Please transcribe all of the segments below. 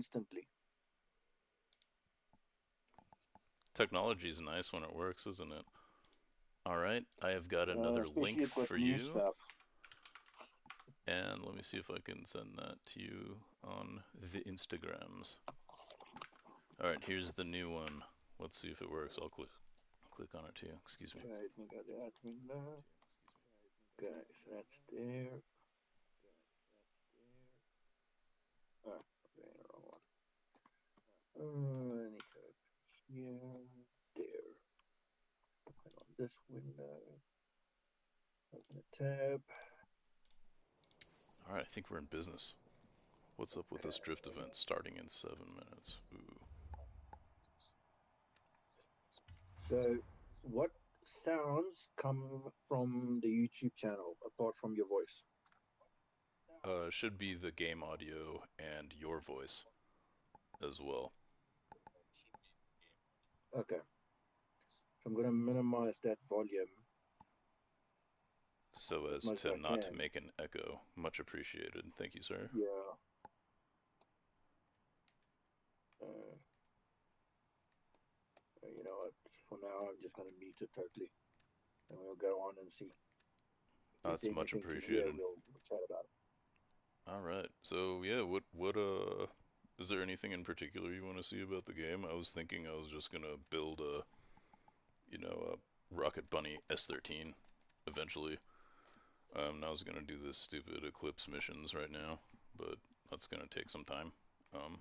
instantly. Technology is nice when it works, isn't it? Alright, I have got another link Especially with for new you. stuff. And let me see if I can send that to you on the Instagrams. Alright, here's the new one. Let's see if it works. I'll click on it too. Excuse me. Okay, let me go to admin now. Okay, so that's there. Ah, okay, wrong one. I need to open here, there. Open on this window. Open a tab. Alright, I think we're in business. What's up with Okay. this drift event starting in 7 minutes? Ooh. So, what sounds come from the YouTube channel apart from your voice? Should be the game audio and your voice as well. Okay, so I'm going to minimize that volume So as as much as to I not can. make an echo. Much appreciated. Thank you, sir. Yeah. Uh, you know what? For now, I'm just going to mute it totally, and we'll go on and see if there's That's much anything to hear. appreciated. We'll chat about it. Alright, so yeah, what, is there anything in particular you want to see about the game? I was thinking I was just gonna build a Rocket Bunny S13 eventually. I was gonna do this stupid Eclipse missions right now, but that's gonna take some time. Um,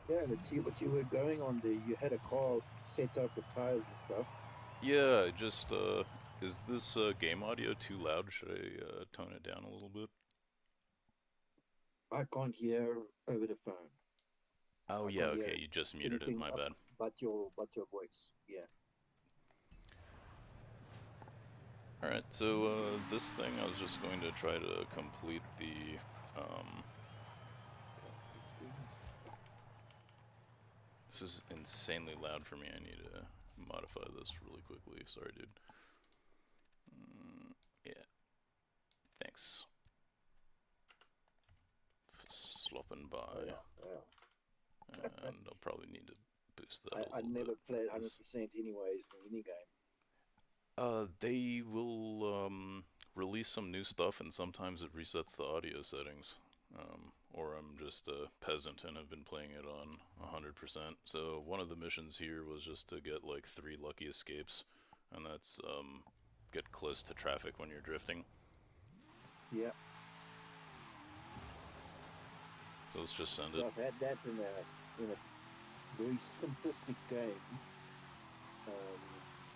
Yeah, let's see what you were going on there. You had a car set up with tires and stuff. yeah, is this game audio too loud? Should I tone it down a little bit? I can't hear over the phone. Oh I yeah, can't okay, hear you just muted it, anything my up bad. but your voice. Yeah. Alright, so this thing I was just going to try to complete the Okay, full screen. this is insanely loud for me. I need to modify this really quickly. Sorry, dude. Yeah, thanks. Slopping by. Yeah, yeah. And I'll probably need to boost that a I little bit never for played this. 100% anyways in any game. They will release some new stuff, and sometimes it resets the audio settings. Or I'm just a peasant and have been playing it on 100%. So one of the missions here was just to get like 3 lucky escapes, and that's get close to traffic when you're drifting. Yeah, So let's just send so it. I've had that in a very simplistic game,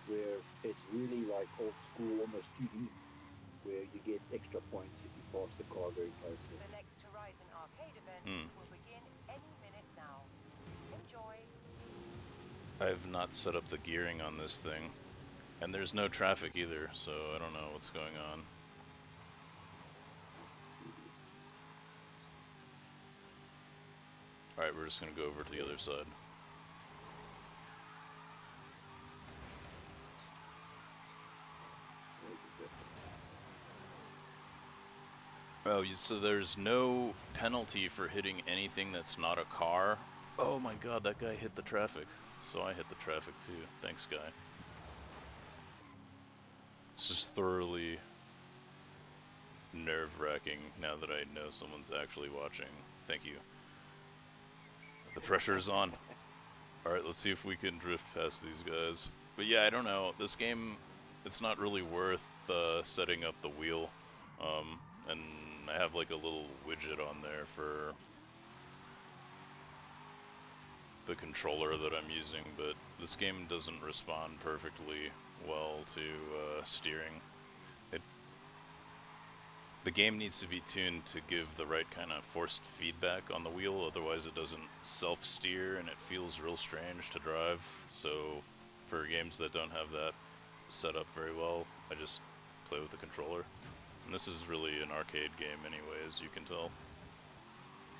where it's really like old school, almost 2D, where you get extra points if you pass the car very close to it. The next Horizon arcade event Hmm. will begin any minute now. Enjoy! I've not set up the gearing on this thing, and there's no traffic either, so I don't know what's going on. Alright, we're just gonna go over to the other side. Oh, so there's no penalty for hitting anything that's not a car? Oh my god, that guy hit the traffic. So I hit the traffic too. Thanks, guy. It's just thoroughly nerve-wracking now that I know someone's actually watching. Thank you. The pressure's on. Alright, let's see if we can drift past these guys. But yeah, I don't know. This game, it's not really worth setting up the wheel. And I have like a little widget on there for the controller that I'm using, but this game doesn't respond perfectly well to steering. The game needs to be tuned to give the right kind of forced feedback on the wheel, otherwise it doesn't self-steer and it feels real strange to drive. So for games that don't have that set up very well, I just play with the controller. And this is really an arcade game anyway, as you can tell.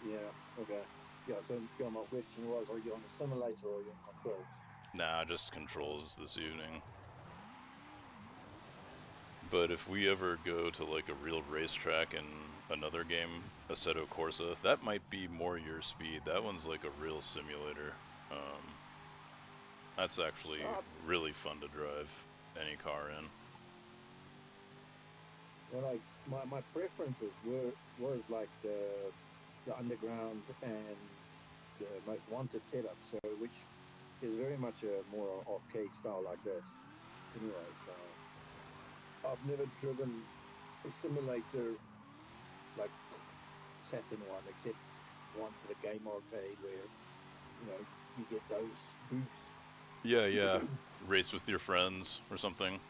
Yeah, okay. Yeah, so yeah, my question was, are you on a simulator or are you on controls? Nah, just controls this evening. But if we ever go to like a real racetrack and another game, Assetto Corsa. That might be more your speed. That one's like a real simulator. That's actually really fun to drive any car in. Well, like my preferences was like the underground and the most wanted setup, so which is very much a more arcade style like this. Anyway, so I've never driven a simulator like Saturn one, except once at a game arcade where you get those booths. Yeah. Race with your friends or something.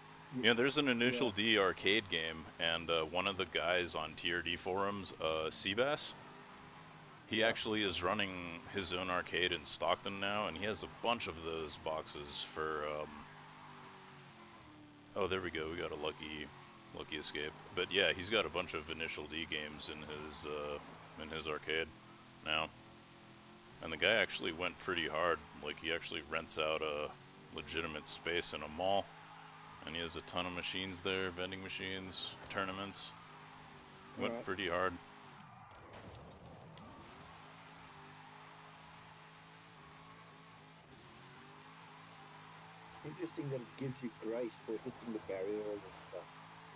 Yeah, there's an Initial D arcade game, and one of the guys on TRD forums, Seabass, he actually is running his own arcade in Stockton now, and he has a bunch of those boxes for. Oh, there we go. We got a lucky escape. But yeah, he's got a bunch of Initial D games in his arcade now. And the guy actually went pretty hard. Like, he actually rents out a legitimate space in a mall. And he has a ton of machines there, vending machines, tournaments. Went pretty hard. Interesting that it gives you grace for hitting the barriers and stuff.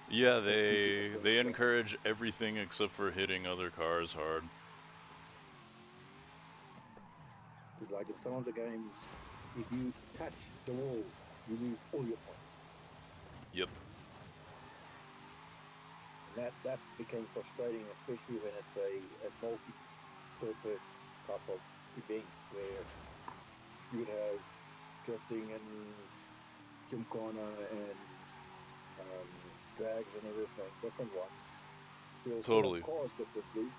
Yeah, they encourage everything except for hitting other cars hard. It's like in some of the games, if you touch the wall, you lose all your points. Yep. And that became frustrating, especially when it's a multi-purpose type of event where you would have drifting and gymkhana and drags and everything, different ones. So Totally. cars differently.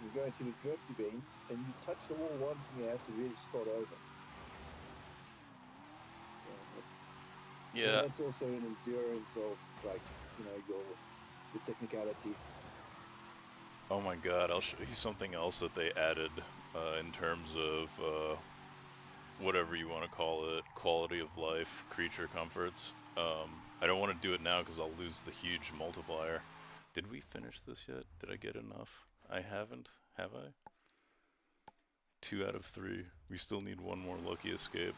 You go into the drift event and you touch the wall once and you have to really start over. Yeah. That's also an endurance of like, your technicality. Oh my god, I'll show you something else that they added in terms of whatever you want to call it, quality of life, creature comforts. I don't want to do it now because I'll lose the huge multiplier. Did we finish this yet? Did I get enough? I haven't, have I? 2 out of 3. We still need one more lucky escape.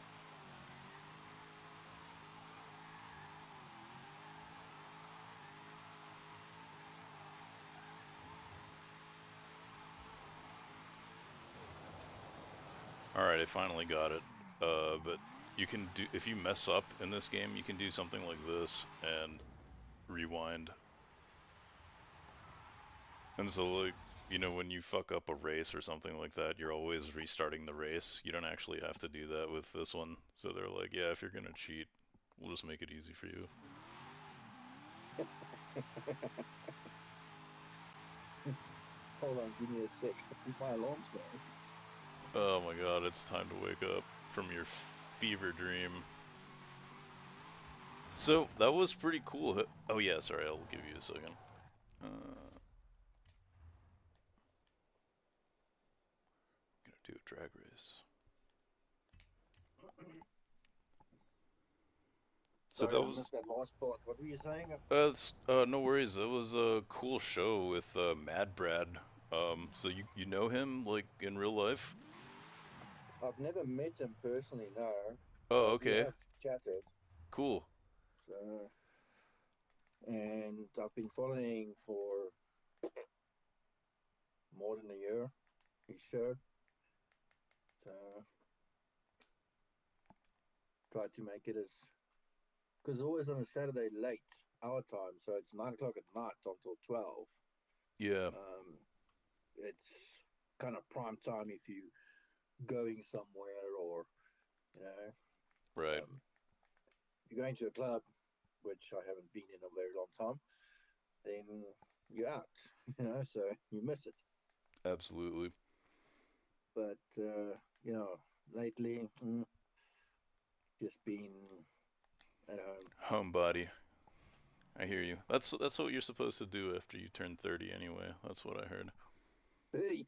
Alright, I finally got it. But you can do, if you mess up in this game, you can do something like this and rewind. And so, like, when you fuck up a race or something like that, you're always restarting the race. You don't actually have to do that with this one. So they're like, yeah, if you're gonna cheat, we'll just make it easy for you. Hold on, give me a sec. My alarm's going. Oh my god, it's time to wake up from your fever dream. So, that was pretty cool. Oh yeah, sorry, I'll give you a second. Gonna do a drag race. So Sorry, that I was... missed that last part. What were you saying? no worries. It was a cool show with Mad Brad. So you know him, like, in real life? I've never met him personally, no. Oh, okay. We have chatted. Cool. So, and I've been following for more than a year his show. So, try to make it as... Because it's always on a Saturday late, our time, so it's 9 o'clock at night until 12. Yeah. It's kind of prime time if you going somewhere or, Right. you're going to a club, which I haven't been in a very long time, then you're out, so you miss it. Absolutely. But, lately, just been at home. Homebody. I hear you. That's what you're supposed to do after you turn 30 anyway. That's what I heard. Hey!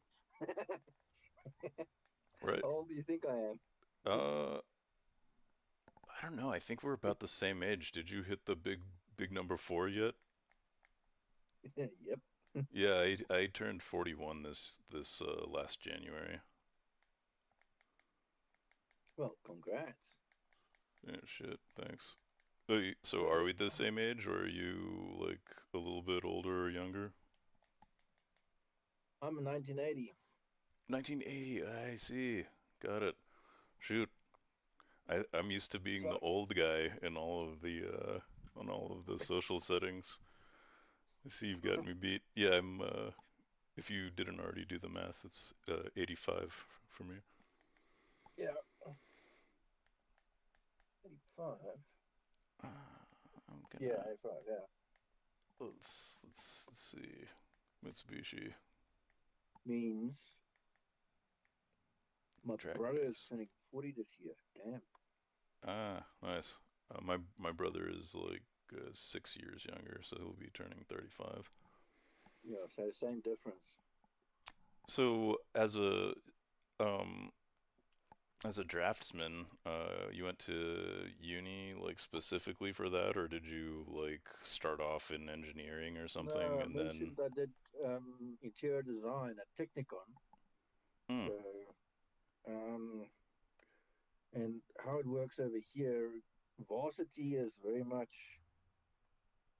Right. How old do you think I am? I don't know. I think we're about the same age. Did you hit the big number 4 yet? Yep. Yeah, I turned 41 this last January. Well, congrats. Yeah, shit, thanks. So are we the same age, or are you like a little bit older or younger? I'm a 1980. 1980. I see. Got it. Shoot, I'm used to being the So, old guy in all of the on all of the social settings. I see you've got me beat. Yeah, I'm. If you didn't already do the math, it's 85 for me. yeah, 85. I'm Yeah, gonna 85, yeah. let's see. Mitsubishi Means my track brother is race. turning 40 this year. Damn. Ah, nice. My brother is like 6 years younger, so he'll be turning 35. Yeah, so same difference. So um as a draftsman, you went to uni like specifically for that, or did you like start off in engineering or something No, I and then? mentioned I did interior design at Technicon. Hmm. So, um, and how it works over here, varsity is very much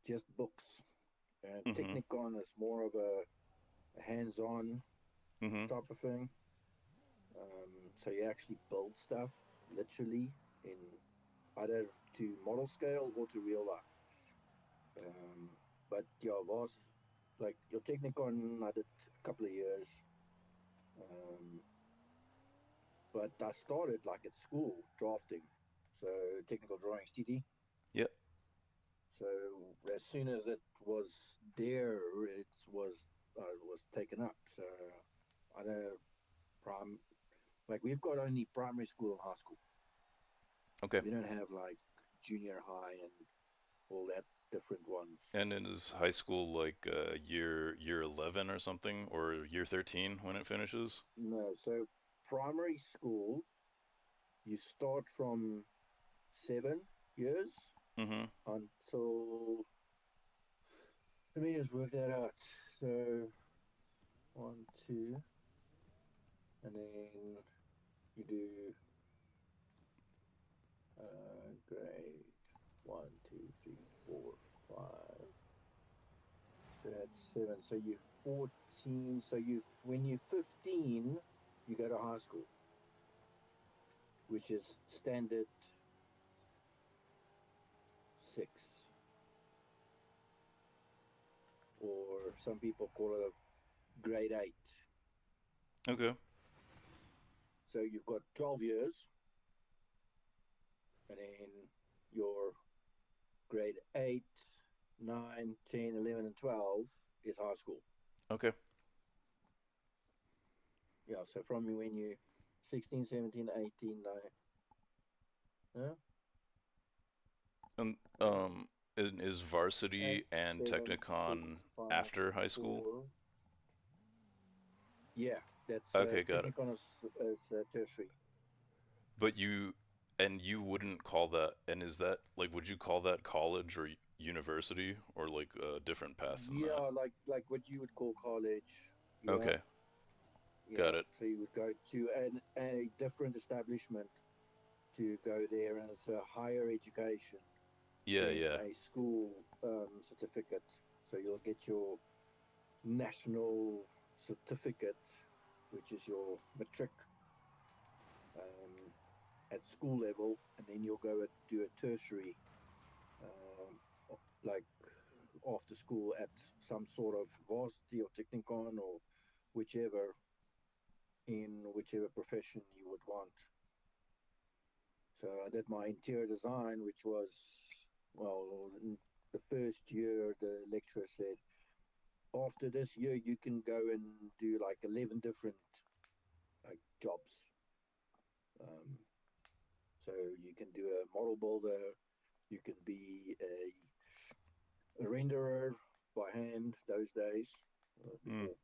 just books. And Mhm. Technicon is more of a hands-on Mhm. type of thing. So you actually build stuff literally in either to model scale or to real life. Um, but yeah, was like your Technicon, I did a couple of years. Um, but I started like at school drafting, so technical drawings TD. Yep. So as soon as it was there, it was taken up. So I know prime like we've got only primary school and high school. Okay. We don't have like junior high and all that different ones. And in his high school like year 11 or something, or year 13 when it finishes? No, so primary school you start from 7 years Mhm. until let me just work that out. So one, two, and then you do grade one, two, three, four, five. So that's 7. So you're 14. So you when you're 15, you go to high school, which is standard 6, or some people call it a grade 8. Okay. So you've got 12 years, and then your grade 8, 9, 10, 11, and 12 is high school. Okay. Yeah, so from when you're 16, 17, 18, 9, yeah, And uh, is 8, varsity and 7, Technicon 6, 5, after high school? 4. Yeah, that's Okay, got it. Technicon is tertiary. But you wouldn't call that, and is that like, would you call that college or university, or like a different path than that? Yeah, like what you would call college. Yeah, Okay, yeah. got it. So you would go to a different establishment to go there, and it's a higher education Yeah, than yeah. a school certificate. So you'll get your national certificate, which is your matric um, at school level, and then you'll go do a tertiary, like after school at some sort of varsity or technicon or whichever in whichever profession you would want. So I did my interior design, which was, well, in the first year, the lecturer said, after this year, you can go and do like 11 different like jobs. Um, so you can do a model builder, you can be a renderer by hand those days, Hmm. before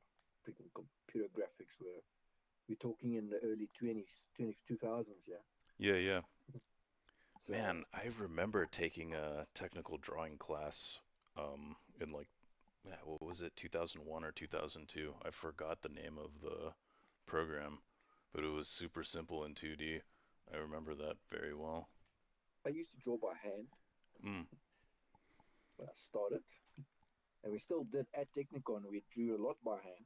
freaking computer graphics we're talking in the early 20s, 2000s, yeah. Yeah, yeah. So Man, I remember taking a technical drawing class in like what was it, 2001 or 2002? I forgot the name of the program, but it was super simple in 2D. I remember that very well. I used to draw by hand Mm. when I started, and we still did at Technicon. We drew a lot by hand,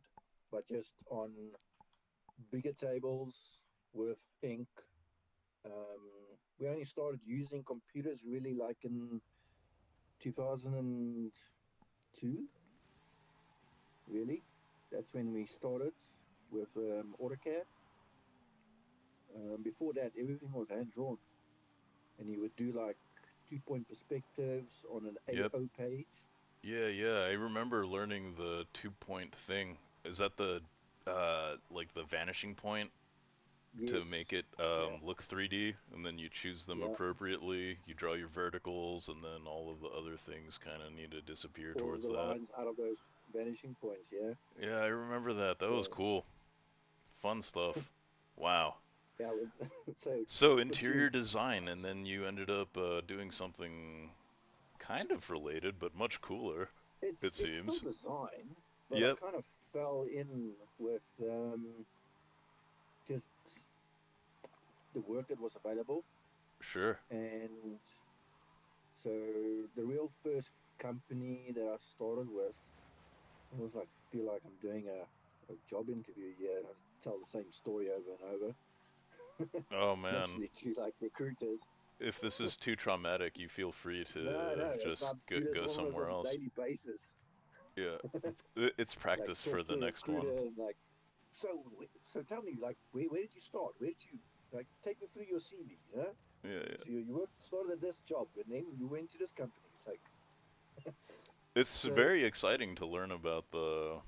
but just on bigger tables with ink. We only started using computers really like in 2002. Really, that's when we started with AutoCAD. Before that, everything was hand drawn, and you would do like 2-point perspectives on an Yep. A0 page. Yeah. I remember learning the 2-point thing. Is that the like the vanishing point to Yes. make it Yeah. look 3D, and then you choose them Yeah. appropriately. You draw your verticals, and then all of the other things kind of need to disappear All of towards the that. lines out of those vanishing points. Yeah. Yeah, I remember that. That was So cool. Fun stuff. Wow. yeah. So So but you, interior design, and then you ended up doing something kind of related, but much cooler, it it's still seems. design, but I Yep. kind of fell in with just the work that was available. Sure. And so the real first company that I started with, it was like, feel like I'm doing a job interview here. I tell the same story over and over. Oh man. Naturally, to like recruiters. If this is too traumatic, you feel free to No, I just do this go almost somewhere on a else. daily basis. Yeah. It's Like practice for talk to the a next one. recruiter and like, so so tell me, like, where did you start? Where did you like take me through your CV? You know, Yeah. so you worked started at this job and then you went to this company. It's like It's so very exciting to learn about the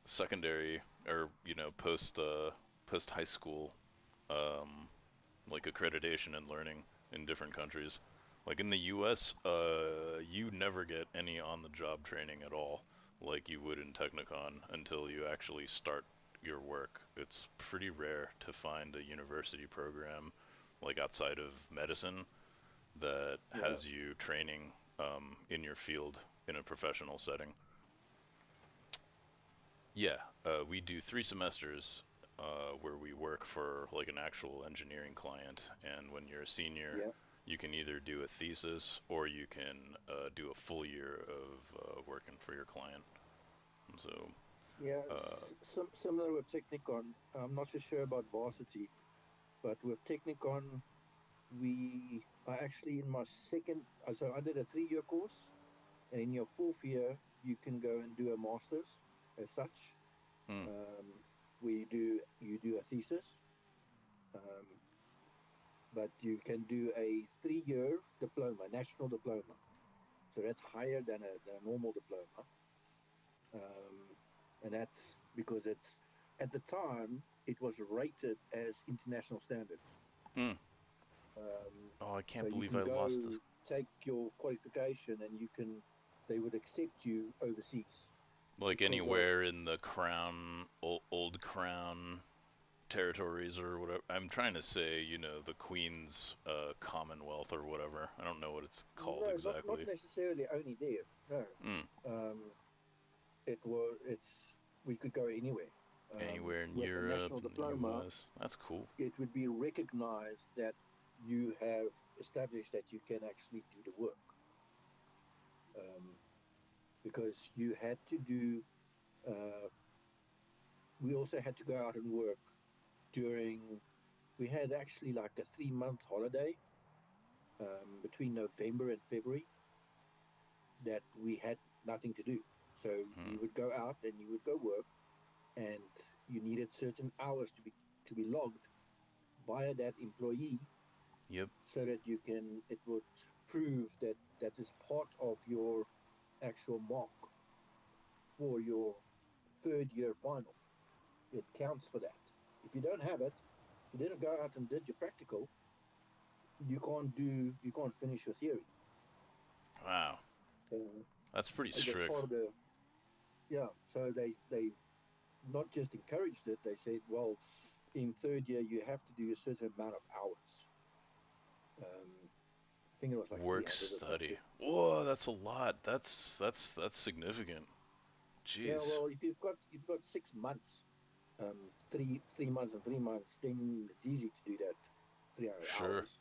secondary or post high school like accreditation and learning in different countries. Like in the U.S., you never get any on-the-job training at all, like you would in Technicon, until you actually start your work. It's pretty rare to find a university program, like outside of medicine, that yeah. has you training in your field in a professional setting. Yeah, we do 3 semesters where we work for like an actual engineering client, and when you're a senior, Yeah, you can either do a thesis or you can do a full year of working for your client. And so, yeah. uh, Similar with Technicon. I'm not so sure about varsity, but with Technicon, we are actually in my second. So I did a 3-year course, and in your fourth year, you can go and do a master's as such. mm, Um, where you do a thesis, um, but you can do a 3-year diploma, national diploma. So that's higher than a normal diploma. And that's because it's at the time it was rated as international standards. mm. Oh, I So can't you believe can I go lost this. take your qualification and they would accept you overseas Like because of anywhere in the crown, old crown territories or whatever. I'm trying to say, the Queen's Commonwealth or whatever. I don't know what it's called no, not exactly. necessarily only there. No, Mm. um, it's we could go anywhere. Anywhere in With a Europe national and the diploma, U.S. That's cool. it would be recognized that you have established that you can actually do the work. Um, because you had to do, uh, we also had to go out and work during, we had actually like a 3-month holiday between November and February that we had nothing to do. So Mm. you would go out and you would go work, and you needed certain hours to be logged by that employee Yep. so that it would prove that that is part of your actual mark for your 3rd year final. It counts for that. If you don't have it, if you didn't go out and did your practical, you can't finish your theory. Wow. So That's pretty it was part strict. of the yeah. So they not just encouraged it. They said, well, in 3rd year you have to do a certain amount of hours. I think it was like Work 300 or study. something. Whoa, that's a lot. That's significant. Yeah, Jeez. well, if you've got 6 months, 3 months and 3 months, then it's easy to do that 300 Sure. hours.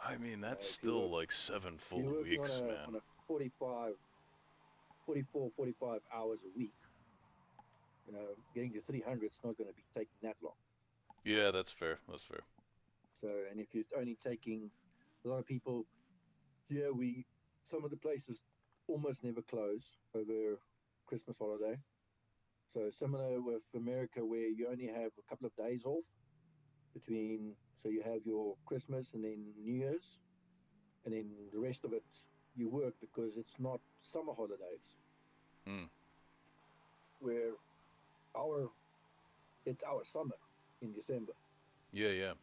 I mean, that's If you still work, like 7 if full you're working weeks, on man. a 44, 45 hours a week, getting to 300 is not going to be taking that long. Yeah, that's fair. That's fair. So, and if you're only taking, a lot of people, yeah, some of the places almost never close over Christmas holiday. So similar with America, where you only have a couple of days off between, so you have your Christmas and then New Year's, and then the rest of it you work because it's not summer holidays. Hmm. Where it's our summer in December. Yeah, yeah.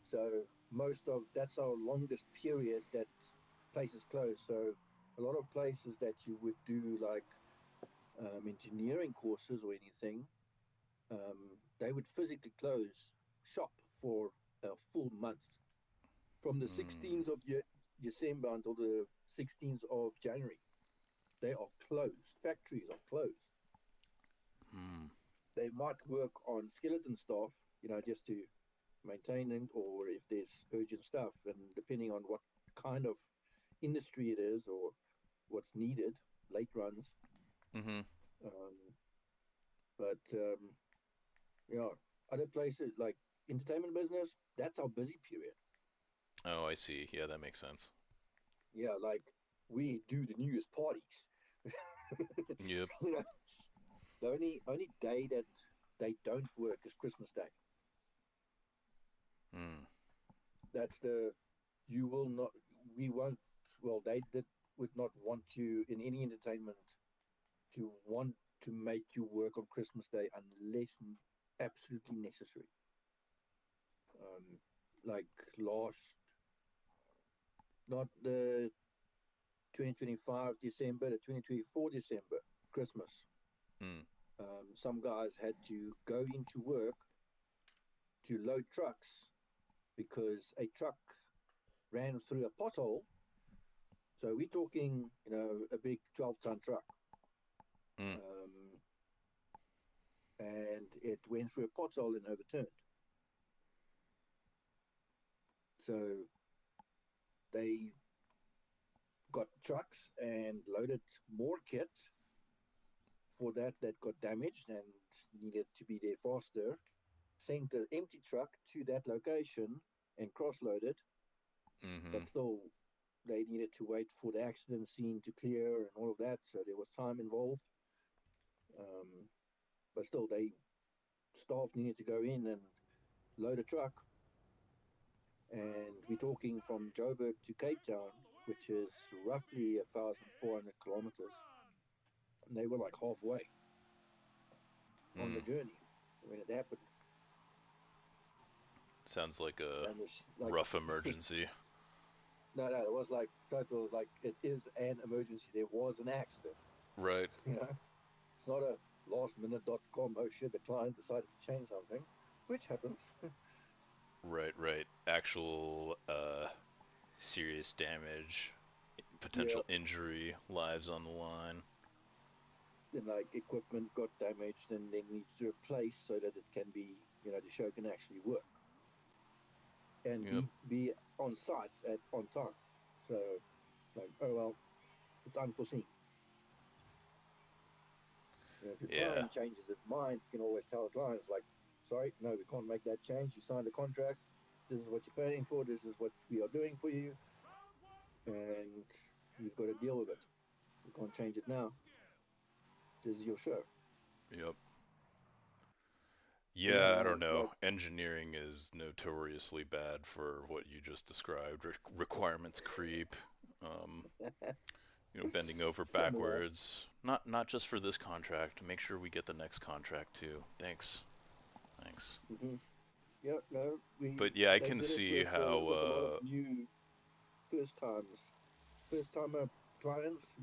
So that's our longest period that places close. So a lot of places that you would do like engineering courses or anything, they would physically close shop for a full month from the Hmm. 16th of December until the 16th of January. They are closed. Factories are closed. Hmm. They might work on skeleton stuff, just to maintain it, or if there's urgent stuff, and depending on what kind of industry it is or what's needed, late runs. Mm-hmm. Um, but yeah, other places like entertainment business, that's our busy period. Oh, I see. Yeah, that makes sense. Yeah, like we do the New Year's parties. Yep. you know, the only day that they don't work is Christmas Day. Hmm. That's you will not, we won't, well, would not want you in any entertainment to want to make you work on Christmas Day unless absolutely necessary. Like last, not the 2025 December, the 2024 December, Christmas. Hmm. Some guys had to go into work to load trucks because a truck ran through a pothole. So we're talking, a big 12-ton truck. Hmm. Um, and it went through a pothole and overturned. So they got trucks and loaded more kit for that got damaged and needed to be there faster. Sent an empty truck to that location and cross-loaded, Mm-hmm. but still they needed to wait for the accident scene to clear and all of that. So there was time involved. Um, but still, staff needed to go in and load a truck. And we're talking from Joburg to Cape Town, which is roughly 1,400 kilometers. And they were like halfway on the Hmm. journey when it happened. Sounds like a And it's like, rough emergency. no, it was like total, like it is an emergency. There was an accident, Right. It's not a lastminute.com, oh shit, the client decided to change something, which happens. Right. Right. Actual serious damage, Yeah, potential injury, lives on the line. and like equipment got damaged and then needs to replace so that it can be, the show can actually work and Yep. be on site on time. So, like, oh well, it's unforeseen. If your Yeah. client changes its mind, you can always tell the clients, like, sorry, no, we can't make that change. You signed a contract. This is what you're paying for. This is what we are doing for you. And you've got to deal with it. You can't change it now. This is your show. Yep. So yeah, Yeah, I no, don't know. like, Engineering is notoriously bad for what you just described. Requirements creep. Um, bending over similar. backwards. Not just for this contract. Make sure we get the next contract too. Thanks. Thanks. Mm-hmm. Yeah, no, But yeah, I they can did it see how. with a lot of new first times, first timer clients.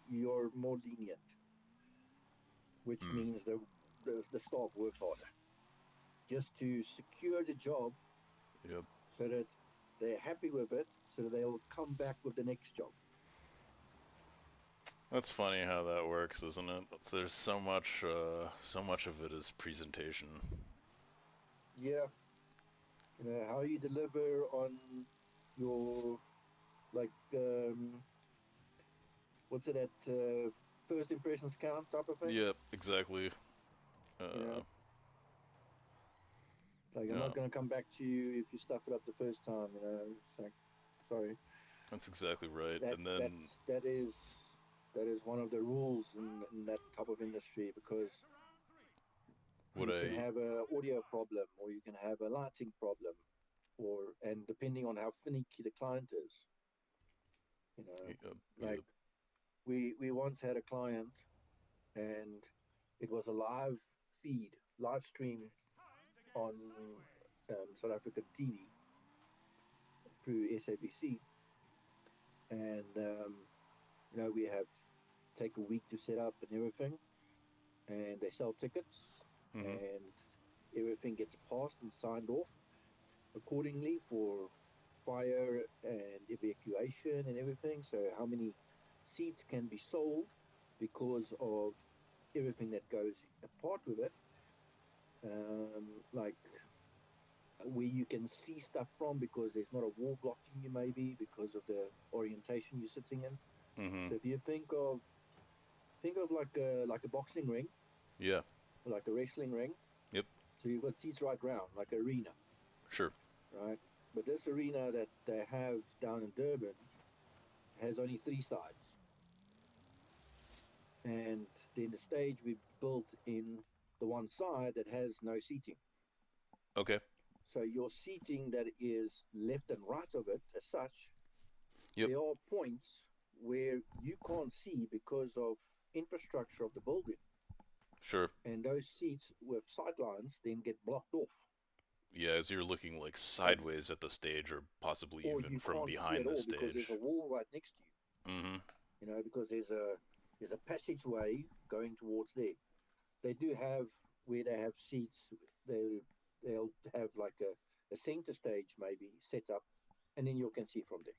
You're more lenient, which Hmm. means the staff works harder just to secure the job Yep. so that they're happy with it, so they'll come back with the next job. That's funny how that works, isn't it? There's so much of it is presentation. Yeah. You know, how you deliver on your, like, what's it at, first impressions count type of thing? Yep, exactly. You know, like, I'm yeah. not going to come back to you if you stuff it up the first time, you know, it's like, sorry. That's exactly right. And then That is one of the rules in that type of industry, because you can have a audio problem, or you can have a lighting problem, and depending on how finicky the client is, you know, like we once had a client, and it was a live stream on South African TV through SABC, and you know, we have take a week to set up and everything, and they sell tickets, and everything gets passed and signed off accordingly for fire and evacuation and everything. So how many seats can be sold because of everything that goes apart with it, like where you can see stuff from, because there's not a wall blocking you, maybe because of the orientation you're sitting in. So if you think of like a boxing ring, yeah, like a wrestling ring. Yep. So you've got seats right round, like an arena. Sure. Right? But this arena that they have down in Durban has only 3 sides. And then the stage we built in the one side that has no seating. Okay. So your seating that is left and right of it, as such, Yep. there are points where you can't see because of infrastructure of the building. Sure. And those seats with sidelines then get blocked off. Yeah, as you're looking like sideways at the stage, or possibly Or even you from can't see behind at the all stage. because there's a wall right next to you. You know, because there's a passageway going towards there. They do have, where they have seats, they'll have like a center stage maybe set up, and then you can see from there.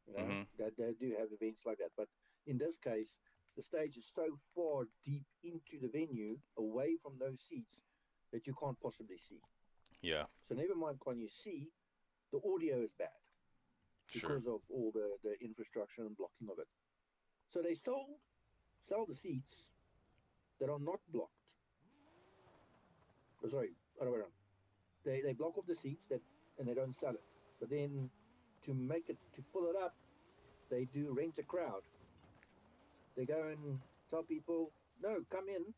You know, they do have events like that. But in this case, the stage is so far deep into the venue, away from those seats, that you can't possibly see. Yeah. So never mind, can you see? The audio is bad because of all the infrastructure and blocking of it. So they sell the seats that are not blocked. Oh, sorry, other way around. They block off the seats and they don't sell it. But then to fill it up, they do rent a crowd. They go and tell people, no, come in,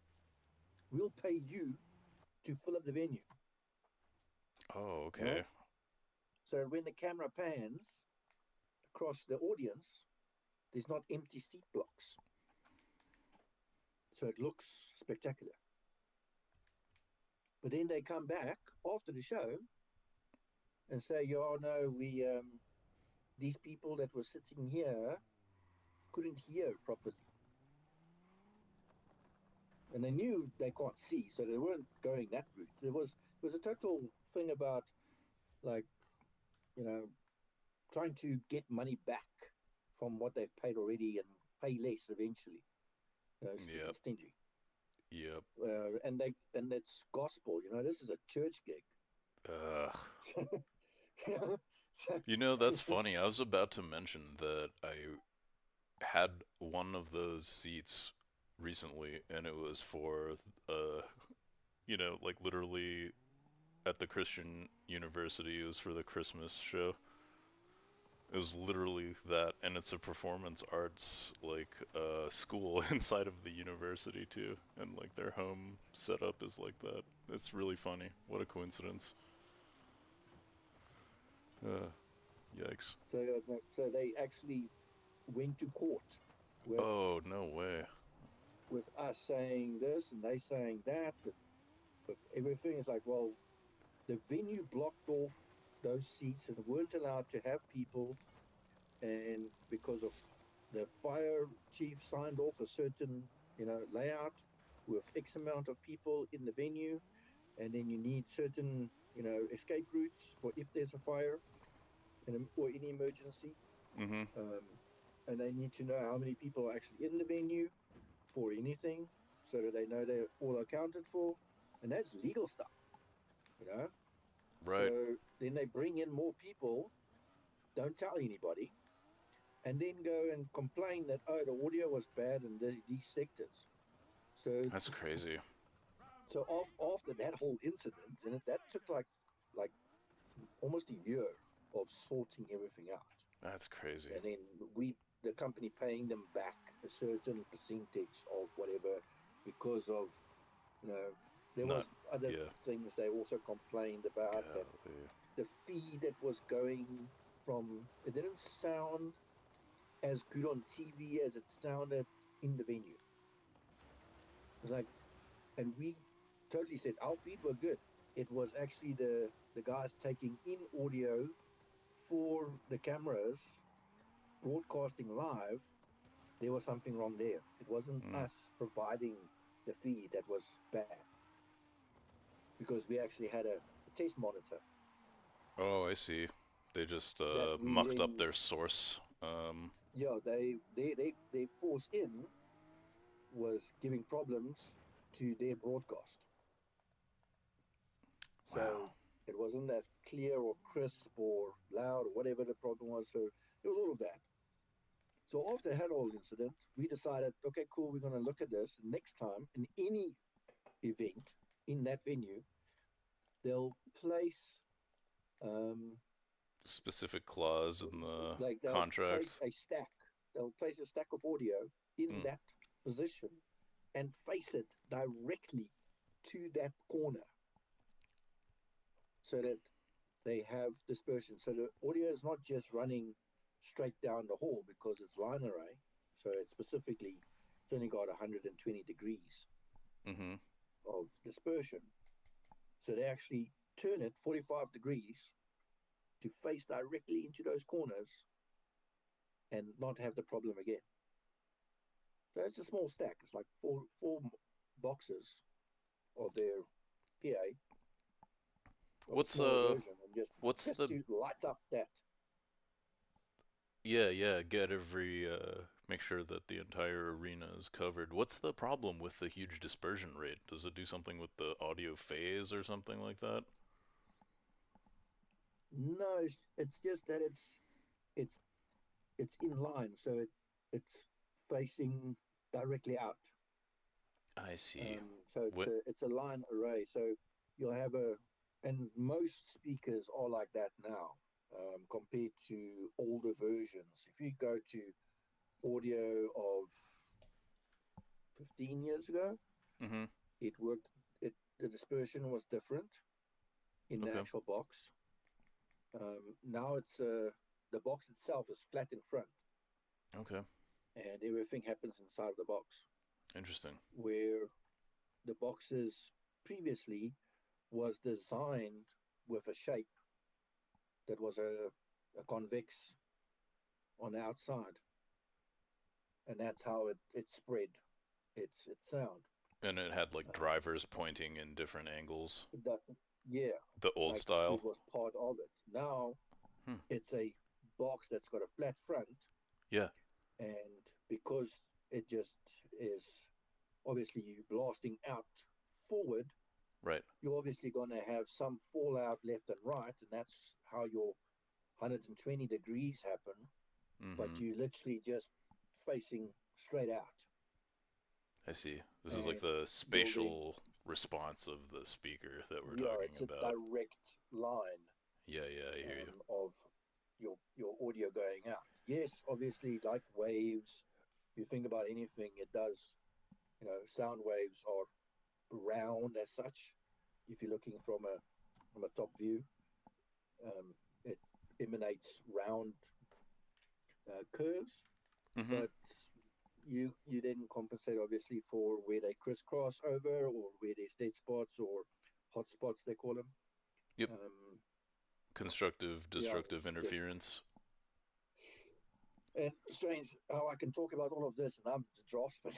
we'll pay you to fill up the venue. Oh, okay. Right? So when the camera pans across the audience, there's not empty seat blocks. So it looks spectacular. But then they come back after the show and say, "Yeah, no, these people that were sitting here couldn't hear properly." And they knew they can't see, so they weren't going that route. It was a total thing about, like, you know, trying to get money back from what they've paid already and pay less eventually. You know, stingy. Yep. And it's gospel. You know, this is a church gig. You know, that's funny. I was about to mention that I had one of those seats recently, and it was for, you know, like literally at the Christian university. It was for the Christmas show. It was literally that, and it's a performance arts like school inside of the university too, and like their home setup is like that. It's really funny. What a coincidence. Yikes. So they actually went to court with Oh, no way. with us saying this and they saying that, and with everything. It's like, well, the venue blocked off those seats and weren't allowed to have people, and because of the fire chief signed off a certain, you know, layout with X amount of people in the venue, and then you need certain, you know, escape routes for if there's a fire. or any emergency. Mm-hmm. And they need to know how many people are actually in the venue for anything, so that they know they're all accounted for. And that's legal stuff, you know? Right. So then they bring in more people, don't tell anybody, and then go and complain that, oh, the audio was bad in these sectors. So That's crazy. so after that whole incident, and that took like almost a year of sorting everything out. That's crazy. And then the company paying them back a certain percentage of whatever, because of, there was other things they also complained about, that the feed that was going from, it didn't sound as good on TV as it sounded in the venue. It's like, and we totally said our feed were good. It was actually the guys taking in audio for the cameras, broadcasting live. There was something wrong there. It wasn't us providing the feed that was bad, because we actually had a test monitor. Oh, I see. They just mucked up their source. Yeah, their force in was giving problems to their broadcast. So Wow. it wasn't as clear or crisp or loud or whatever the problem was. So it was all of that. So after that whole incident, we decided, okay, cool, we're going to look at this. Next time, in any event in that venue, they'll place Specific clause in the like they'll contract. place a stack. They'll place a stack of audio in that position and face it directly to that corner, so that they have dispersion. So the audio is not just running straight down the hall, because it's line array. So it's only got 120 degrees of dispersion. So they actually turn it 45 degrees to face directly into those corners and not have the problem again. So it's a small stack. It's like four boxes of their PA. What's version, and what's just the to light up that. get every make sure that the entire arena is covered. What's the problem with the huge dispersion rate? Does it do something with the audio phase or something like that? No, it's just that it's in line, so it's facing directly out. I see. So it's a line array. So you'll have and most speakers are like that now, compared to older versions. If you go to audio of 15 years ago, it worked. The dispersion was different in the actual box. Now it's the box itself is flat in front. Okay. And everything happens inside the box. Interesting. Where the boxes previously was designed with a shape that was a convex on the outside, and that's how it spread its sound. And it had like drivers pointing in different angles. Yeah, the old like style. It was part of it. Now it's a box that's got a flat front. Yeah. And because it just is, obviously you blasting out forward, right, you're obviously going to have some fallout left and right, and that's how your 120 degrees happen. But you literally just facing straight out. I see. This is like the spatial response of the speaker that we're talking about. It's a direct line. Yeah, I hear you. Of your audio going out. Yes, obviously, like waves, if you think about anything, it does, sound waves are round as such. If you're looking from a top view, it emanates round curves, but you then compensate obviously for where they crisscross over, or where there's dead spots or hot spots they call them. Yep. Constructive, destructive interference. And strange how I can talk about all of this, and I'm the draftsman.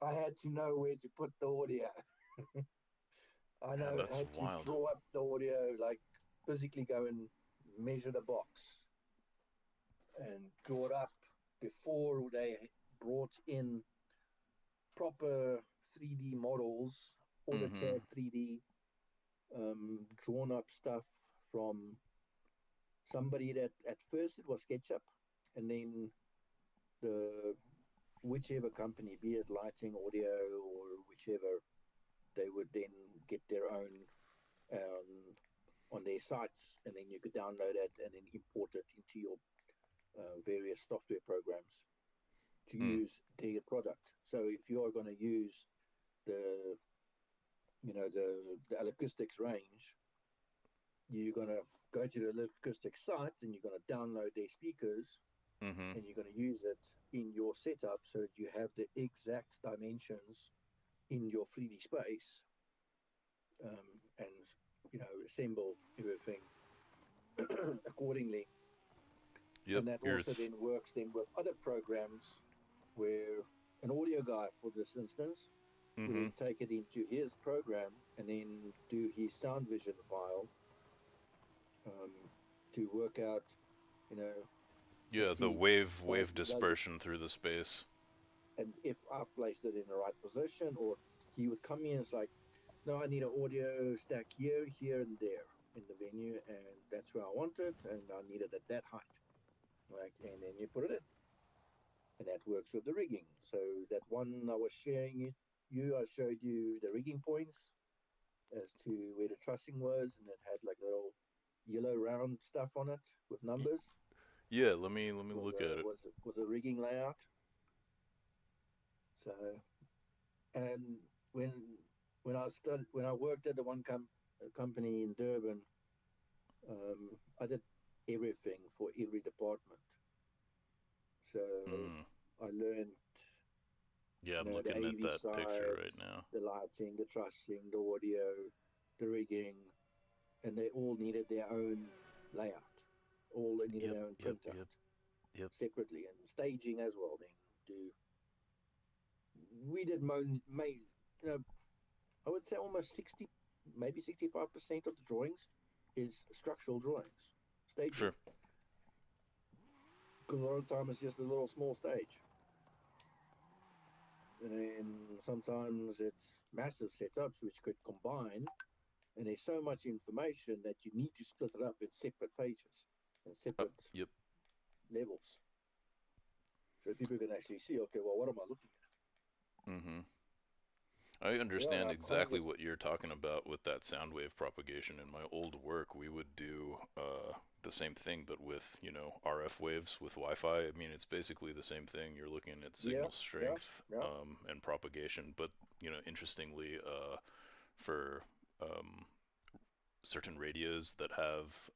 I had to know where to put the audio. I Man, know, I that's had to wild. draw up the audio, like physically go and measure the box and draw it up before they brought in proper 3D models, Mm-hmm. AutoCAD 3D, drawn up stuff from somebody that at first it was SketchUp, and then the whichever company, be it lighting, audio, or whichever, they would then get their own on their sites, and then you could download it and then import it into your various software programs to Hmm. use their product. So if you are going to use the the acoustics range, you're going to go to the acoustics site and you're going to download their speakers Mm-hmm. and you're going to use it in your setup so that you have the exact dimensions in your 3D space, and assemble everything accordingly. Yep. And that You're. also then works then with other programs where an audio guy, for this instance, would Mm-hmm. then take it into his program and then do his sound vision file, um, to work out, you know, Yeah. The see, wave does it, dispersion through the space. and if I've placed it in the right position, or he would come in and it's like, no, I need an audio stack here, here, and there in the venue, and that's where I want it, and I need it at that height, like, and then you put it in, and that works with the rigging. So that one I was sharing I showed you the rigging points as to where the trussing was, and it had like little yellow round stuff on it with Y- numbers. yeah. Let me Was look at a it. was a rigging layout. So, and when when I worked at the one company in Durban, I did everything for every department. So Mm. I learned, Yeah. I'm the looking at AV that picture side, right now. the lighting, the trussing, the audio, the rigging, and they all needed their own layout. All they needed Yep. their own Yep. printout Yep. Yep. separately, and staging as well. Then do we did you know, I would say almost 60, maybe 65% of the drawings is structural drawings, staging, Sure. because a lot of the time it's just a little small stage. And then sometimes it's massive setups which could combine, and there's so much information that you need to split it up in separate pages and separate Yep. levels, so people can actually see, okay, well, what am I looking Mm-hmm. I at? Yeah, understand I exactly would. what you're talking about with that sound wave propagation. In my old work, we would do the same thing, but with, RF waves with Wi-Fi. I mean, it's basically the same thing. You're looking at Yeah, signal yeah, strength yeah. and propagation, but interestingly, for certain radios that have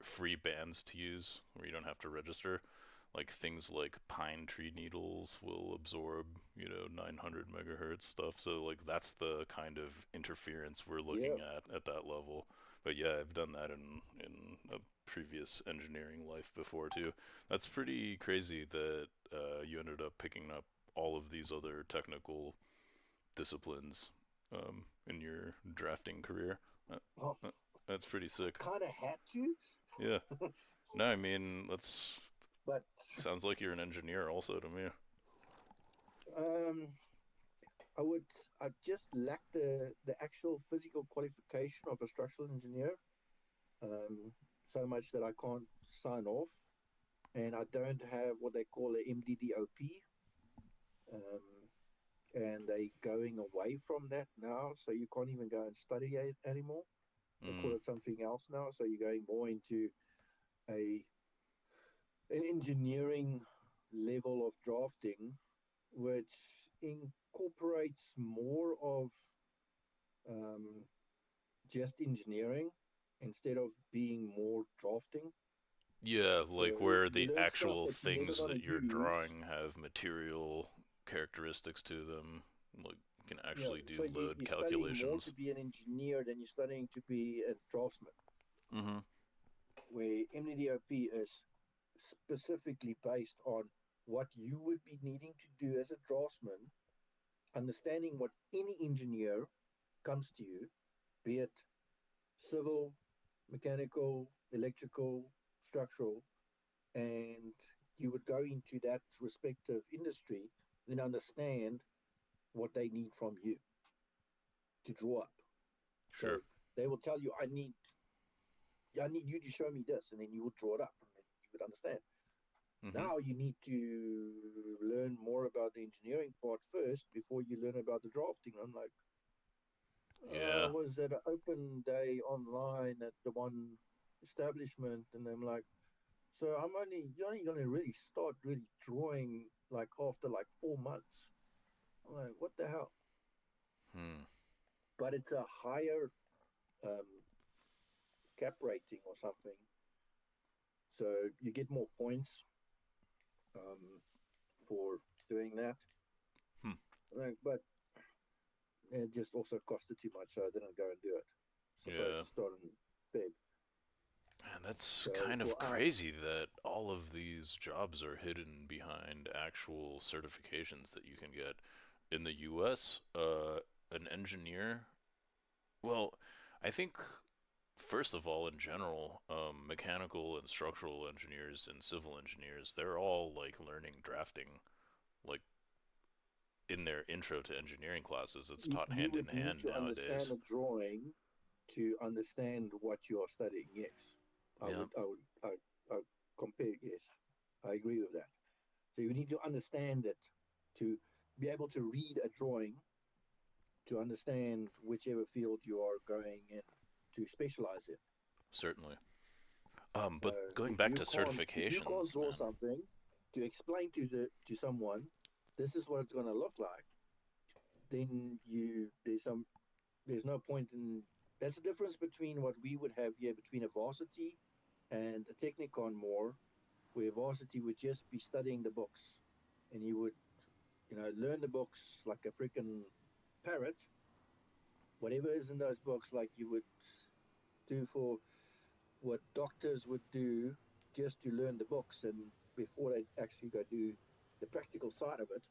free bands to use, where you don't have to register, like things like pine tree needles will absorb 900 megahertz stuff, so like that's the kind of interference we're looking Yeah. at that level. But yeah, I've done that in a previous engineering life before too. That's pretty crazy that you ended up picking up all of these other technical disciplines in your drafting career. Uh, Oh, that's pretty sick. kind of had to, Yeah. No, I mean, that's but sounds like you're an engineer also to me. um, I would. I just lack the actual physical qualification of a structural engineer, so much that I can't sign off, and I don't have what they call a MDDOP, and they going away from that now, so you can't even go and study it anymore. They call Mm. it something else now, so you're going more into a an engineering level of drafting, which incorporates more of, um, just engineering instead of being more drafting. Yeah, So like where you the learn stuff actual that you're never things going that to you're use. drawing have material characteristics to them. Like you can Yeah, actually so do load you're studying more to calculations. be an engineer than you're studying to be a draftsman, Mm-hmm. where MDDOP is specifically based on what you would be needing to do as a draftsman, understanding what any engineer comes to you, be it civil, mechanical, electrical, structural, and you would go into that respective industry, then understand what they need from you to draw up. So Sure. they will tell you, I need you to show me this, and then you would draw it up, and then you would understand. Mm-hmm. Now you need to learn more about the engineering part first before you learn about the drafting. I'm like, Yeah. I was at an open day online at the one establishment, and I'm like, so you're only going to really start really drawing like after like 4 months. I'm like, what the hell? Hmm. But it's a higher cap rating or something, so you get more points for doing that. Hmm. Like, but it just also costed too much, so I didn't go and do it. Supposed Yeah. to start in Feb. Man, that's So kind of for crazy us, that all of these jobs are hidden behind actual certifications that you can get. In the US, an engineer, well, I think first of all, in general, mechanical and structural engineers and civil engineers, they're all like learning drafting, like in their intro to engineering classes. It's taught you hand in would need hand to understand nowadays. a drawing to understand what you are studying. Yes, I Yeah, would, I would, I compare. Yes, I agree with that. So you need to understand it to be able to read a drawing to understand whichever field you are going in to specialize in. certainly. So But going if back you to can't certifications, draw man. something, to explain to someone, this is what it's going to look like, then there's no point in. That's the difference between what we would have here between a varsity and a technicon more, where varsity would just be studying the books, and you would learn the books like a freaking parrot, whatever is in those books, like you would do for what doctors would do just to learn the books, and before they actually go do the practical side of it,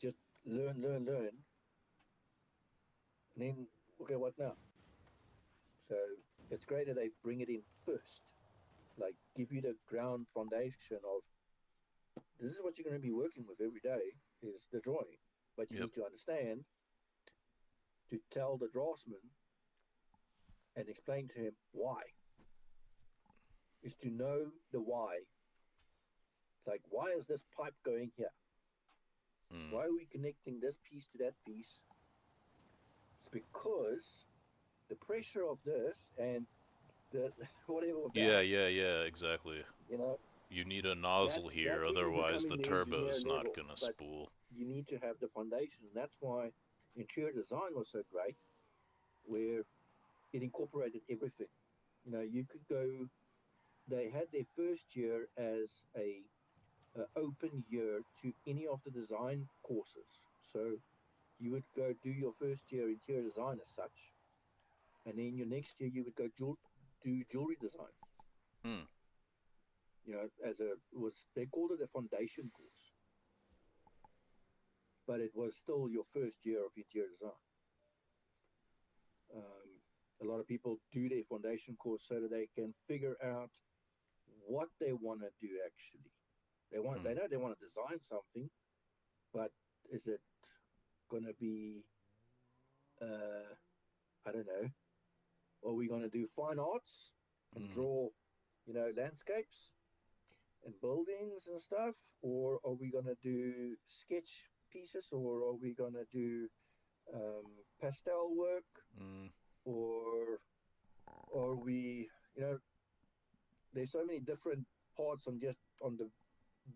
just learn, and then okay, what now? So it's great that they bring it in first, like give you the ground foundation of this is what you're going to be working with every day is the drawing, but you Yep, need to understand to tell the draftsman and explain to him why is to know the why. Like, why is this pipe going here? mm. Why are we connecting this piece to that piece? It's because the pressure of this and the whatever of Yeah, that, yeah, yeah, exactly. you know, You need a nozzle here, that's when you're otherwise the becoming the engineer turbo's not level. gonna But spool. you need to have the foundation. And that's why interior design was so great, where it incorporated everything. You could go. They had their first year as a open year to any of the design courses. So you would go do your first year interior design as such, and then your next year you would go do jewelry design. Hmm. As a was they called it a foundation course, but it was still your first year of interior design. A lot of people do their foundation course so that they can figure out what they want to do. Actually, Hmm. they know they want to design something, but is it going to be I don't know. Are we going to do fine arts and Hmm. draw, landscapes and buildings and stuff, or are we going to do sketch pieces, or are we going to do pastel work, Hmm. or are we, there's so many different parts on the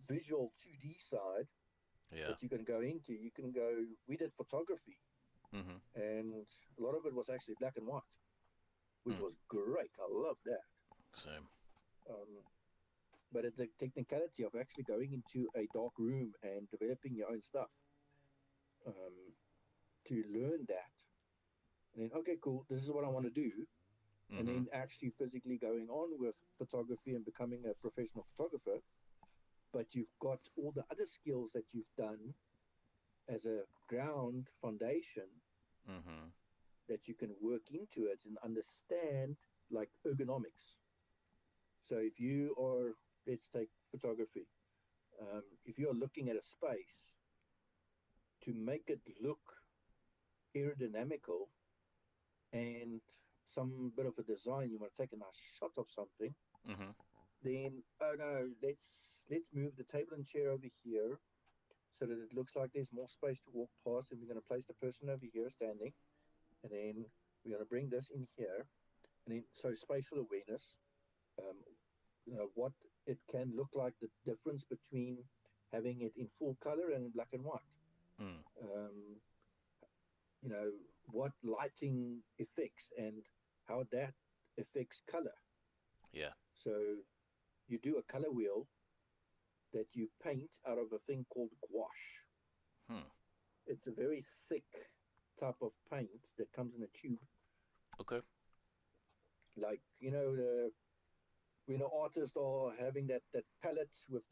visual 2D side Yeah. that you can go into. You can go. We did photography, Mm-hmm. and a lot of it was actually black and white, which Hmm. was great. I love that. Same. Um, but the technicality of actually going into a dark room and developing your own stuff, um, to learn that, and then okay, cool, this is what I want to do, and Mm-hmm. then actually physically going on with photography and becoming a professional photographer. But you've got all the other skills that you've done as a ground foundation Mm-hmm. that you can work into it and understand like ergonomics. So if you are, let's take photography, if you're looking at a space, to make it look aerodynamical and some bit of a design, you want to take a nice shot of something, then, oh no, let's move the table and chair over here so that it looks like there's more space to walk past, and we're going to place the person over here standing, and then we're going to bring this in here, and then, so spatial awareness, what it can look like, the difference between having it in full color and in black and white. What lighting affects and how that affects color. Yeah. So you do a color wheel that you paint out of a thing called gouache. It's a very thick type of paint that comes in a tube. Okay. Like, when an artist are having that palette with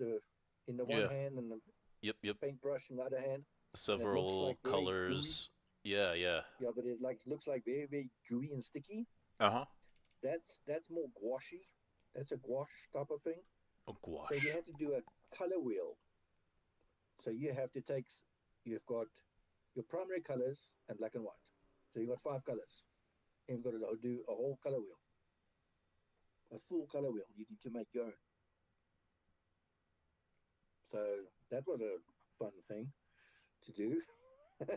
in the one hand and the paintbrush in the other hand. Several like colors. Yeah. Yeah, but it looks like very, very gooey and sticky. That's more gouache. That's a gouache type of thing. A gouache. So you have to do a color wheel. So you have to you've got your primary colors and black and white. So you've got 5 colors. And you've got to do a whole color wheel. A full color wheel. You need to make your own. So that was a fun thing to do.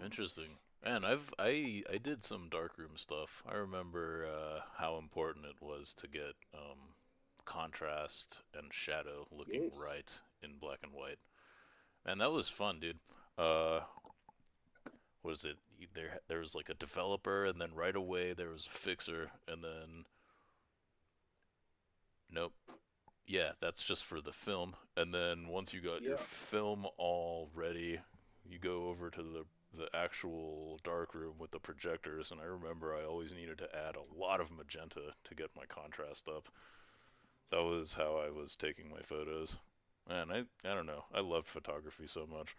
Interesting. Man, I did some darkroom stuff. I remember how important it was to get contrast and shadow looking right in black and white. And that was fun, dude. Was it there was like a developer, and then right away there was a fixer, and then nope. Yeah, that's just for the film. And then once you got your film all ready, you go over to the actual darkroom with the projectors, and I remember I always needed to add a lot of magenta to get my contrast up. That was how I was taking my photos. Man, I don't know. I loved photography so much.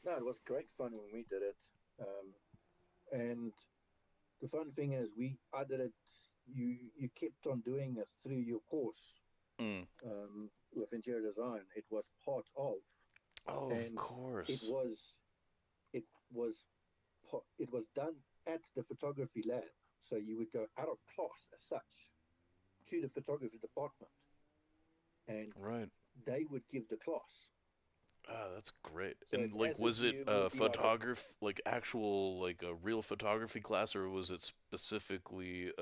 No, it was great fun when we did it. And the fun thing is, I did it. You kept on doing it through your course with interior design. It was part of. Oh, of course. It was done at the photography lab. So you would go out of class as such to the photography department, and they would give the class. Ah, that's great. So and like, was it like actual, like a real photography class, or was it specifically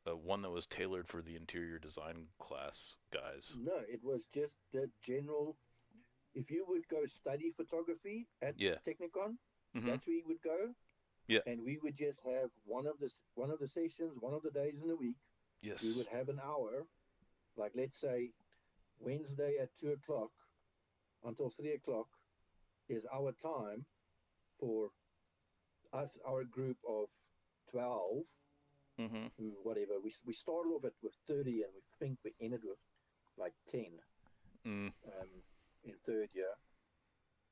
one that was tailored for the interior design class guys? No, it was just the general. If you would go study photography at Technicon, that's where you would go. Yeah. And we would just have one of the sessions, one of the days in the week. Yes. We would have an hour, like let's say Wednesday at 2:00 until 3:00 is our time for us, our group of 12, whatever. We started off with 30, and we think we ended with like 10 in third year.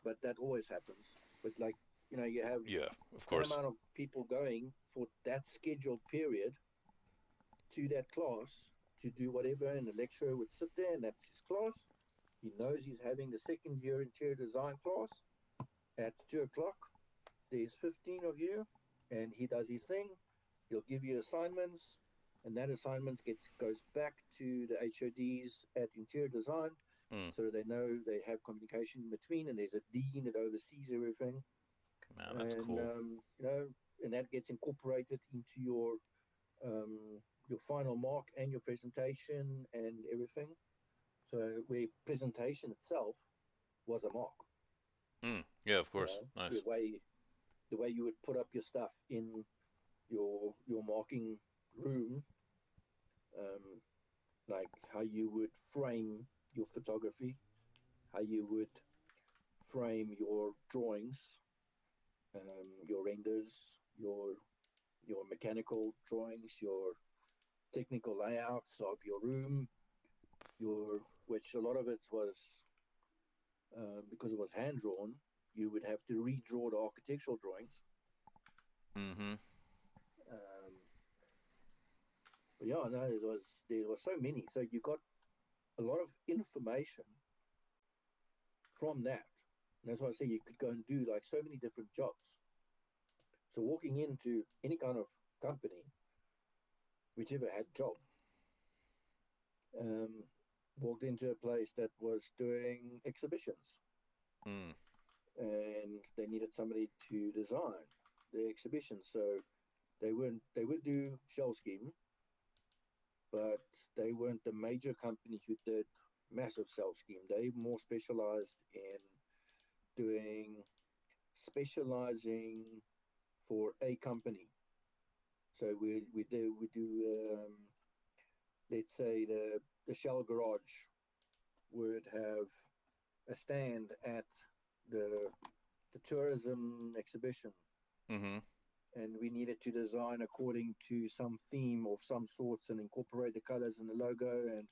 But that always happens. But like, you have of course, an amount of people going for that scheduled period to that class to do whatever, and the lecturer would sit there, and that's his class. He knows he's having the second year interior design class at 2:00. There's 15 of you, and he does his thing. He'll give you assignments, and that assignments goes back to the HODs at interior design, so they know they have communication in between, and there's a dean that oversees everything. Man, that's cool. And that gets incorporated into your final mark and your presentation and everything. So where presentation itself was a mark. Yeah, of course. Nice. The way you would put up your stuff in your marking room, like how you would frame your photography, how you would frame your drawings, your renders, your mechanical drawings, your technical layouts of your room, which a lot of it was because it was hand drawn. You would have to redraw the architectural drawings. But yeah, no, there was so many. So you got a lot of information from that. And that's why I say you could go and do like so many different jobs. So walking into any kind of company, whichever had job, walked into a place that was doing exhibitions, and they needed somebody to design the exhibition. So they would do shell scheme, but they weren't the major company who did massive shell scheme. They more specialized in specializing for a company. So we do let's say the Shell garage would have a stand at the tourism exhibition, and we needed to design according to some theme of some sorts and incorporate the colors in the logo. And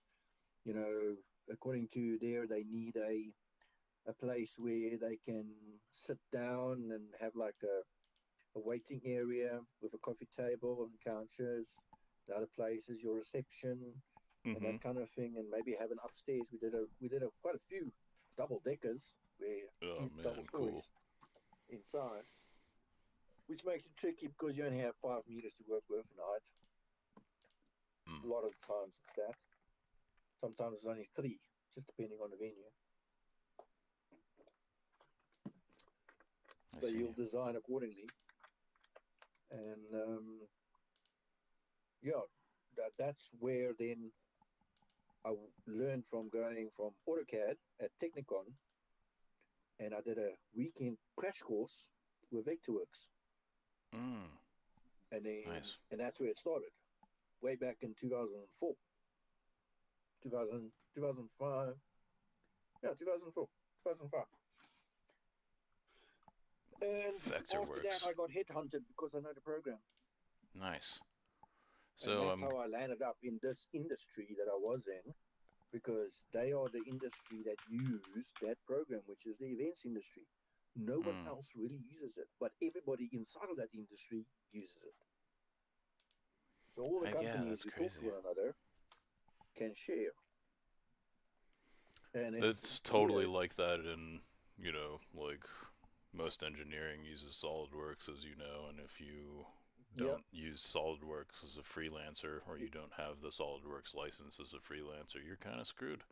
according to there, they need a place where they can sit down and have like a waiting area with a coffee table and couches. The other place is your reception and that kind of thing, and maybe have an upstairs. We did quite a few double deckers where Oh double man, stories inside, which makes it tricky because you only have 5 meters to work with in height. A lot of the times it's that. Sometimes it's only 3, just depending on the venue. So you'll design accordingly. And that's where then I learned from going from AutoCAD at Technicon, and I did a weekend crash course with Vectorworks. And then, nice. and that's where it started, way back in 2004, 2005. Yeah, 2004, 2005. And after that, Vectorworks. I got headhunted because I know the program. Nice. So and that's how I landed up in this industry that I was in, because they are the industry that use that program, which is the events industry. No one else really uses it, but everybody inside of that industry uses it. So all the companies who talk to one another can share. And it's totally like that in, like most engineering uses SolidWorks, as you know, and if you don't use SolidWorks as a freelancer, or you don't have the SolidWorks license as a freelancer, you're kind of screwed.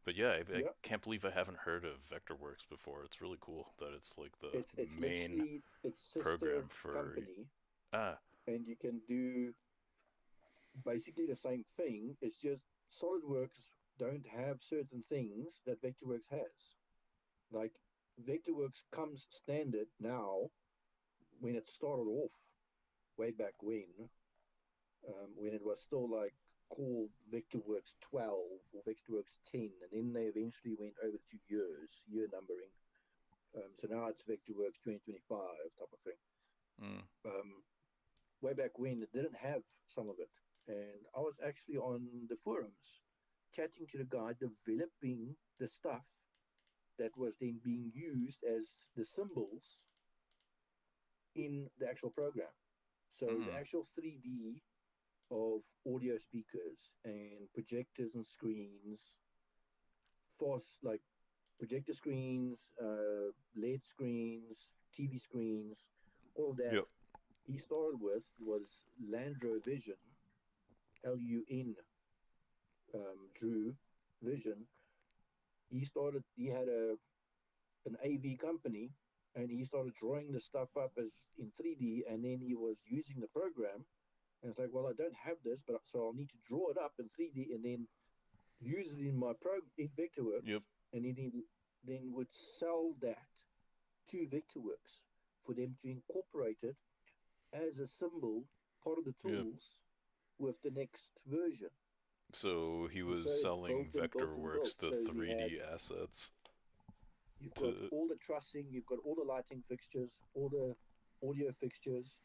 But yeah, I can't believe I haven't heard of Vectorworks before. It's really cool that it's like the main program for company. And you can do basically the same thing. It's just SolidWorks don't have certain things that Vectorworks has. Like Vectorworks comes standard now. When it started off way back when it was still like called Vectorworks 12 or Vectorworks 10, and then they eventually went over to year numbering. So now it's Vectorworks 2025 type of thing. Way back when it didn't have some of it, and I was actually on the forums chatting to the guy developing the stuff that was then being used as the symbols in the actual program. So the actual 3D of audio speakers and projectors and screens, like projector screens, LED screens, TV screens, all of that. He started with was Landro Vision, LUN, Drew Vision. He had an AV company, and he started drawing the stuff up as in 3D, and then he was using the program. And it's like, well, I don't have this, so I'll need to draw it up in 3D and then use it in my in Vectorworks. And he then would sell that to Vectorworks for them to incorporate it as a symbol, part of the tools with the next version. So he was selling Vectorworks the 3D assets. You've got all the trussing, you've got all the lighting fixtures, all the audio fixtures,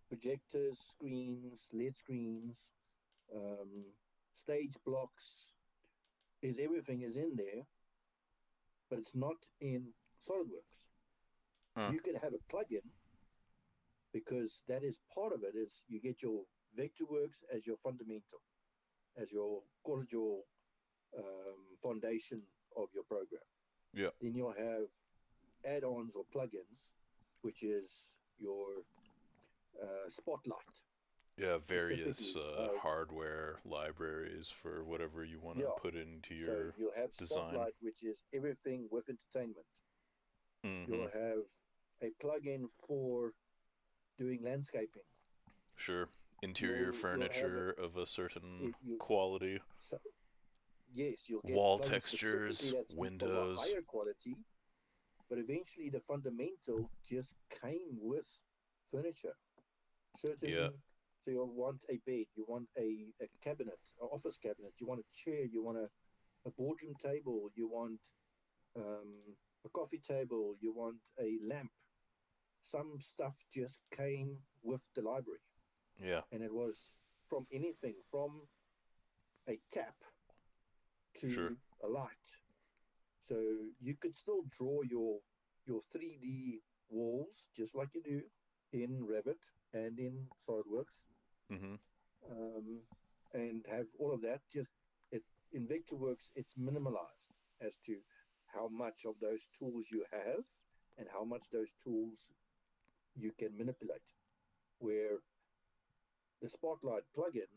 projectors, screens, LED screens, stage blocks. Everything is in there, but it's not in SolidWorks. You could have a plugin because that is part of it. Is you get your Vectorworks as your fundamental, as your call it your foundation of your program. Yeah. Then you'll have add-ons or plugins, which is your Spotlight. Yeah, various Specifically, hardware libraries for whatever you want to yeah. put into So your you'll have design. Spotlight, which is everything with entertainment. You'll have a plugin for doing landscaping. Sure. Interior furniture of a certain quality. So, yes, you'll get Wall plugins textures, specifically that's from a windows. higher quality, but eventually the fundamental just came with furniture. Certain, so you want a bed, you want a cabinet, an office cabinet, you want a chair, you want a boardroom table, you want a coffee table, you want a lamp. Some stuff just came with the library. Yeah. And it was from anything from a tap to a light. So you could still draw your 3D walls just like you do in Revit and in SolidWorks, and have all of that. Just in Vectorworks, it's minimalized as to how much of those tools you have and how much those tools you can manipulate. Where the Spotlight plugin,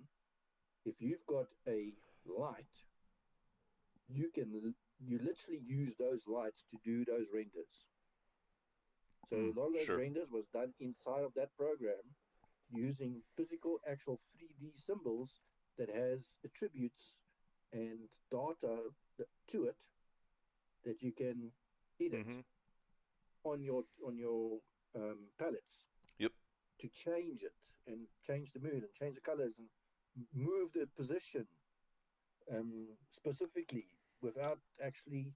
if you've got a light, you literally use those lights to do those renders. So a lot of those renders was done inside of that program using physical actual 3D symbols that has attributes and data to it that you can edit on your palettes. Yep. To change it and change the mood and change the colors and move the position specifically without actually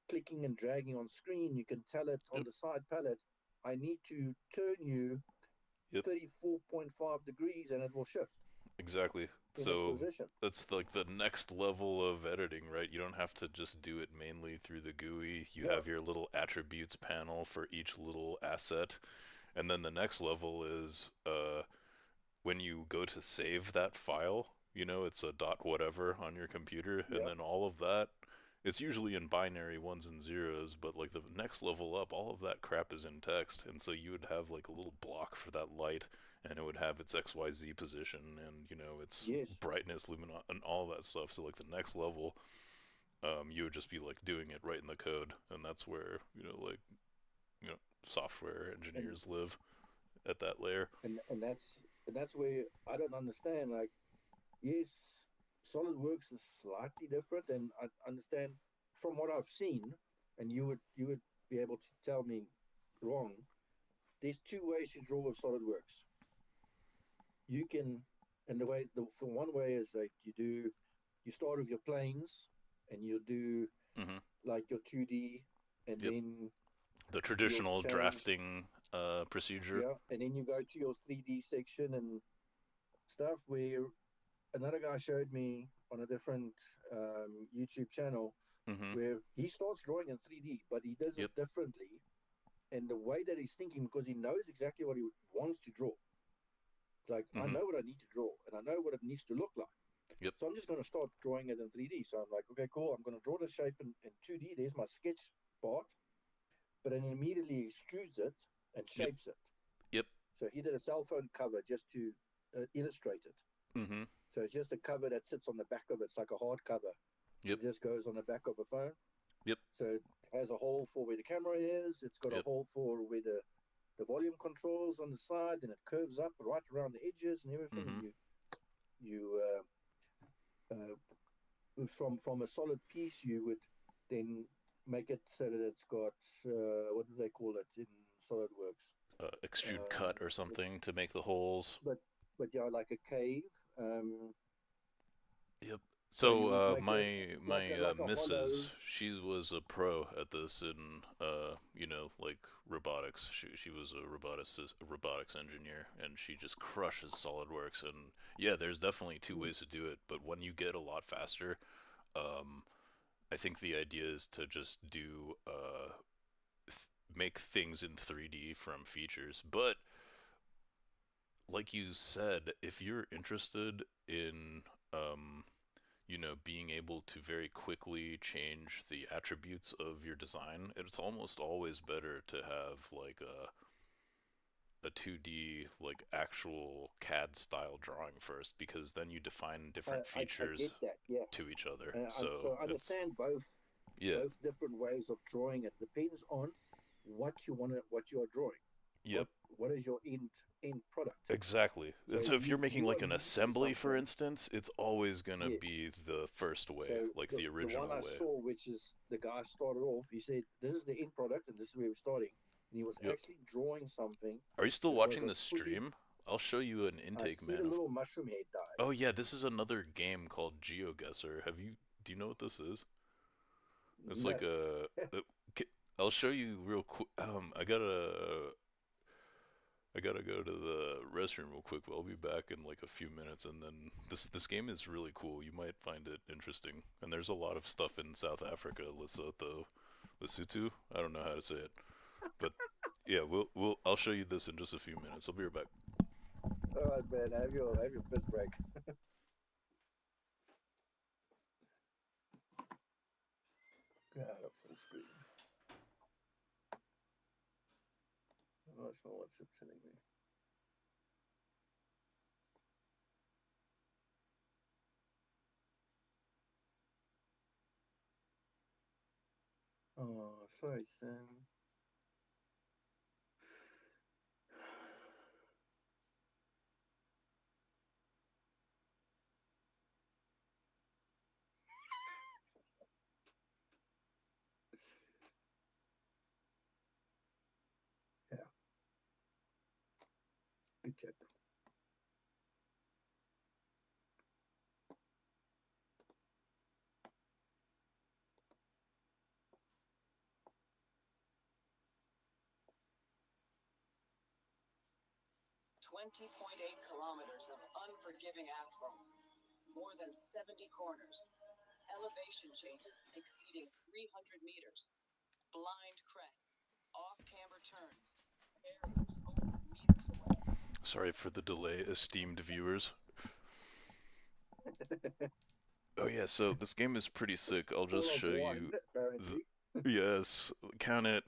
clicking and dragging on screen. You can tell it on the side palette, I need to turn you 34.5 degrees and it will shift. Exactly. So that's like the next level of editing, right? You don't have to just do it mainly through the GUI. You have your little attributes panel for each little asset. And then the next level is when you go to save that file, you know, it's a dot whatever on your computer, and then all of that, it's usually in binary ones and zeros, but like the next level up, all of that crap is in text, and so you would have like a little block for that light, and it would have its XYZ position, and you know, its brightness, luminosity, and all that stuff. So like the next level, you would just be like doing it right in the code, and that's where, you know, like, you know, software engineers live at that layer. And that's where I don't understand. Like, yes, SolidWorks is slightly different, and I understand from what I've seen, and you would be able to tell me wrong. There's two ways to draw with SolidWorks. You can, and for one way is like you start with your planes, and you do like your 2D, and then the traditional drafting procedure. Yeah, and then you go to your 3D section and stuff, where another guy showed me on a different YouTube channel where he starts drawing in 3D, but he does it differently. And the way that he's thinking, because he knows exactly what he wants to draw. It's like, I know what I need to draw, and I know what it needs to look like. So I'm just going to start drawing it in 3D. So I'm like, okay, cool. I'm going to draw the shape in 2D. There's my sketch part. But then immediately extrudes it and shapes it. So he did a cell phone cover just to illustrate it. So it's just a cover that sits on the back of it. It's like a hard cover. It just goes on the back of a phone. So it has a hole for where the camera is. It's got a hole for where the volume controls on the side, and it curves up right around the edges and everything. From a solid piece, you would then make it so that it's got what do they call it in SolidWorks? Extrude cut or something to make the holes. But yeah, like a cave. So my missus, she was a pro at this in you know, like robotics. She was a robotics engineer, and she just crushes SolidWorks. And yeah, there's definitely two ways to do it, but when you get a lot faster, I think the idea is to just do make things in 3D from features. But like you said, if you're interested in, being able to very quickly change the attributes of your design, it's almost always better to have like a 2D like actual CAD style drawing first, because then you define different I get features that, yeah. to each other. So So I it's understand both yeah, different ways of drawing it. Depends on what you are drawing. yep, What is your end product? exactly. So And so if you're making you are like an new to assembly, for something. instance, it's always gonna Yes. be the first way, So like the the one original I way. saw, which is the guy started off, he said, "This is the end product, and this is where we're starting." And he was Yep. actually drawing something Are you still that was watching a the fully. stream? I'll show you an I intake see the manifold. little mushroom head die. Oh yeah, this is another game called GeoGuessr. Do you know what this is? It's No. like I'll show you real quick. I gotta go to the restroom real quick, but I'll be back in like a few minutes. And then this game is really cool. You might find it interesting. And there's a lot of stuff in South Africa, Lesotho, Lesotho. I don't know how to say it, but yeah, I'll show you this in just a few minutes. I'll be right back. All right, man. Have your piss break. Get out of full screen. That's not what's it telling me. Oh, sorry, Sam. Yeah, good job. .8 kilometers of unforgiving asphalt, more than 70 corners, elevation changes exceeding 300 meters, blind crests, off-camber turns, barriers only meters away. Sorry for the delay, esteemed viewers. Oh yeah, so this game is pretty sick. I'll just Full of show one, you. apparently. Yes, count it.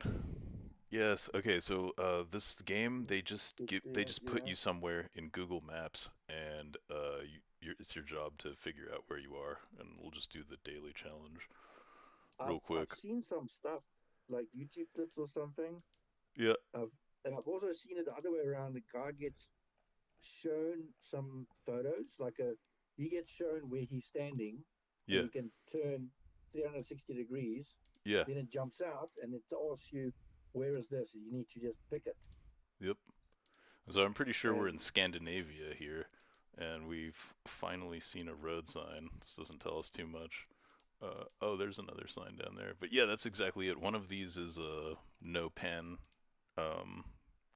Yes. Okay. So this game they just put you somewhere in Google Maps, and it's your job to figure out where you are, and we'll just do the daily challenge real I've quick. seen some stuff like YouTube clips or something. Yeah. I've also seen it the other way around. The guy gets shown some photos, he gets shown where he's standing, and Yeah. he can turn 360 degrees. Yeah. Then it jumps out, and it asks you, "Where is this?" And you need to just pick it. Yep. So I'm pretty sure we're in And Scandinavia here, and we've finally seen a road sign. This doesn't tell us too much. Oh, there's another sign down there. But yeah, that's exactly it. One of these is a no pan, um,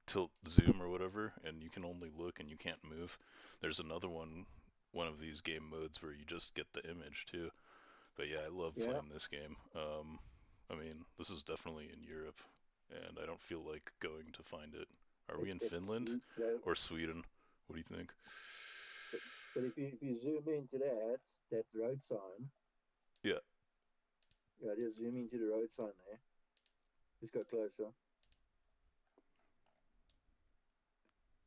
tilt zoom or whatever, and you can only look and you can't move. There's another one of these game modes where you just get the image too. But yeah, I love yeah, playing this game. I mean, this is definitely in Europe, and I don't feel like going to find it. Are we in it's Finland or Sweden? What do you think? but if you zoom into that road sign, Yeah. yeah, just zoom into the road sign there. Just go closer.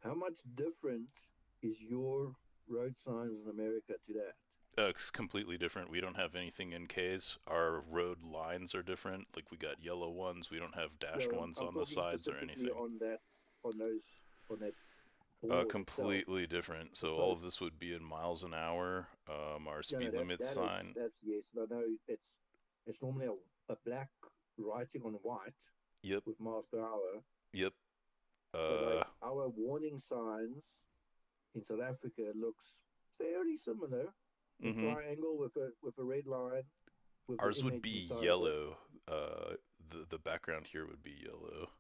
How much different is your road signs in America to that? It's completely different. We don't have anything in Ks. Our road lines are different. Like we got yellow ones. We don't have dashed No, ones I'm on the talking sides or specifically anything. on that board itself. Completely different. The So all of post. this would be in miles an hour. Our No, speed limit sign. that's yes. No, it's normally a black writing on white Yep. with miles per hour. Yep. But Uh. like our warning signs in South Africa looks fairly similar. A Mhm. triangle with a red line with the Ours would image be inside of it. yellow. The background here would be yellow.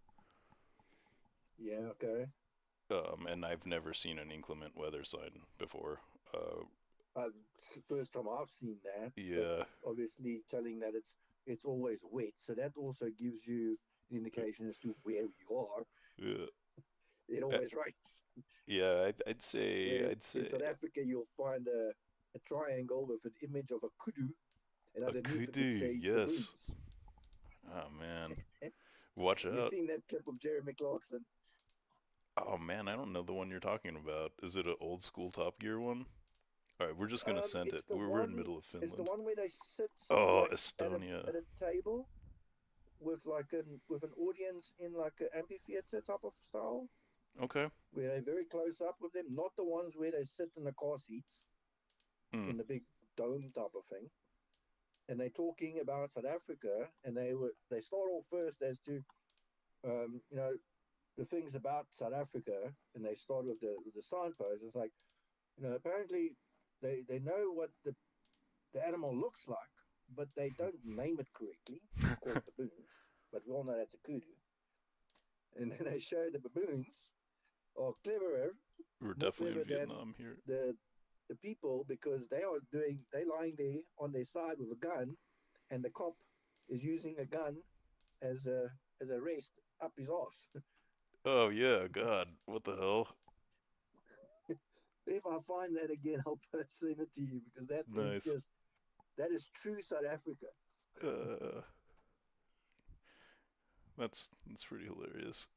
Yeah, okay. And I've never seen an inclement weather sign before. First time I've seen that, but Yeah. obviously telling that it's always wet, so that also gives you an indication as to where you are. Yeah. It Uh, always rains. Yeah, I'd say, In I'd say South Africa, you'll find a triangle with an image of a kudu, and a underneath it would kudu. say Yes. baboons. Oh man, watch You out. seen that clip of Jeremy Clarkson? Oh man, I don't know the one you're talking about. Is it an old school Top Gear one? All right, we're just gonna send it. It's the We're in the one. middle of It's the Finland. one where they sit Oh, like Estonia. at a table with like an audience in like an amphitheater type of style, Okay. where they're very close up with them. Not the ones where they sit in the car seats Hmm. in the big dome type of thing. And they're talking about South Africa, and they start off first as to you know, the things about South Africa, and they start with the signpost. It's like, apparently they know what the animal looks like, but they don't name it correctly. It's called baboons, but we all know that's a kudu. And then they show the baboons are cleverer, We're more definitely in clever than Vietnam here. the people, because they lying there on their side with a gun, and the cop is using a gun as a rest up his ass. Oh yeah, God, what the hell? If I find that again, I'll send it to you, because Nice. that is true South Africa. Uh, that's pretty hilarious.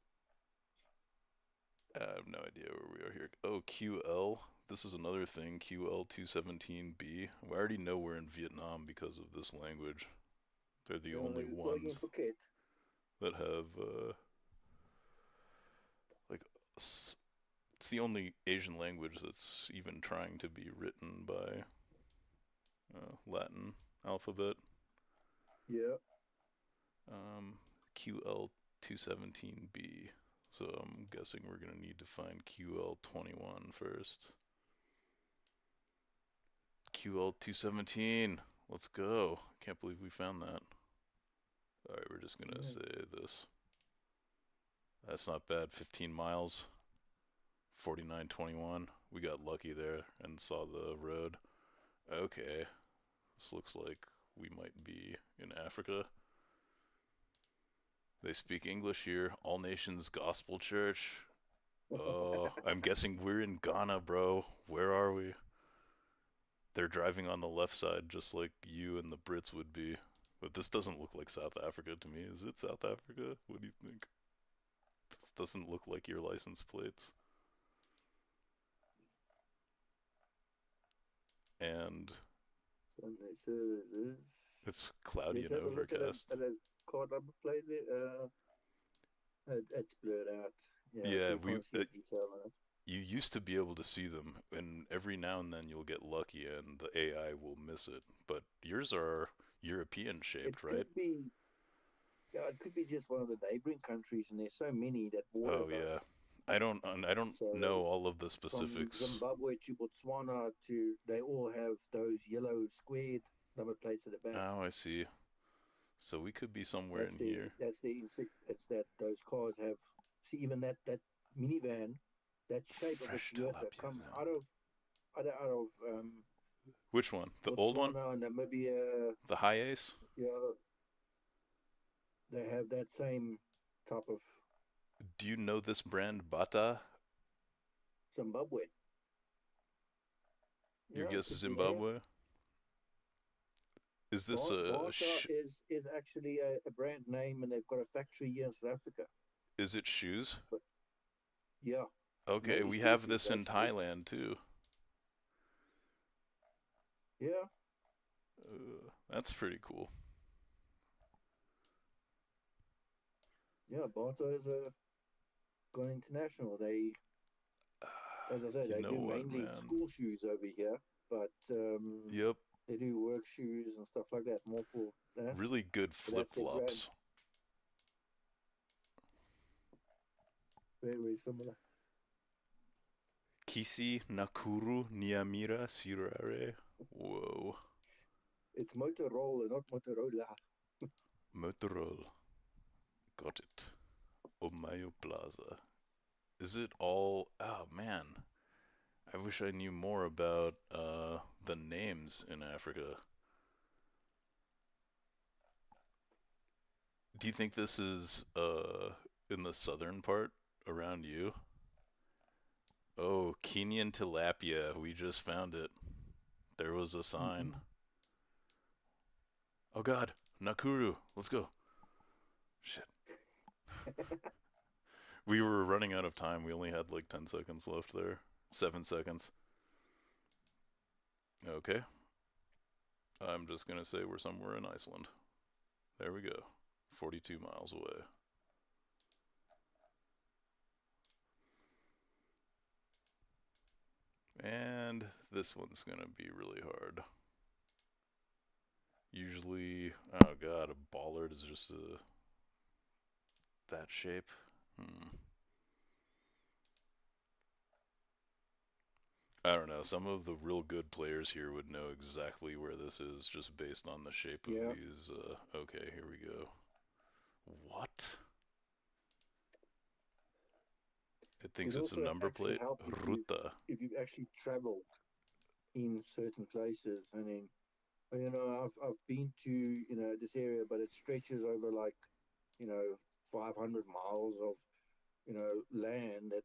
I have no idea where we are here. Oh, QL. This is another thing. QL217B. We already know we're in Vietnam because of this language. They're the only Working ones for Kit. that have like it's the only Asian language that's even trying to be written by Latin alphabet. Yeah. QL217B. So I'm guessing we're going to need to find QL21 first. QL217. Let's go. Can't believe we found that. Alright, we're just going to say this. That's not bad. 15 miles. 4921. We got lucky there and saw the road. Okay. This looks like we might be in Africa. They speak English here. All Nations Gospel Church. Oh, I'm guessing we're in Ghana, bro. Where are we? They're driving on the left side just like you and the Brits would be. But this doesn't look like South Africa to me. Is it South Africa? What do you think? This doesn't look like your license plates. And it's cloudy and overcast. At a card number plate there. It's blurred out. Yeah, so Yeah, you can't see detail on it. you used to be able to see them, and every now and then you'll get lucky and the AI will miss it. But yours are European shaped, right? It could be just one of the neighboring countries, and there's so many that borders Oh yeah. us. I don't So know all of the from specifics. Zimbabwe to Botswana they all have those yellow squared number plates at the back. Oh, I see. So we could be somewhere in here. It's that those cars have. See, even that minivan, that shape of a Fresh Toyota tilapia comes now. out of Which one? The old one? Botswana and Namibia. The high ace? Yeah, they have that same type of Do you know this brand, Bata? Zimbabwe. Your Yeah, guess is could be there. Zimbabwe? Is this Bata is actually a brand name, and they've got a factory here in South Africa. is it shoes? But yeah, Okay, maybe we school have shoes, this in basically. Thailand too. Yeah, That's pretty cool. yeah. Bata is gone international. They, as I said, You they know do what, mainly man? school shoes over here, but Yep. they do work shoes and stuff like that. More for that. Really good But that's their brand. flip-flops. Very, very similar. Kisi Nakuru Niamira Sirare. Whoa. It's Motorola, not Motorola. Motorola. Got it. Omayo Plaza. Is it all... Oh, man. I wish I knew more about the names in Africa. Do you think this is in the southern part around you? Oh, Kenyan tilapia. We just found it. There was a sign. Oh god, Nakuru. Let's go. Shit. We were running out of time. We only had like 10 seconds left there. 7 seconds. Okay. I'm just gonna say we're somewhere in Iceland. There we go. 42 miles away. And this one's gonna be really hard. Usually, oh god, a bollard is just that shape. I don't know. Some of the real good players here would know exactly where this is just based on the shape of these. Okay, here we go. What? It thinks it's a number plate. Ruta. If you've actually traveled in certain places, and then, you know, I've been to, you know, this area, but it stretches over like, you know, 500 miles of, you know, land that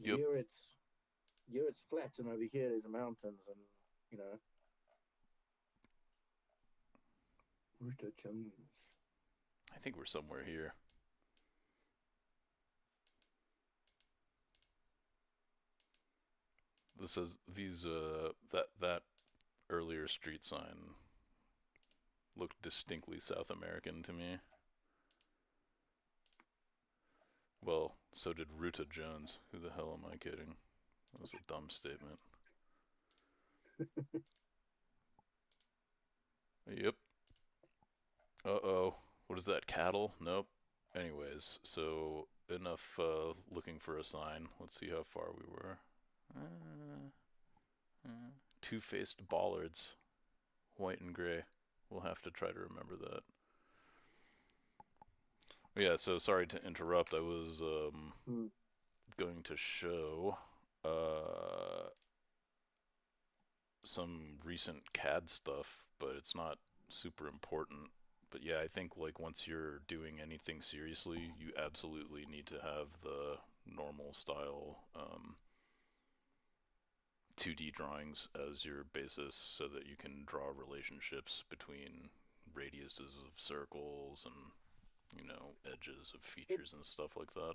here it's flat, and over here there's mountains, and, you know, Ruta Jones. I think we're somewhere here. This is these that earlier street sign looked distinctly South American to me. Well, so did Ruta Jones. Who the hell am I kidding? That was a dumb statement. Yep. Uh-oh. What is that, cattle? Nope. Anyways, so enough looking for a sign. Let's see how far we were. Two-faced bollards. White and gray. We'll have to try to remember that. Yeah, so sorry to interrupt. I was going to show some recent CAD stuff, but it's not super important. But yeah, I think like once you're doing anything seriously, you absolutely need to have the normal style 2D drawings as your basis so that you can draw relationships between radiuses of circles and, you know, edges of features and stuff like that.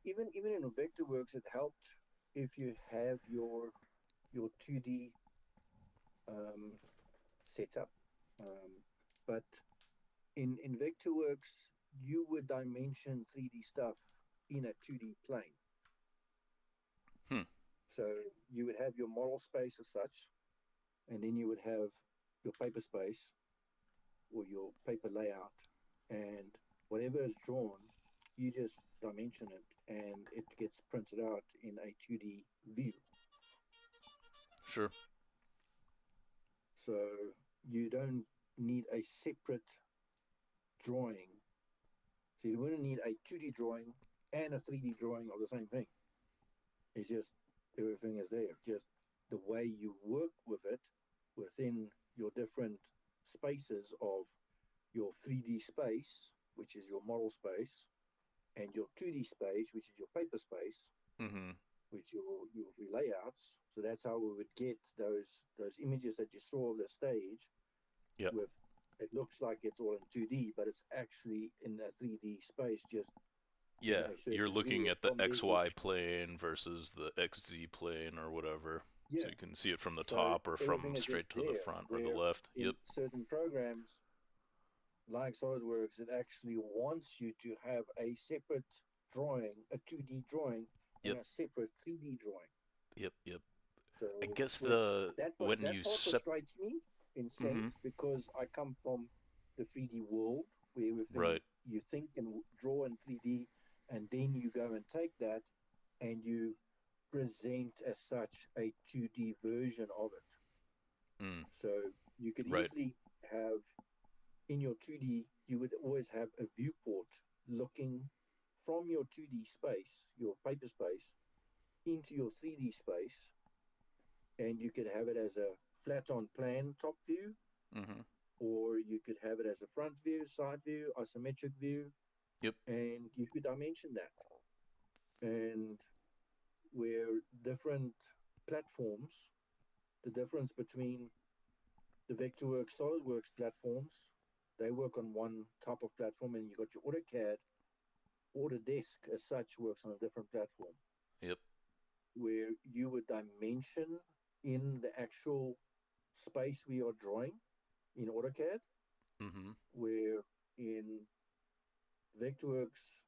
Even in Vectorworks, it helped if you have your 2D setup, but in Vectorworks you would dimension 3D stuff in a 2D plane. So you would have your model space as such, and then you would have your paper space or your paper layout, and whatever is drawn, you just dimension it and it gets printed out in a 2D view. Sure. So you don't need a separate drawing. So you wouldn't need a 2D drawing and a 3D drawing of the same thing. It's just everything is there. Just the way you work with it within your different spaces of your 3D space, which is your model space, and your 2D space, which is your paper space, which your layouts. So that's how we would get those images that you saw on the stage. With, it looks like it's all in 2D, but it's actually in a 3D space. Just you're looking at the XY plane versus the XZ plane or whatever. So you can see it from the top or from straight to the front or the left. Certain programs like SolidWorks, it actually wants you to have a separate drawing, a 2D drawing, and a separate 3D drawing. So I guess that frustrates me in sense because I come from the 3D world where everything you think and draw in 3D, and then you go and take that and you present as such a 2D version of it. So you could easily have in your 2D, you would always have a viewport looking from your 2D space, your paper space, into your 3D space, and you could have it as a flat on plan top view, or you could have it as a front view, side view, isometric view, and you could dimension that. And where different platforms, the difference between the Vectorworks, SolidWorks platforms, they work on one type of platform, and you got your AutoCAD, Autodesk as such works on a different platform. Yep. Where you would dimension in the actual space we are drawing in AutoCAD, where in Vectorworks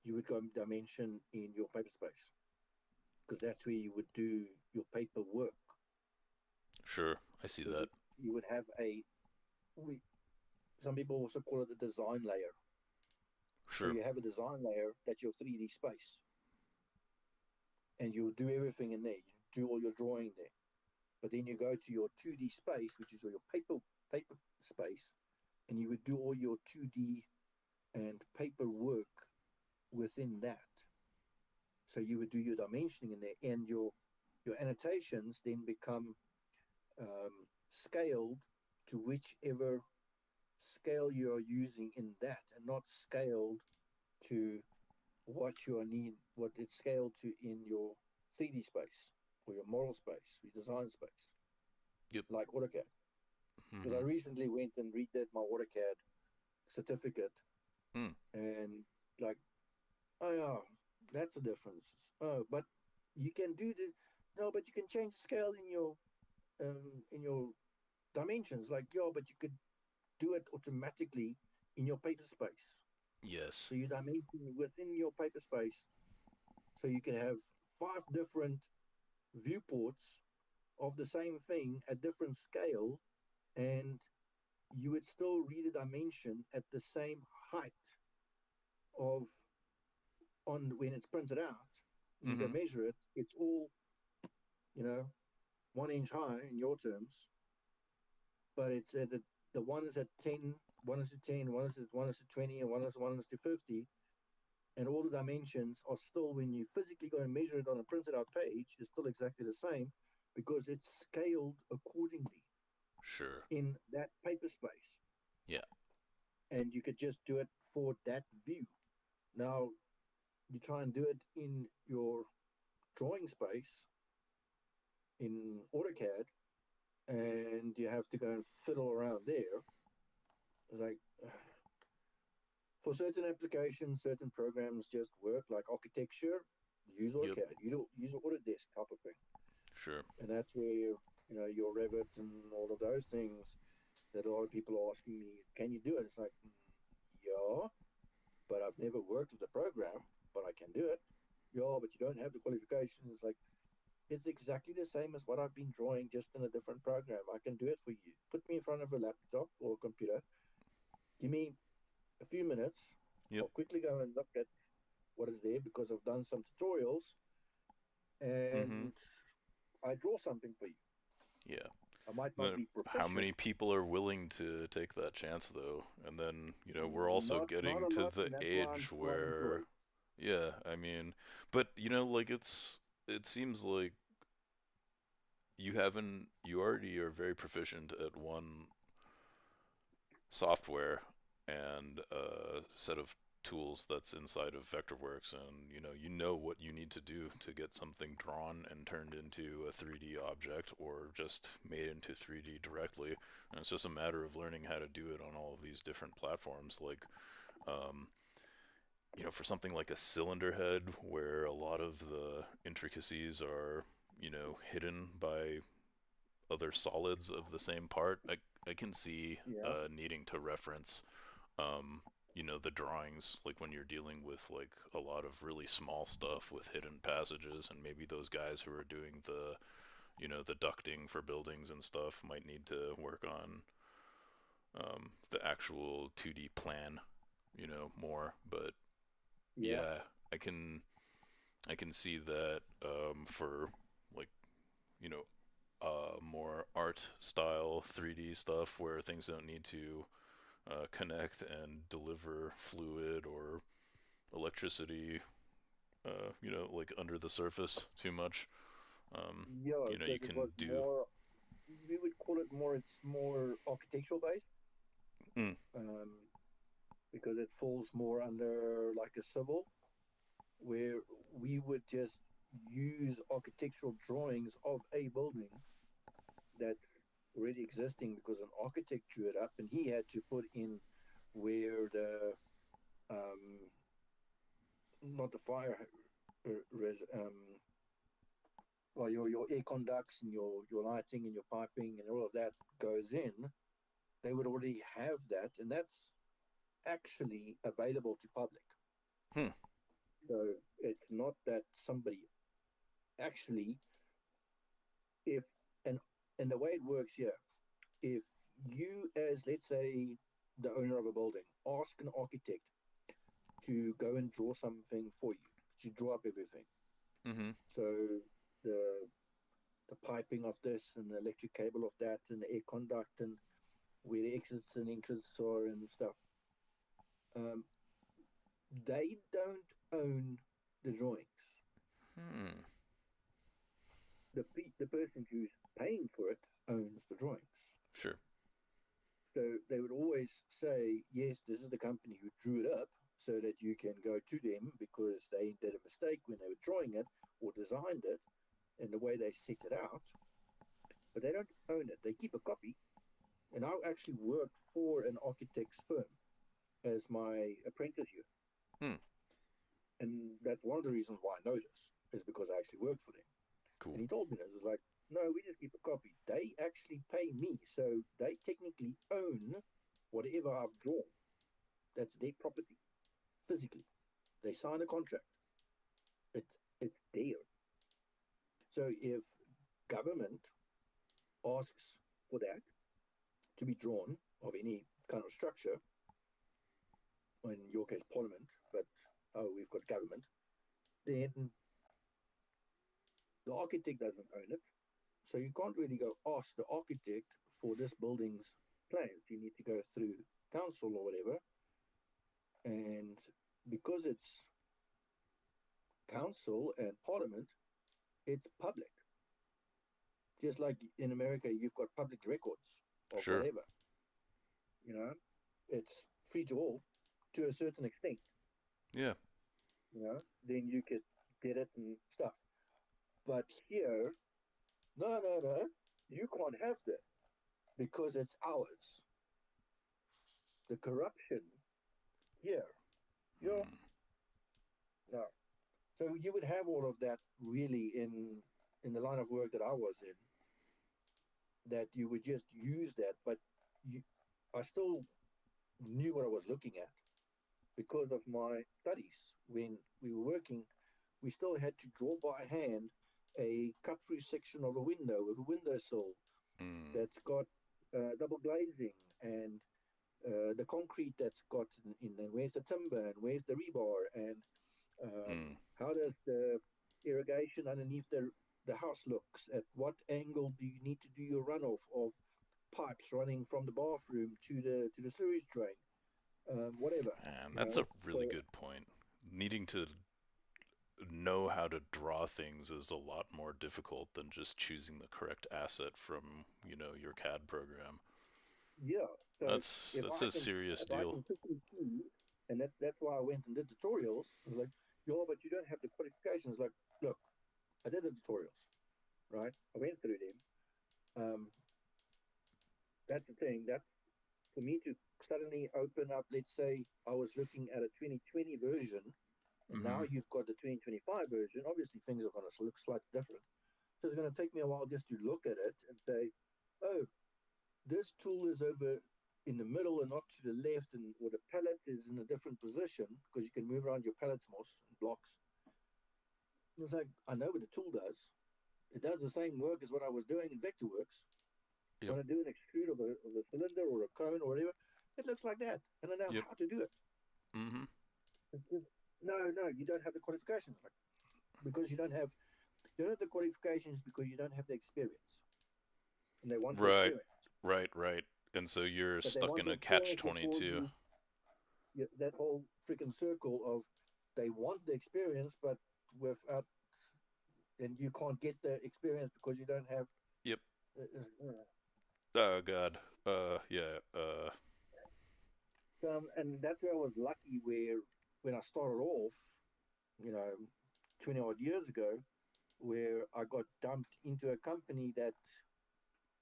you would go dimension in your paper space, because that's where you would do your paper work. Sure, I see that. You would have some people also call it the design layer. Sure. So you have a design layer that's your 3D space, and you'll do everything in there. You do all your drawing there. But then you go to your 2D space, which is your paper space, and you would do all your 2D and paper work within that. So you would do your dimensioning in there, and your annotations then become scaled to whichever scale you are using in that, and not scaled to what it's scaled to in your 3D space or your model space, your design space. Yep. Like AutoCAD. But I recently went and redid my AutoCAD certificate, and like, oh yeah, that's a difference. Oh, but you can do this. No, but you can change scale in your dimensions. Like, yeah, but you could do it automatically in your paper space. Yes. So you dimension within your paper space, so you can have 5 different viewports of the same thing at different scale, and you would still read a dimension at the same height of when it's printed out. You can measure it. It's all, 1 inch high in your terms, but it's at the one is at 10, one is to 10, one is to 20, and one is to 50. And all the dimensions are still, when you physically go and measure it on a printed out page, is still exactly the same, because it's scaled accordingly. Sure. In that paper space. Yeah. And you could just do it for that view. Now, you try and do it in your drawing space in AutoCAD, and you have to go and fiddle around there. It's like, for certain applications, certain programs just work, like architecture, use AutoCAD. You use Autodesk type of thing. Sure. And that's where, your Revit and all of those things that a lot of people are asking me, can you do it? It's like, yeah, but I've never worked with the program, but I can do it. Yeah, but you don't have the qualification. It's like, it's exactly the same as what I've been drawing, just in a different program. I can do it for you. Put me in front of a laptop or a computer. Give me a few minutes. Yep. I'll quickly go and look at what is there, because I've done some tutorials, and I draw something for you. Yeah. I might not be professional. How many people are willing to take that chance, though? And then, we're also getting not to lot, the age where, yeah, I mean, but, it seems like you already are very proficient at one software and a set of tools that's inside of Vectorworks, and you know what you need to do to get something drawn and turned into a 3D object, or just made into 3D directly. And it's just a matter of learning how to do it on all of these different platforms. Like, for something like a cylinder head, where a lot of the intricacies are hidden by other solids of the same part, I can see needing to reference the drawings, like when you're dealing with like a lot of really small stuff with hidden passages, and maybe those guys who are doing the the ducting for buildings and stuff might need to work on the actual 2D plan more. But yeah, I can see that for like more art style 3D stuff, where things don't need to connect and deliver fluid or electricity, like under the surface too much. You can do. More, we would call it more. It's more architectural based, because it falls more under like a civil, where we would just use architectural drawings of a building that's already existing because an architect drew it up, and he had to put in where the not the fire well, your air conducts and your lighting and your piping and all of that goes in. They would already have that, and that's actually available to public. So it's not that somebody actually, if and the way it works here, if you, as let's say the owner of a building, ask an architect to go and draw something for you, to draw up everything. So the piping of this and the electric cable of that and the air conduct and where the exits and entrances are and stuff. They don't own the drawings. The person who's paying for it owns the drawings. Sure. So they would always say, yes, this is the company who drew it up, so that you can go to them because they did a mistake when they were drawing it or designed it and the way they set it out. But they don't own it. They keep a copy. And I actually worked for an architect's firm as my apprentice here. And that's one of the reasons why I know this, is because I actually worked for them. Cool. And he told me this. It's like, no, we just keep a copy. They actually pay me, so they technically own whatever I've drawn. That's their property, physically. They sign a contract. It's theirs. So if government asks for that to be drawn of any kind of structure, in your case parliament, but we've got government, then the architect doesn't own it. So you can't really go ask the architect for this building's plans. You need to go through council or whatever. And because it's council and parliament, it's public. Just like in America, you've got public records of Sure. whatever. You know, it's free to all to a certain extent. Yeah. You know, then you could get it and stuff. But here, no, you can't have that because it's ours. The corruption here, no. So you would have all of that really in the line of work that I was in, that you would just use that, but I still knew what I was looking at because of my studies. When we were working, we still had to draw by hand a cut-through section of a window with a windowsill that's got double glazing, and the concrete that's got in there, where's the timber and where's the rebar, and how does the irrigation underneath the house looks, at what angle do you need to do your runoff of pipes running from the bathroom to the sewage drain, whatever. Man, that's a really good point. Needing to know how to draw things is a lot more difficult than just choosing the correct asset from, your CAD program. Yeah, so that's a serious deal. And that's why I went and did tutorials. I was like, yeah, but you don't have the qualifications. Like, look, I did the tutorials, right? I went through them. That's the thing. That's for me to suddenly open up. Let's say I was looking at a 2020 version, and now you've got the 2025 version. Obviously, things are going to look slightly different. So it's going to take me a while just to look at it and say, oh, this tool is over in the middle and not to the left, and or the palette is in a different position because you can move around your palettes more and blocks. And it's like, I know what the tool does. It does the same work as what I was doing in Vectorworks. Yep. When I do an extrude of a cylinder or a cone or whatever, it looks like that, and I know how to do it. No, you don't have the qualifications, because you don't have the qualifications because you don't have the experience, and they want the experience. Right. And so you're stuck in a catch-22. That whole freaking circle of they want the experience, but without, and you can't get the experience because you don't have. Yep. Oh God. Yeah. And that's where I was lucky. Where when I started off, 20 odd years ago, where I got dumped into a company that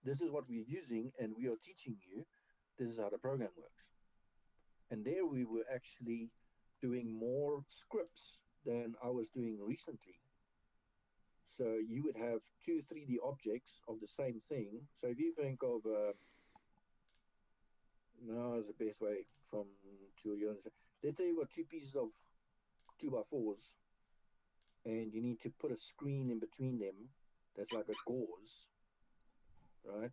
this is what we're using and we are teaching you. This is how the program works. And there we were actually doing more scripts than I was doing recently. So you would have 2 3D objects of the same thing. So if you think of, no, is the best way from to your, let's say you've got 2 pieces of 2x4s and you need to put a screen in between them that's like a gauze, right?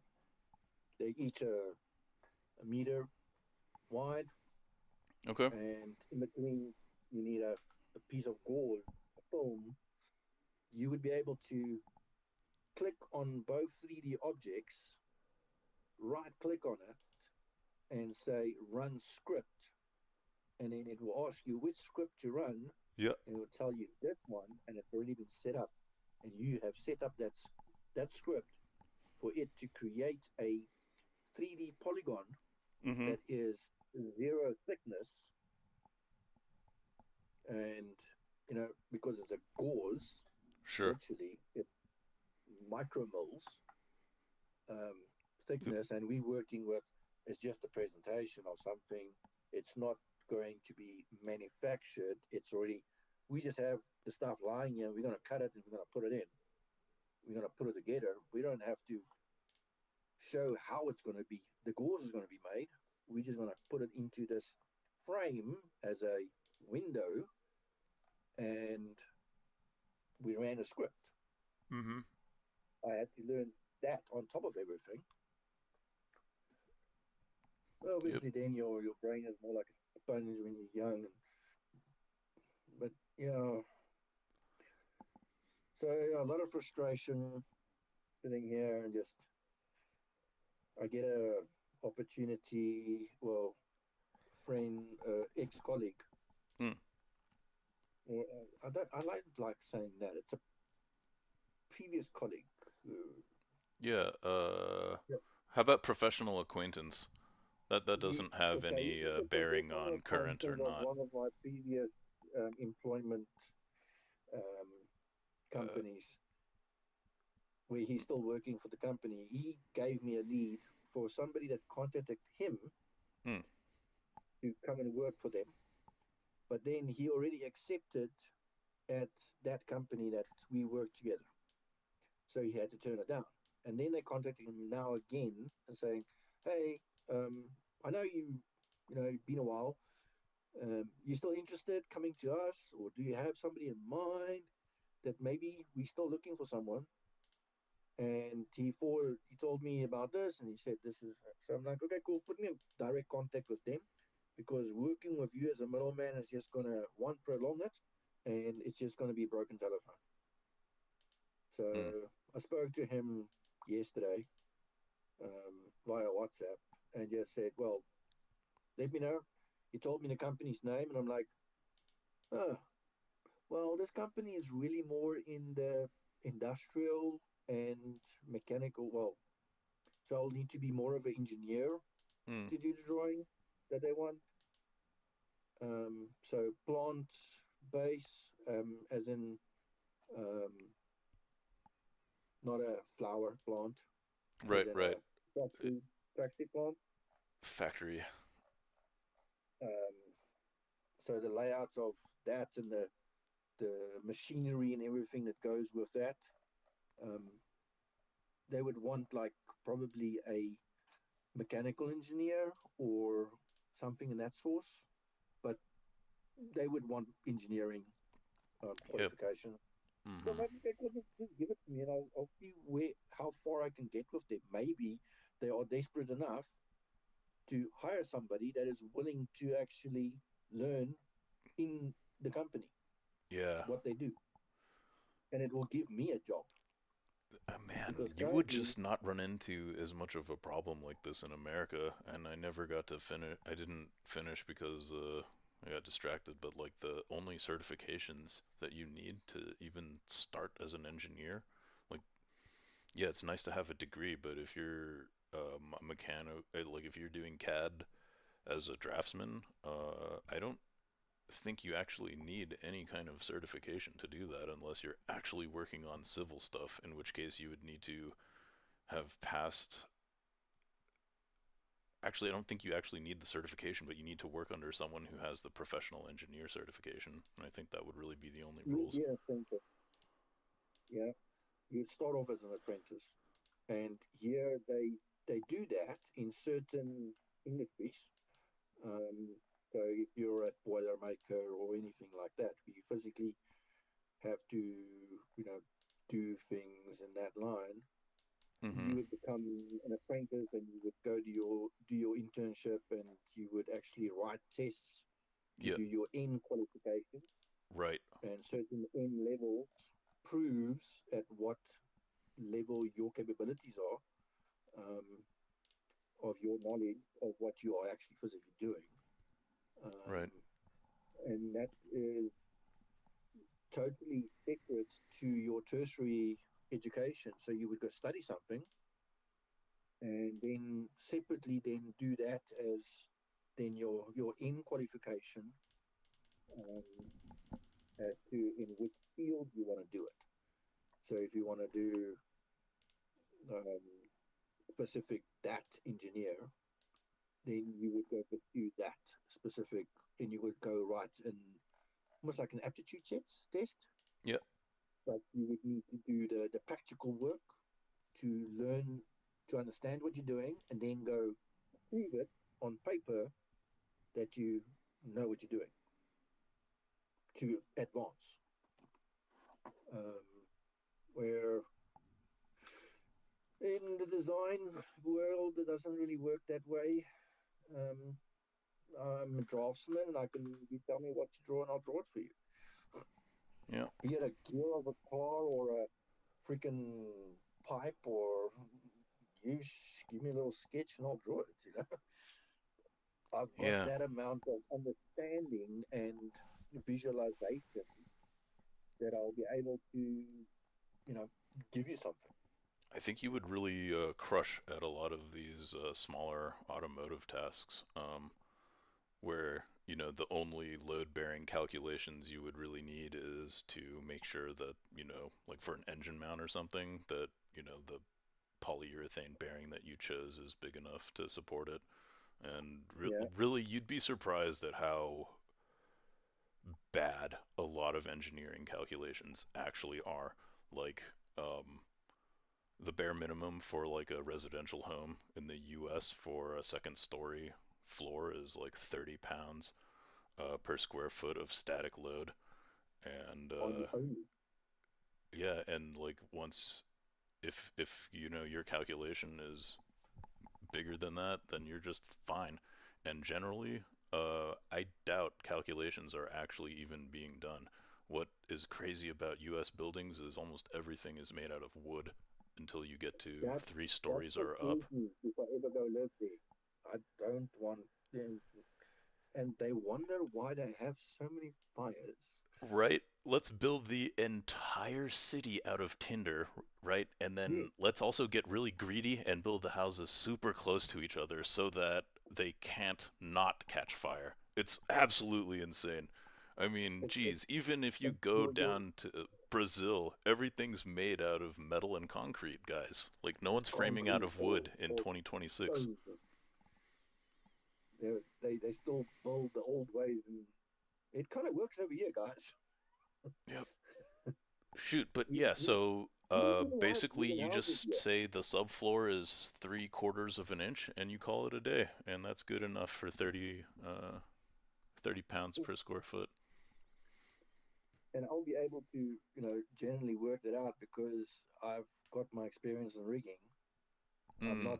They're each a meter wide, Okay. and in between you need a piece of gauze, a film. You would be able to click on both 3D objects, right click on it, and say run script, and then it will ask you which script to run, Yeah. and it will tell you this one, and it's already been set up, and you have set up that script for it to create a 3D polygon Mm-hmm. that is 0 thickness, and because it's a gauze, Sure. literally it's micromils um, Yep. thickness, and we're working with, it's just a presentation of something. It's not going to be manufactured. It's already, we just have the stuff lying here. We're going to cut it and we're going to put it in. We're going to put it together. We don't have to show how it's going to be. The gauze is going to be made. We're just going to put it into this frame as a window, and we ran a script. Mm-hmm. I had to learn that on top of everything. Well, Yep. obviously, then your brain is more like a sponge when you're young. But so a lot of frustration sitting here, and just I get a opportunity. Well, friend, ex-colleague. Mm. Or, I like saying that it's a previous colleague. Yeah. Yeah. How about professional acquaintance? That doesn't have Okay, any he's a bearing professional on current or acquaintance of not. one of my previous employment um, Uh, companies, where he's still working for the company. He gave me a lead for somebody that contacted him mm. to come and work for them. But then he already accepted at that company that we worked together. So he had to turn it down. And then they contacted him now again and saying, hey, I know it's been a while. You still interested coming to us, or do you have somebody in mind that maybe we're still looking for someone? And he told me about this, and he said this is, so I'm like, okay, cool, put me in direct contact with them, because working with you as a middleman is just gonna prolong it, and it's just gonna be broken telephone. So Mm. I spoke to him yesterday via WhatsApp and just said, well, let me know. He told me the company's name, and I'm like, oh, well, this company is really more in the industrial and mechanical. Well, so I'll need to be more of an engineer Mm. to do the drawing that they want. So plant base, as in um, not a flower plant, as Right. in Right. a factory plant. Factory. Um, so the layouts of that, and the machinery and everything that goes with that, um, they would want like probably a mechanical engineer or something in that source, but they would want engineering Yep. qualification. So I'm Mm-hmm. like, okay, cool, just give it to me, and I'll see how far I can get with them. Maybe they are desperate enough to hire somebody that is willing to actually learn in the company Yeah. what they do, and it will give me a job, Man, because you would currently, just not run into as much of a problem like this in America, and I never got to finish. I didn't finish because I got distracted, but like the only certifications that you need to even start as an engineer, like, yeah, it's nice to have a degree, but if you're a mechanic, like if you're doing CAD as a draftsman, I don't think you actually need any kind of certification to do that unless you're actually working on civil stuff, in which case you would need to have passed. Actually, I don't think you actually need the certification, but you need to work under someone who has the professional engineer certification. And I think that would really be the only rules. Yeah, apprentice. Yeah, you start off as an apprentice, and here they do that in certain industries. So if you're at Boilermaker or anything like that, where you physically have to, do things in that line, you would become an apprentice, and you would go to do your internship, and you would actually write tests to do your N qualification. Right. And certain N levels proves at what level your capabilities are, of your knowledge of what you are actually physically doing. Right. And that is totally separate to your tertiary education. So you would go study something, and then separately then do that as then your in qualification, as to in which field you want to do it. So if you want to do specific that engineer, then you would go pursue that specific, and you would go write an almost like an aptitude test. Yep. But you would need to do the practical work to learn, to understand what you're doing, and then go prove it on paper that you know what you're doing to advance. Where in the design world, it doesn't really work that way. I'm a draftsman, and you tell me what to draw, and I'll draw it for you. Yeah. Be it a gear of a car or a freaking pipe, or give me a little sketch and I'll draw it, I've got that amount of understanding and visualization that I'll be able to, give you something. I think you would really crush at a lot of these smaller automotive tasks, where the only load-bearing calculations you would really need is to make sure that like for an engine mount or something, that the polyurethane bearing that you chose is big enough to support it. And really, you'd be surprised at how bad a lot of engineering calculations actually are. Like, the bare minimum for like a residential home in the US for a second story floor is like 30 pounds per square foot of static load. And yeah, and like once, if your calculation is bigger than that, then you're just fine. And generally, I doubt calculations are actually even being done. What is crazy about US buildings is almost everything is made out of wood until you get to 3 stories or up. If I ever go live there, I don't want them. And they wonder why they have so many fires. Right? Let's build the entire city out of tinder, right? And then let's also get really greedy and build the houses super close to each other so that they can't not catch fire. It's absolutely insane. I mean, geez, even if you go down to Brazil, everything's made out of metal and concrete, guys. Like, no one's framing out of wood in 2026. They still build the old ways, and it kind of works over here, guys. Yep. Shoot, but yeah, so basically you just say the subfloor is 3/4 of an inch and you call it a day, and that's good enough for 30 pounds per square foot. And I'll be able to, generally work that out because I've got my experience in rigging. I'm not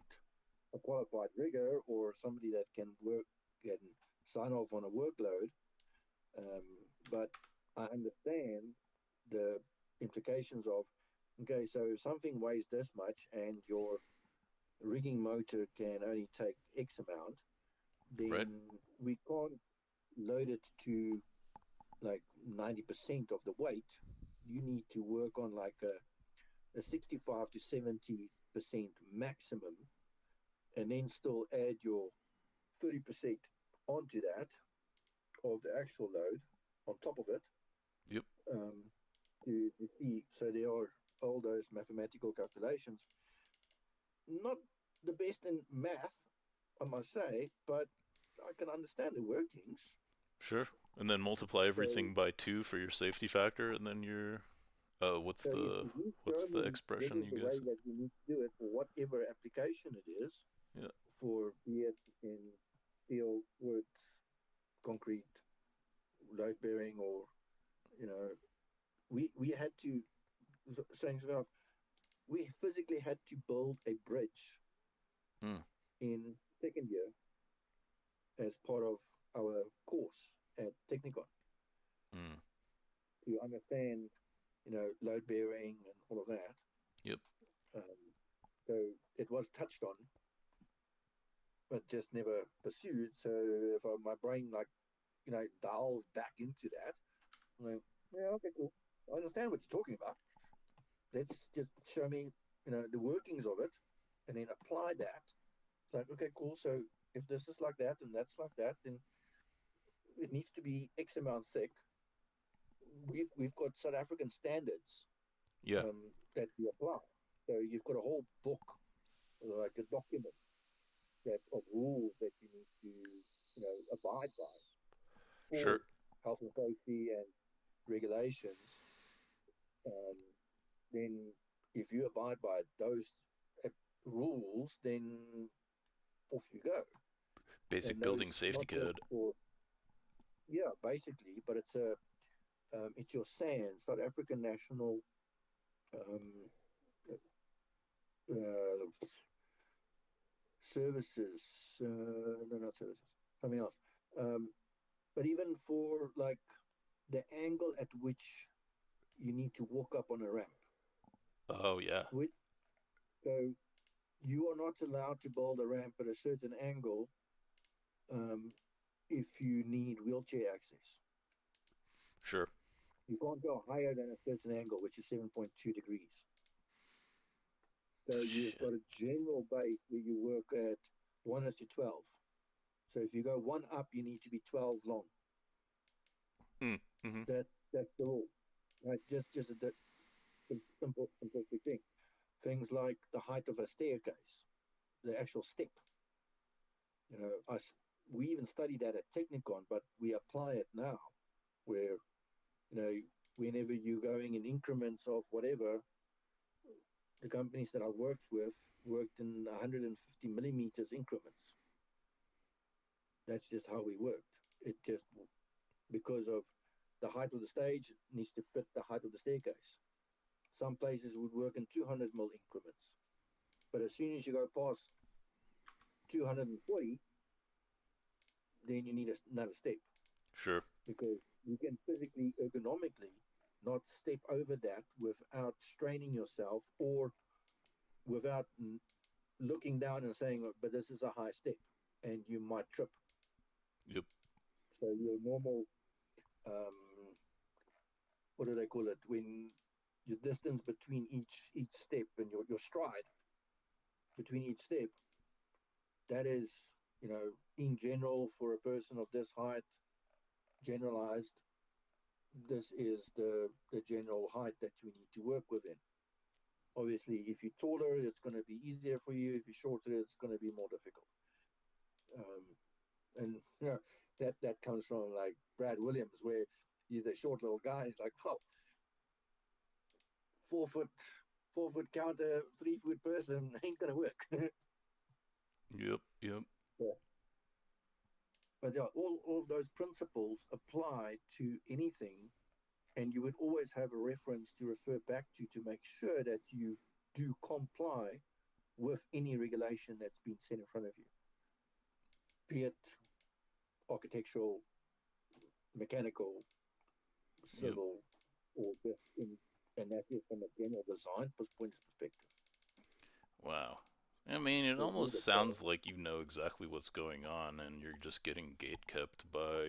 a qualified rigger or somebody that can work and sign off on a workload, but I understand the implications of, okay, so if something weighs this much and your rigging motor can only take X amount, then we can't load it to like 90% of the weight. You need to work on like a 65 to 70% maximum, and then still add your 30% onto that, of the actual load on top of it. Yep. To see, so there are all those mathematical calculations. Not the best in math, I must say, but I can understand the workings. Sure. And then multiply everything by 2 for your safety factor, and then you're what's So the if you show what's the me this expression is you the guys? way that you need to do it for whatever application it is, Yeah. for be it in steel, wood, concrete, load bearing, or we had to, strangely enough, we physically had to build a bridge in second year as part of our course at Technicon to understand, load bearing and all of that. Yep. So it was touched on, but just never pursued. So if my brain dials back into that, I'm like, yeah, okay, cool. I understand what you're talking about. Let's just show me, the workings of it, and then apply that. It's like, okay, cool. So if this is like that and that's like that, then it needs to be X amount thick. We've got South African standards Yeah. that we apply. So you've got a whole book, like a document of rules that you need to, abide by for Sure. health and safety and regulations. Then if you abide by those rules, then off you go. Basic And building those safety not just code. for, yeah, basically, but it's your SAN, South African National Services, no, not services, something else. But even for like the angle at which you need to walk up on a ramp. Oh yeah. So you are not allowed to build a ramp at a certain angle if you need wheelchair access. Sure. You can't go higher than a certain angle, which is 7.2 degrees. So you've got a general base where you work at 1:12. So if you go one up, you need to be 12 long. Mm-hmm. That's the rule, right? Just a simplistic thing. Things like the height of a staircase, the actual step. We even studied that at Technicon, but we apply it now, where whenever you're going in increments of whatever, the companies that I worked with worked in 150 millimeters increments. That's just how we worked. It just, because of the height of the stage, needs to fit the height of the staircase. Some places would work in 200 mil increments, but as soon as you go past 240, then you need another step. Sure. Because you can physically, ergonomically, not step over that without straining yourself or without looking down and saying, oh, but this is a high step, and you might trip. Yep. So your normal, what do they call it? When your distance between each step and your stride between each step, that is, in general, for a person of this height, generalized, this is the general height that you need to work within. Obviously, if you're taller, it's going to be easier for you. If you're shorter, it's going to be more difficult. And that comes from like Brad Williams, where he's a short little guy. He's like, oh, 4 foot counter, 3 foot person ain't going to work. Yep. Yeah. But yeah, all of those principles apply to anything, and you would always have a reference to refer back to make sure that you do comply with any regulation that's been set in front of you, be it architectural, mechanical, civil, or just and that is from a general design perspective. Wow. I mean, it So almost sounds like you know exactly what's going on, and you're just getting gatekept by,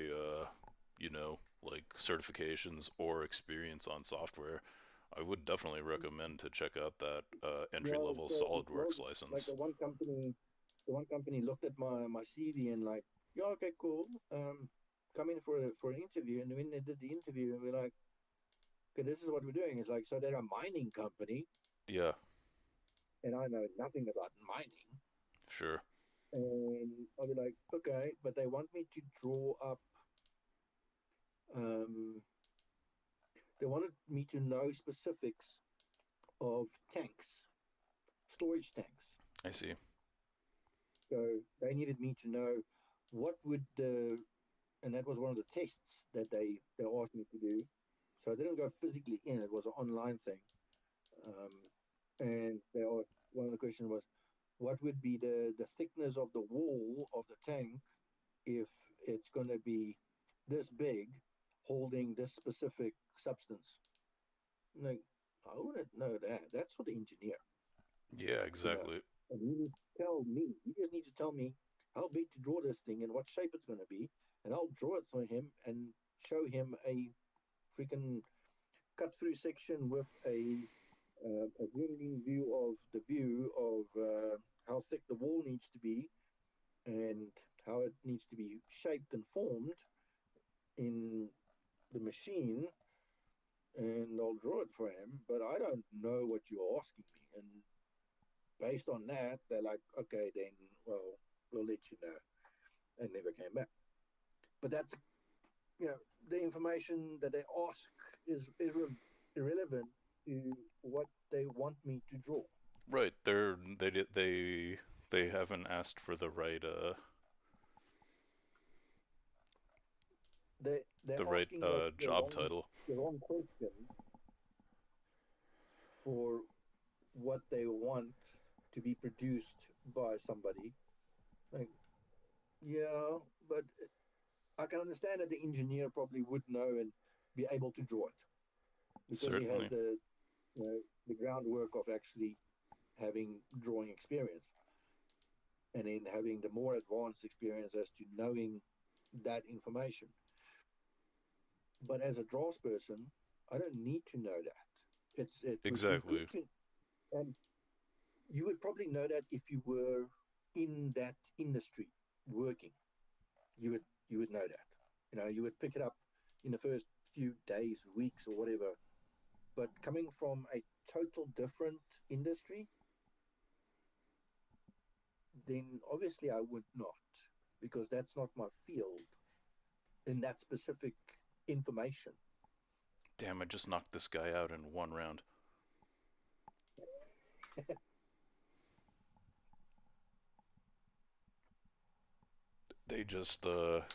like certifications or experience on software. I would definitely recommend to check out that entry-level SolidWorks like license. the one company looked at my CV and like, yeah, okay, cool. come in for an interview, and when they did the interview, and we're like, okay, this is what we're doing. It's like, so they're a mining company, Yeah. and I know nothing about mining. Sure. And I'll be like, okay, but they want me to draw up. They wanted me to know specifics of tanks, storage tanks. I see. So they needed me to know what would and that was one of the tests that they asked me to do. So I didn't go physically in; it was an online thing. And they asked, one of the questions was, what would be the thickness of the wall of the tank if it's going to be this big, holding this specific substance? Like, I wouldn't know that. That's for the engineer. Yeah, exactly. And you need to tell me. You just need to tell me how big to draw this thing and what shape it's going to be, and I'll draw it for him and show him a freaking cut through section with a zoomed in view of how thick the wall needs to be and how it needs to be shaped and formed in the machine, and I'll draw it for him, but I don't know what you're asking me. And based on that, they're like, okay, then, well, we'll let you know. And never came back. But that's, the information that they ask is irrelevant to what they want me to draw. Right. They haven't asked for the right They're asking job title. the wrong question for what they want to be produced by somebody. Like, yeah, but I can understand that the engineer probably would know and be able to draw it because he has Certainly. the groundwork of actually having drawing experience, and then having the more advanced experience as to knowing that information. But as a draftsperson, I don't need to know that. It would be good Exactly. to, and you would probably know that if you were in that industry working. You would know that. You would pick it up in the first few days, weeks, or whatever. But coming from a total different industry, then obviously I would not, because that's not my field in that specific information. Damn, I just knocked this guy out in one round. They just,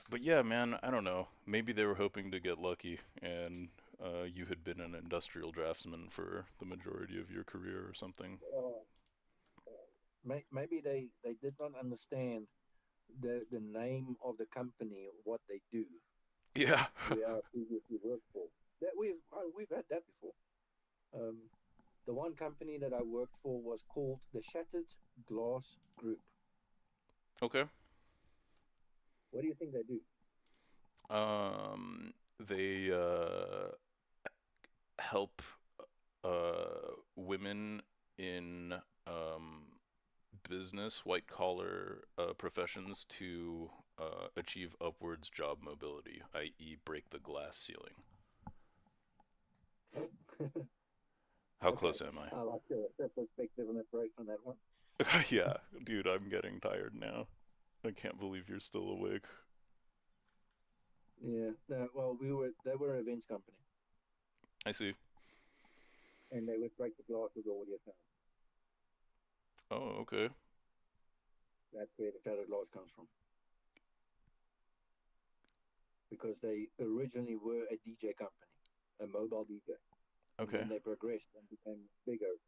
but yeah, man, I don't know. Maybe they were hoping to get lucky, and you had been an industrial draftsman for the majority of your career or something. Maybe they did not understand the name of the company, what they do, Yeah. where I previously worked for. That we've had that before. The one company that I worked for was called the Shattered Glass Group. Okay. What do you think they do? They help women in business, white collar professions to achieve upwards job mobility, i.e., break the glass ceiling. How Okay, close am I like the perspective and approach on that one. I? Yeah, dude, I'm getting tired now. I can't believe you're still awake. Yeah. No, well, they were an events company, I see. and they would break the glass with the audio sound. Oh, okay. That's where the shattered glass comes from, because they originally were a DJ company, a mobile DJ. And Okay. then they progressed and became bigger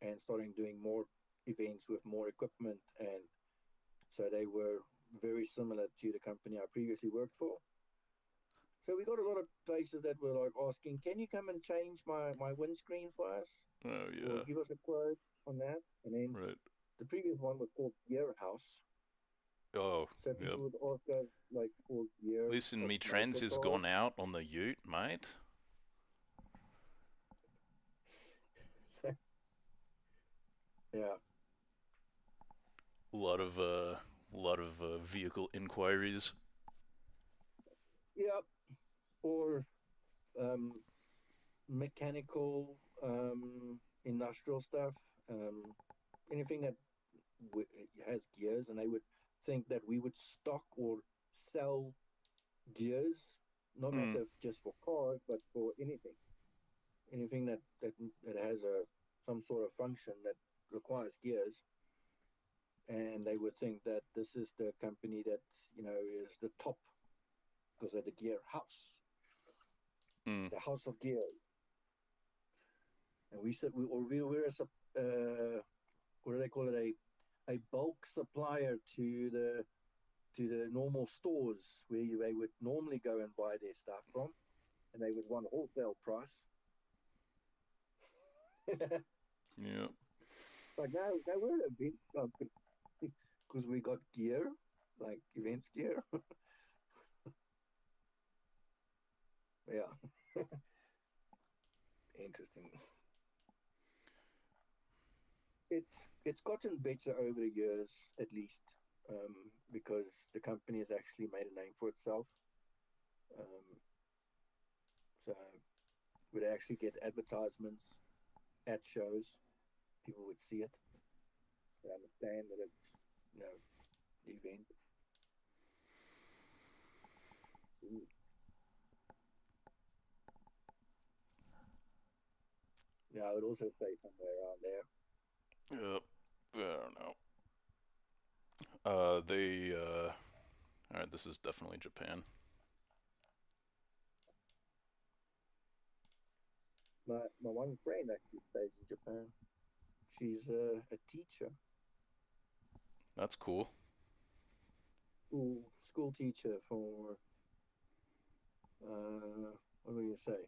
and starting doing more events with more equipment. And so they were very similar to the company I previously worked for. So we got a lot of places that were like asking, can you come and change my windscreen for us? Oh, Or yeah. give us a quote on that. And then Right. the previous one was called Gear House. Oh, So people yep. would ask us like for gear Listen, of me trends motor is cars. gone out on the ute, mate. So, yeah. A lot of vehicle inquiries. Yeah, or mechanical, industrial stuff, anything that has gears, and they would think that we would stock or sell gears, no matter if just for cars, but for anything that has some sort of function that requires gears. And they would think that this is the company that, you know, is the top because they're the gear house, the house of gear. And we said we're what do they call it, a bulk supplier to the normal stores where they would normally go and buy their stuff from, and they would want wholesale price. Yeah. Like now we're an event company because we got gear, like events gear. Yeah. Interesting. It's gotten better over the years, at least, because the company has actually made a name for itself. So we'd actually get advertisements at shows. People would see it. They understand that it's, you know, the event. Ooh. Yeah, I would also say somewhere around there. Yep. I don't know. Alright, this is definitely Japan. My one friend actually stays in Japan. She's a teacher. That's cool. School teacher for what do you say?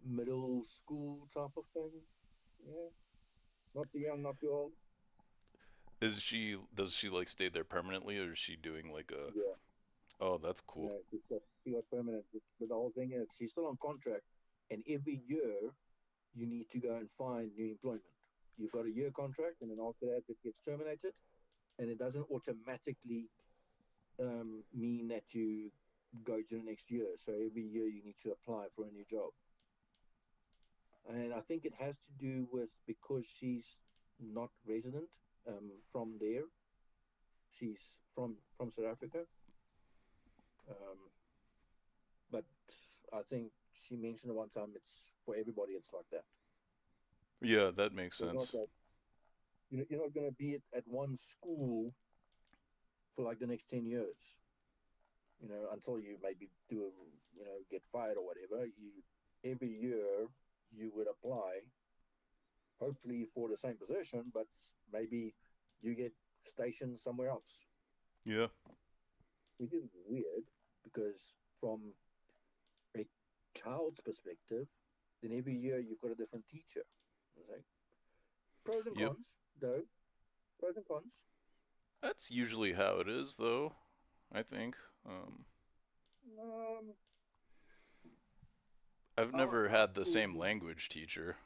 Middle school type of thing. Yeah. Not too young, not too old. Does she like stay there permanently, or is she doing like a? Yeah. Oh, that's cool. Yeah, she got permanent. But the whole thing is she's still on contract, and every year you need to go and find new employment. You've got a year contract, and then after that it gets terminated, and it doesn't automatically mean that you go to the next year. So every year you need to apply for a new job. And I think it has to do with because she's not resident from there. She's from South Africa. But I think she mentioned one time it's for everybody. It's like that. Yeah, that makes So it's not sense. that you're not going to be at one school for like the next 10 years. You know, until you maybe get fired or whatever. Every year you would apply, hopefully for the same position, but maybe you get stationed somewhere else. Yeah. Which is weird because from a child's perspective, then every year you've got a different teacher. It's like pros and Yep. cons, though. Pros and cons. That's usually how it is, though. I think. I've never Our had the school, same language teacher.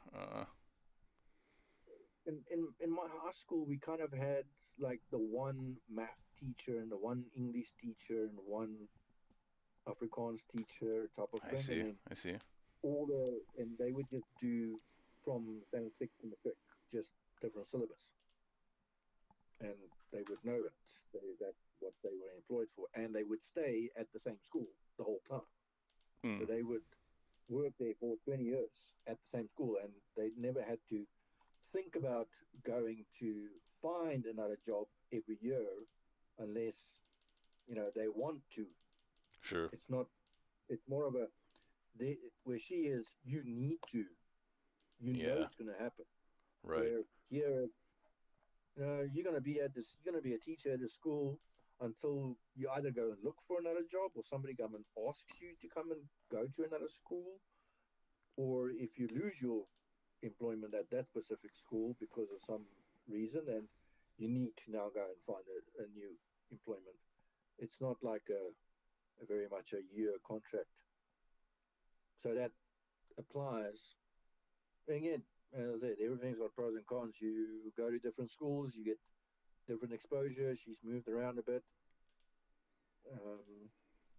in my high school, we kind of had like the one math teacher and the one English teacher and one Afrikaans teacher type of I thing, and see. then I see. and they would just do from standard 6 to matric, just different syllabus, and they would know it. That's what they were employed for, and they would stay at the same school the whole time. So they would work there for 20 years at the same school, and they never had to think about going to find another job every year unless they want to. Sure. It's not. It's more of a where she is. You need to. Yeah. It's going to happen. Right. Where here, you're going to be at this. You're going to be a teacher at the school until you either go and look for another job, or somebody come and asks you to come and go to another school, or if you lose your employment at that specific school because of some reason, and you need to now go and find a new employment. It's not like a very much a year contract. So that applies. Again, as I said, everything's got pros and cons. You go to different schools, you get different exposure. She's moved around a bit,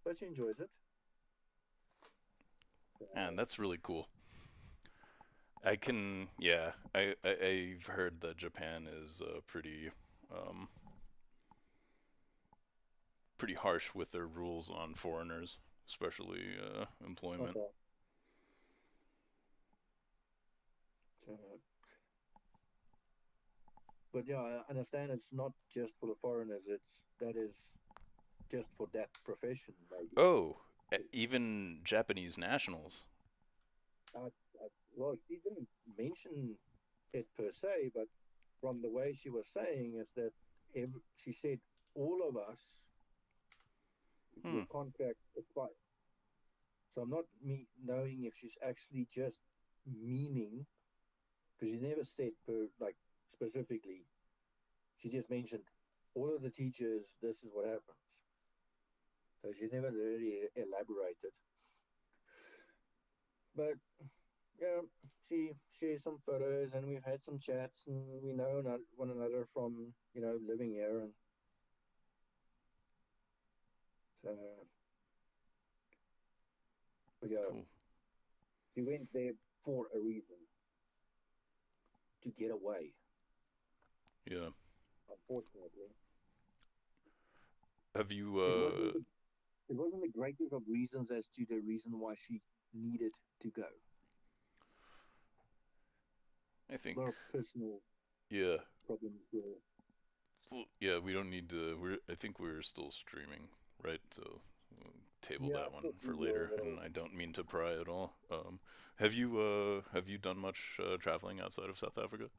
but she enjoys it. Man, that's really cool. I can, yeah, I've heard that Japan is pretty pretty harsh with their rules on foreigners, especially employment. Okay. So, but yeah, I understand it's not just for the foreigners. That is just for that profession, maybe. Oh, even Japanese nationals. Well, she didn't mention it per se, but from the way she was saying is that she said all of us, your contract expired. So I'm not knowing if she's actually just meaning, because she never said specifically. She just mentioned all of the teachers. This is what happens. So she never really elaborated. But yeah, she shares some photos, and we've had some chats, and we know one another from living here, and so. But yeah, Cool. she went there for a reason, to get away. Yeah. Unfortunately, Have you? it wasn't the greatest of reasons as to the reason why she needed to go. I think. A lot of personal Yeah. problems there. Well, yeah, we don't need to. I think we're still streaming, right? So we'll table that one for later. And I don't mean to pry at all. Have you done much traveling outside of South Africa?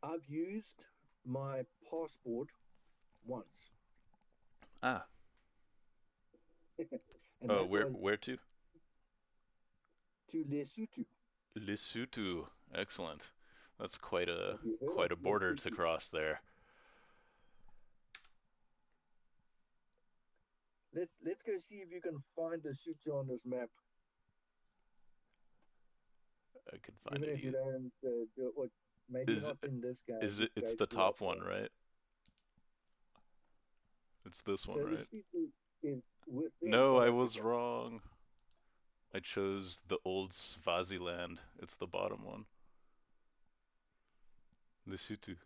I've used my passport once. Ah. And that was where to? to Lesotho. Lesotho. Excellent. That's quite a Have you heard of border Lesotho? to cross there. Let's go see if you can find Lesotho on this map. I could find Even it. if you don't do it, maybe not in this game. Is it? It's the top one, right? It's this one, So right? Lesotho is within No, South I was Africa. wrong. I chose the old Swaziland. It's the bottom one. Lesotho.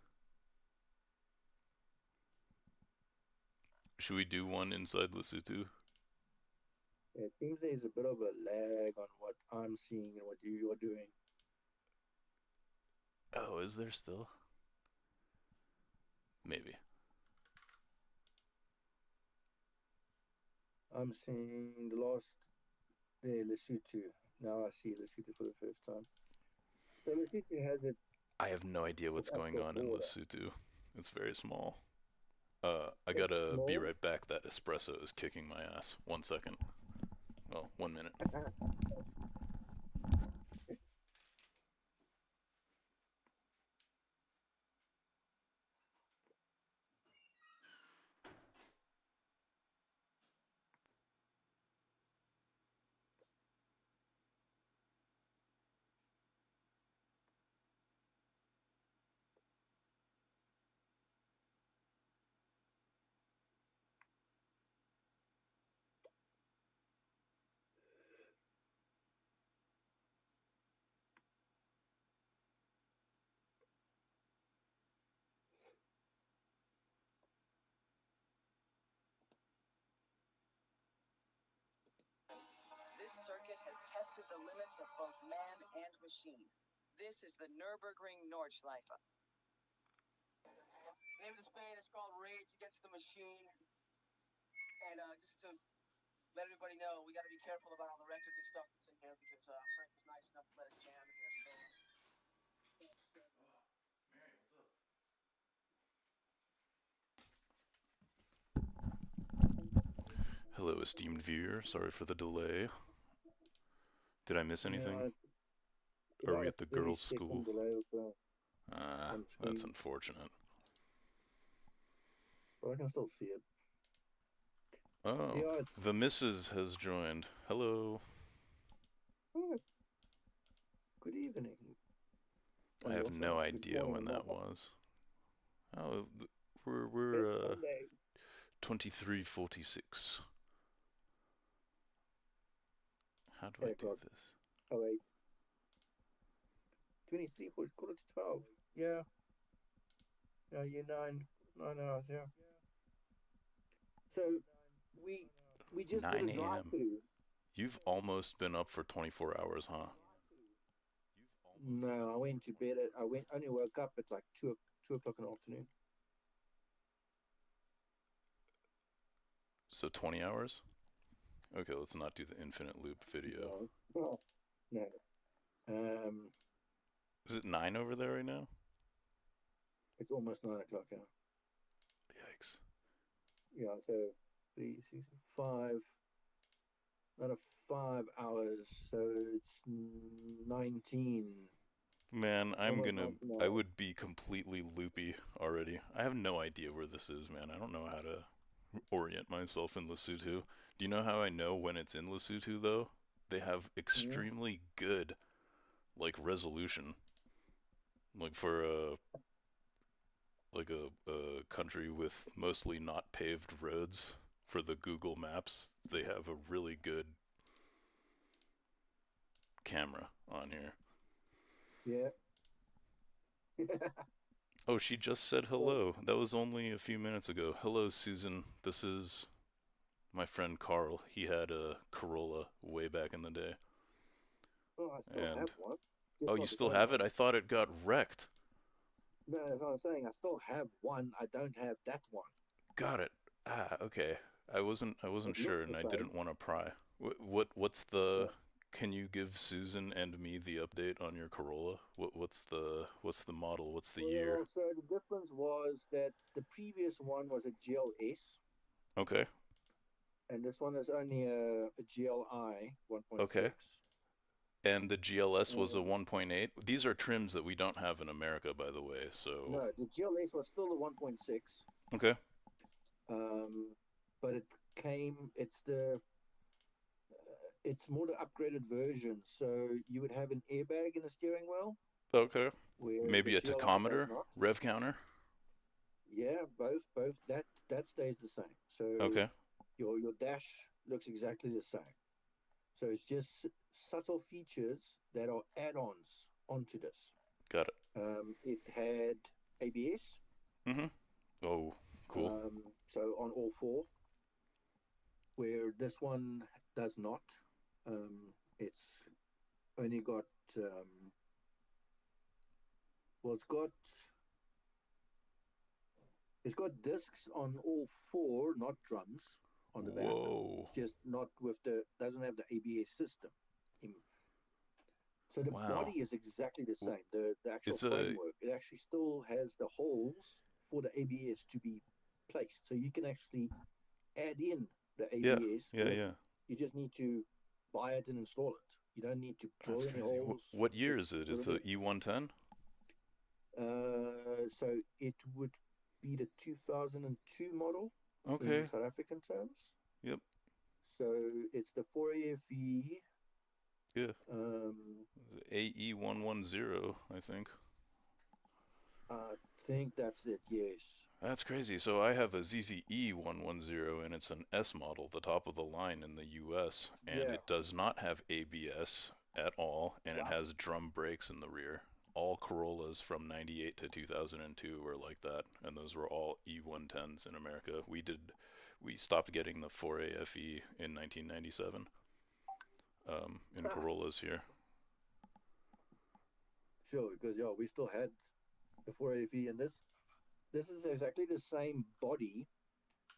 Should we do one inside Lesotho? It seems there's a bit of a lag on what I'm seeing and what you are doing. Oh, is there still? Maybe. I'm seeing the last Lesotho. Now I see Lesotho for the first time. So Lesotho has it. I have no idea what's going on in Lesotho. It's very small. I gotta be right back. That espresso is kicking my ass. 1 second. Well, 1 minute. This circuit has tested the limits of both man and machine. This is the Nürburgring Nordschleife. The name of this band is called Rage Against the Machine. And just to let everybody know, we got to be careful about all the records and stuff that's in here because Frank was nice enough to let us jam in here. So. Mary, what's up? Hello, esteemed viewer. Sorry for the delay. Did I miss anything? Are we at the girls' school? That's unfortunate. But I can still see it. Oh, yeah, the missus has joined. Hello. Good evening. I have no idea when that was. Oh, we're 23:46. How do I do this? Oh, 8. 23, 4, quarter to 12. Yeah. Yeah, you're 9 hours, yeah. So we just did 9 a drive a.m. through. You've almost been up for 24 hours, huh? No, I went to bed only woke up at like 2 o'clock in the afternoon. So 20 hours? Okay, let's not do the infinite loop video. No. No. Is it 9 over there right now? It's almost 9 o'clock now. Yikes. Yeah, so 3, 6, 5, another 5 hours, so it's 19. Man, Almost 19 I hours. would be completely loopy already. I have no idea where this is, man. I don't know how to orient myself in Lesotho. Do you know how I know when it's in Lesotho, though? They have extremely good, like, resolution. Like, for a country with mostly not paved roads, for the Google Maps, they have a really good camera on here. Yeah. Oh, she just said hello. That was only a few minutes ago. Hello, Susan. This is my friend Carl. He had a Corolla way back in the day. Oh, I still have one. Oh, you still have it? I thought it got wrecked. No, that's what I'm saying. I still have one. I don't have that one. Got it. Ah, okay. I wasn't sure, and I didn't want to pry. What's the? Yeah. Can you give Susan and me the update on your Corolla? What's the model? What's the year? So the difference was that the previous one was a GLS. Okay. And this one is only a GLI 1.6. Okay. And the GLS was a 1.8. These are trims that we don't have in America, by the way. So no, the GLS was still a 1.6. Okay. But it came. It's more the upgraded version. So you would have an airbag in the steering wheel. Okay. Maybe a tachometer, rev counter. Yeah, both. That stays the same. So okay. Your dash looks exactly the same. So it's just subtle features that are add-ons onto this. Got it. It had ABS. Oh, cool. So on all 4, where this one does not. It's only got it's got discs on all 4, not drums on the back. Whoa. Just not with doesn't have the ABS system. So the body is exactly the same. The actual framework, it actually still has the holes for the ABS to be placed. So you can actually add in the ABS. Yeah. You just need to buy it and install it. You don't need to drill any holes. What year is it? It's a E110? So it would be the 2002 model in South African terms. Yep. So it's the 4AFE. Yeah. AE110, I think. I think that's it, yes. That's crazy. So I have a ZZE110, and it's an S model, the top of the line in the US, and it does not have ABS at all, and it has drum brakes in the rear. All Corollas from 98 to 2002 were like that, and those were all E110s in America. We stopped getting the 4AFE in 1997 in Corollas here. Sure, because we still had the 4AFE, and this is exactly the same body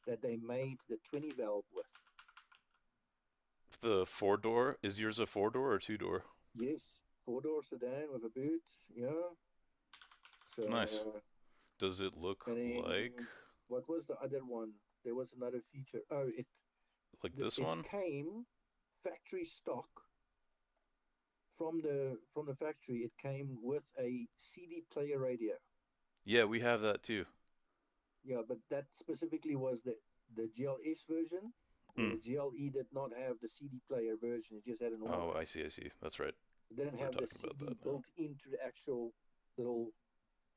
that they made the 20 valve with. The 4-door, is yours a 4-door or 2-door? Yes, 4-door sedan with a boot. Yeah. So, nice. Does it look like? What was the other one? There was another feature. Oh, this one? It came factory stock. From the factory, it came with a CD player radio. Yeah, we have that too. Yeah, but that specifically was the GLS version. The GLE did not have the CD player version. It just had a normal. Oh, I see. That's right. It didn't have the CD built into the actual little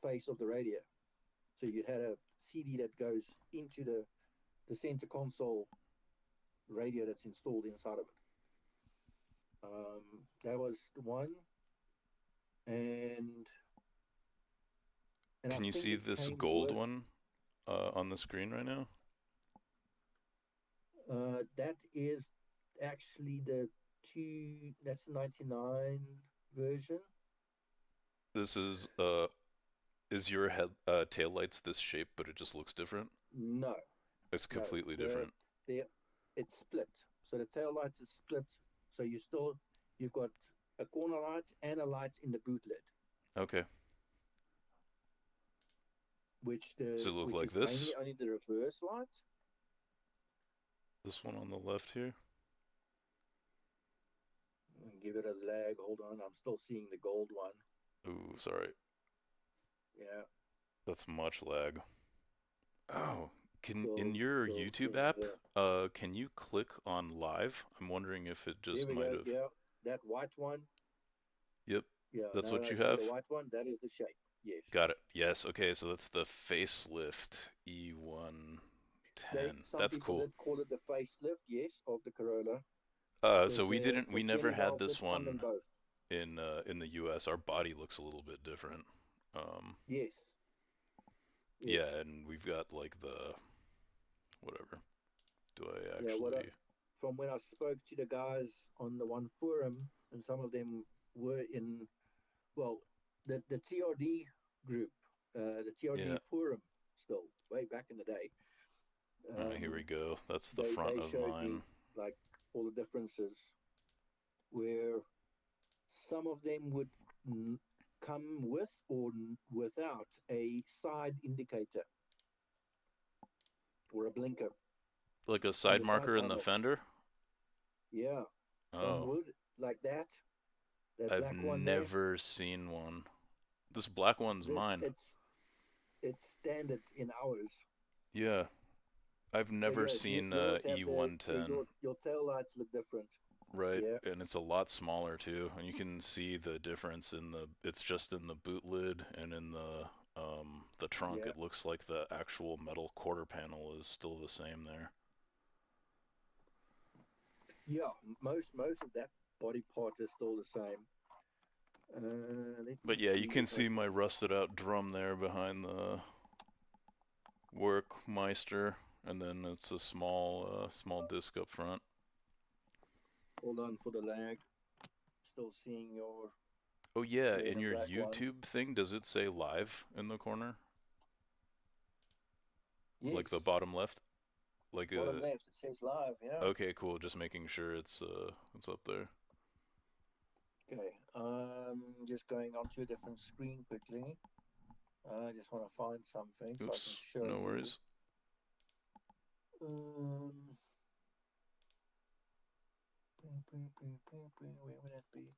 face of the radio. So you had a CD that goes into the center console radio that's installed inside of it. That was one, and Can I you think see it this came gold with one on the screen right now? that is actually the that's the 99 version. This is your head tail lights this shape, but it just looks different? No, It's no, completely different. it's split. So the tail lights is split. So you've got a corner light and a light in the boot lid, Okay. which Does it look like is mainly this? only the reverse light. This one on the left here? Give it a lag. Hold on, I'm still seeing the gold one. Ooh, sorry. Yeah. That's much lag. Oh, in Still, your still YouTube seeing app, can you click on live? I'm wondering if it Here just we might go. have. Yeah, that white one. Yep, Yeah, that's now what I you see the have. white one. That is the shape. Yes. Got it. Yes. Okay, so that's the facelift E110. Some That's people cool. did call it the facelift, yes, of the Corolla. So we The never jelly had bells did this come in one both. in the U.S. Our body looks a little bit different. Yes. Yes. Yeah, and we've got like the whatever. Do I Yeah. actually? From when I spoke to the guys on the one forum, and some of them were in, well, the TRD group, the TRD Yeah. forum, still way back in the day. Here we go. That's the front They of showed me mine. like all the differences, where some of them would come with or without a side indicator or a blinker Like a on side the side marker in the panel. fender? Yeah, some Oh, would like that. That I've black one there. never seen one. This black one's This mine. it's standard in ours. Yeah, I've So never yeah, seen yours have so E110. your tail lights look different. Right, Yeah, and it's a lot smaller too, and you can see the difference in the. It's just in the boot lid and in the trunk. yeah, It looks like the actual metal quarter panel is still the same there. yeah. Most of that body part is still the same. Let me But yeah, you see can if I see my can. rusted out drum there behind the Workmeister, and then it's a small disc up front. Hold on for the lag. Still seeing your Oh yeah, red in and your black one. YouTube thing, does it say live in the corner? Yes. Like the bottom left? Like Bottom left, it says live. Yeah. okay, cool. Just making sure it's up there. Okay. Just going onto a different screen quickly. I just want to find something so I can Oops, show no you. worries. Where would that be?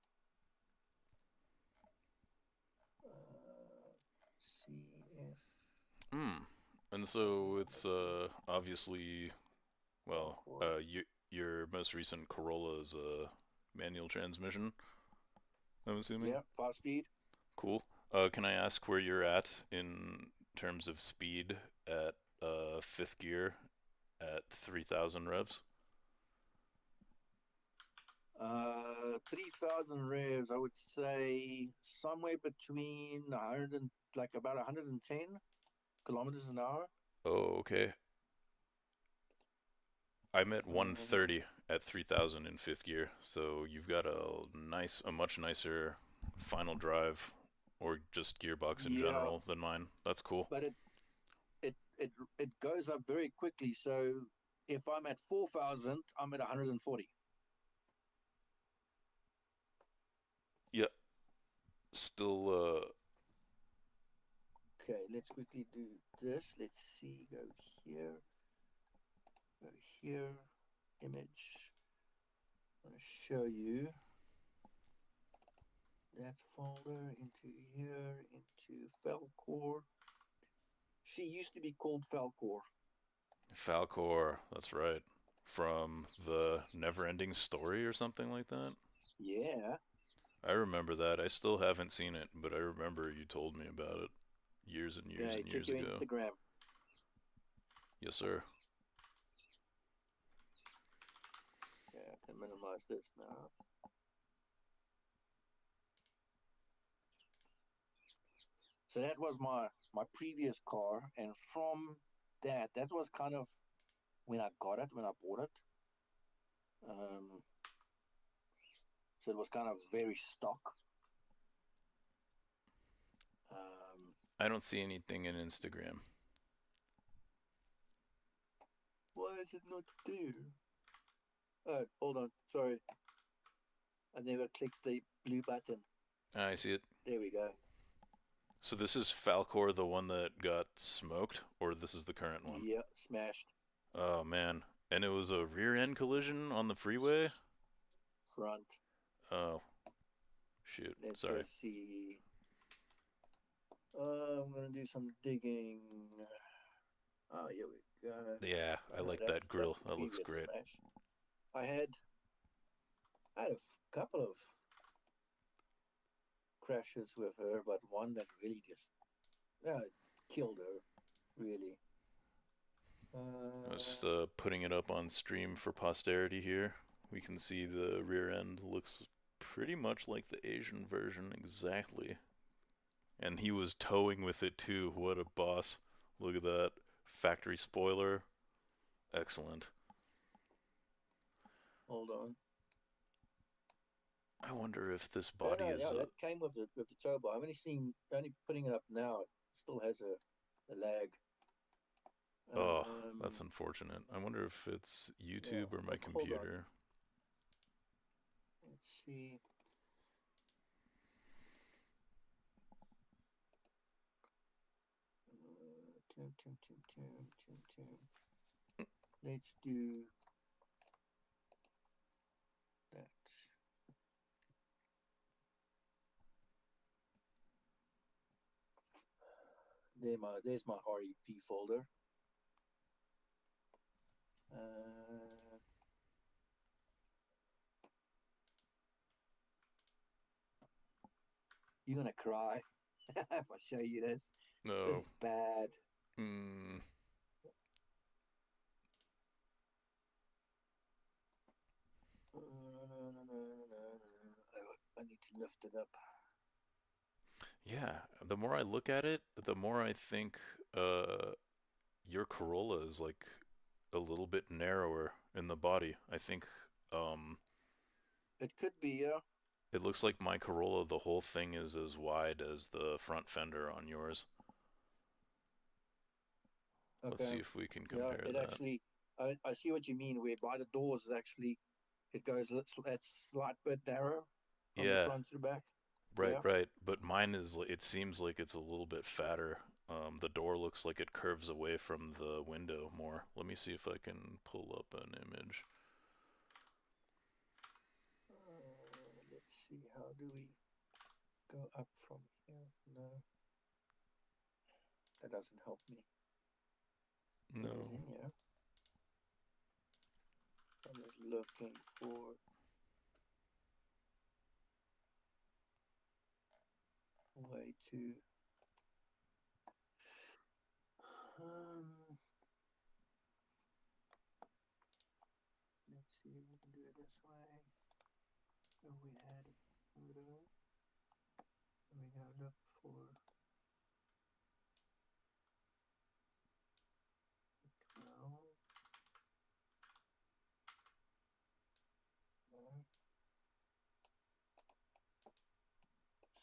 CF. And so it's obviously well, your most recent Corolla is a manual transmission, I'm assuming. Yeah, 5-speed. Cool. Can I ask where you're at in terms of speed at fifth gear at 3,000 revs? 3,000 revs, I would say somewhere between 100 and like about 110 kilometers an hour. Oh, okay. I'm at 130 at 3,000 in fifth gear, so you've got a much nicer final drive or just gearbox in general than mine. That's cool. But it goes up very quickly. So if I'm at 4,000, I'm at 140. Yeah. Still Okay, let's quickly do this. Let's see. Go here. Go here. Image. I'm going to show you that folder into here, into Falcor. She used to be called Falcor. Falcor, that's right. From the Never-Ending Story or something like that? Yeah. I remember that. I still haven't seen it, but I remember you told me about it years and years Okay, and check years your ago. Instagram. Yes, sir. Okay, I can minimize this now. So that was my previous car, and from that was kind of when I got it, when I bought it. So it was kind of very stock. I don't see anything in Instagram. Why is it not there? Oh, hold on. Sorry. I never clicked the blue button. I see it. There we go. So this is Falcor, the one that got smoked, or this is the current one? Yeah, smashed. Oh, man. And it was a rear-end collision on the freeway? Front. Oh. Shoot. Let's Sorry. go see. I'm going to do some digging. Oh, here we go. Yeah, I like that grill. That looks great. Smash. I had a couple of crashes with her, but one that really just killed her, really. Just putting it up on stream for posterity here. We can see the rear end looks pretty much like the Asian version, exactly. And he was towing with it too. What a boss. Look at that. Factory spoiler. Excellent. Hold on. I wonder if this body is... that came with the turbo. I'm only putting it up now. It still has a lag. Oh, that's unfortunate. I wonder if it's YouTube or my computer. Let's see. Let's do that. There's my REP folder. You're gonna cry if I show you this. No. This is bad. I need to lift it up. Yeah, the more I look at it, the more I think your Corolla is like a little bit narrower in the body. I think it could be, yeah. It looks like my Corolla, the whole thing is as wide as the front fender on yours. Okay. Let's see if we can compare that. Actually, I see what you mean, where by the doors is actually, it goes that slight bit narrow from the front to the back. Right, right. But mine is, it seems like it's a little bit fatter. The door looks like it curves away from the window more. Let me see if I can pull up an image. Let's see, how do we go up from here? No. That doesn't help me. No. Yeah. I'm just looking for... way to... let's see if we can do it this way. So we had a photo. And we gotta look for...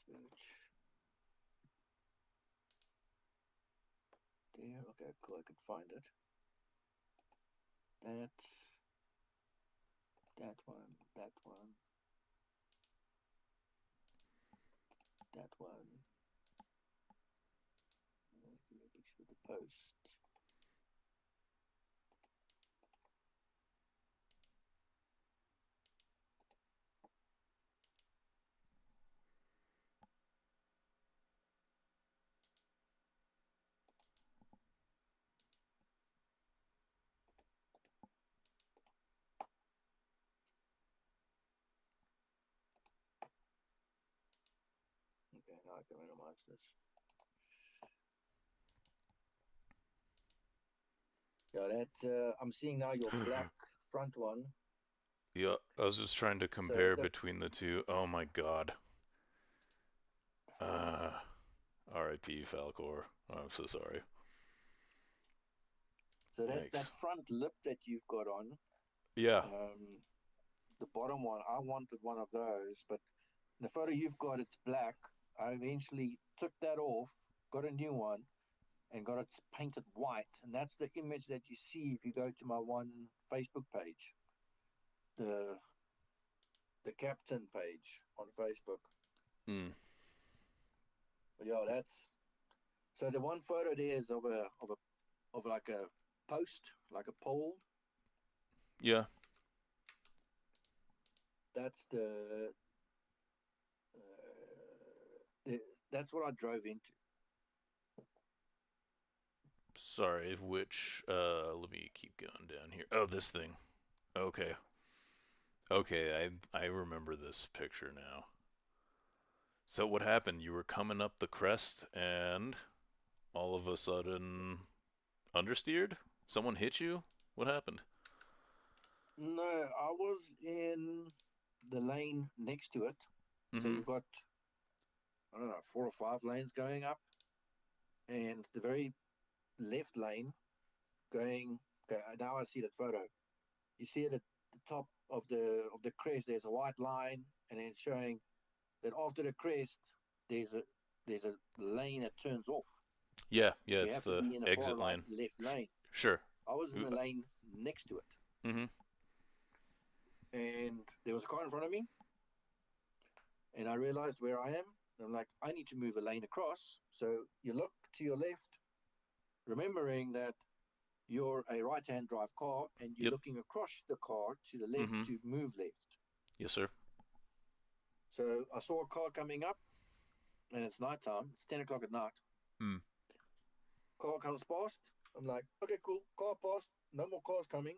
Search. There, okay, cool, I can find it. That one, that one, that one. Give me a picture of the post. Okay, now I can minimize this. Yeah, that I'm seeing now your black front one. Yeah, I was just trying to compare between the two. Oh my god. R.I.P. Falcor. I'm so sorry. So that Yikes. front lip that you've got on, Yeah. the bottom one, I wanted one of those, but the photo you've got, it's black. I eventually took that off, got a new one, and got it painted white. And that's the image that you see if you go to my one Facebook page, the captain page on Facebook. Mm. But yeah, that's so the one photo there is of like a post, like a pole. Yeah. That's that's what I drove into. Sorry, which, let me keep going down here. Oh, this thing. Okay. Okay, I remember this picture now. So what happened? You were coming up the crest and all of a sudden understeered? Someone hit you? What happened? No, I was in the lane next to it. So Mm-hmm. you've got, I don't know, 4 or 5 lanes going up, and the very left lane going. Okay, now I see that photo. You see it at the top of the crest. There's a white line, and then showing that after the crest, there's a lane that turns off. Yeah, yeah, So you it's have to the be in a far exit right lane. left lane. Sure. I was in the lane next to it. Mm-hmm. And there was a car in front of me, and I realized where I am. And I'm like, I need to move a lane across. So you look to your left, remembering that you're a right-hand drive car, and you're Yep. looking across the car to the left Mm-hmm. to move left. Yes, sir. So I saw a car coming up, and it's nighttime. It's 10 o'clock at night. Mm. Car comes past. I'm like, okay, cool. Car passed. No more cars coming.